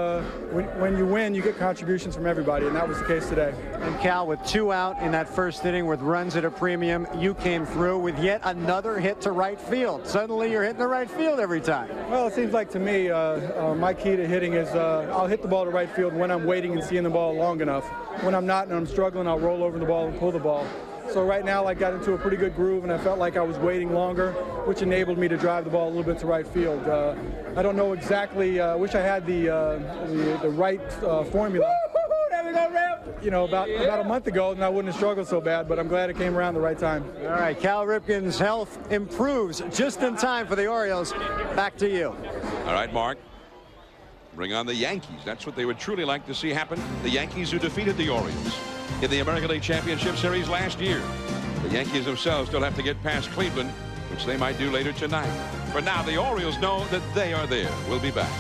when you win, you get contributions from everybody, and that was the case today. And Cal, with 2 out in that first inning with runs at a premium, you came through with yet another hit to right field. Suddenly you're hitting the right field every time. Well, it seems like to me, my key to hitting is I'll hit the ball to right field when I'm waiting and seeing the ball long enough. When I'm not and I'm struggling, I'll roll over the ball and pull the ball. So right now I got into a pretty good groove, and I felt like I was waiting longer, which enabled me to drive the ball a little bit to right field. I don't know exactly, wish I had the right formula. About a month ago, and I wouldn't have struggled so bad, but I'm glad it came around the right time. All right, Cal Ripken's health improves just in time for the Orioles. Back to you. All right, Mark. Bring on the Yankees. That's what they would truly like to see happen. The Yankees who defeated the Orioles in the American League Championship Series last year. The Yankees themselves still have to get past Cleveland, which they might do later tonight. For now, the Orioles know that they are there. We'll be back.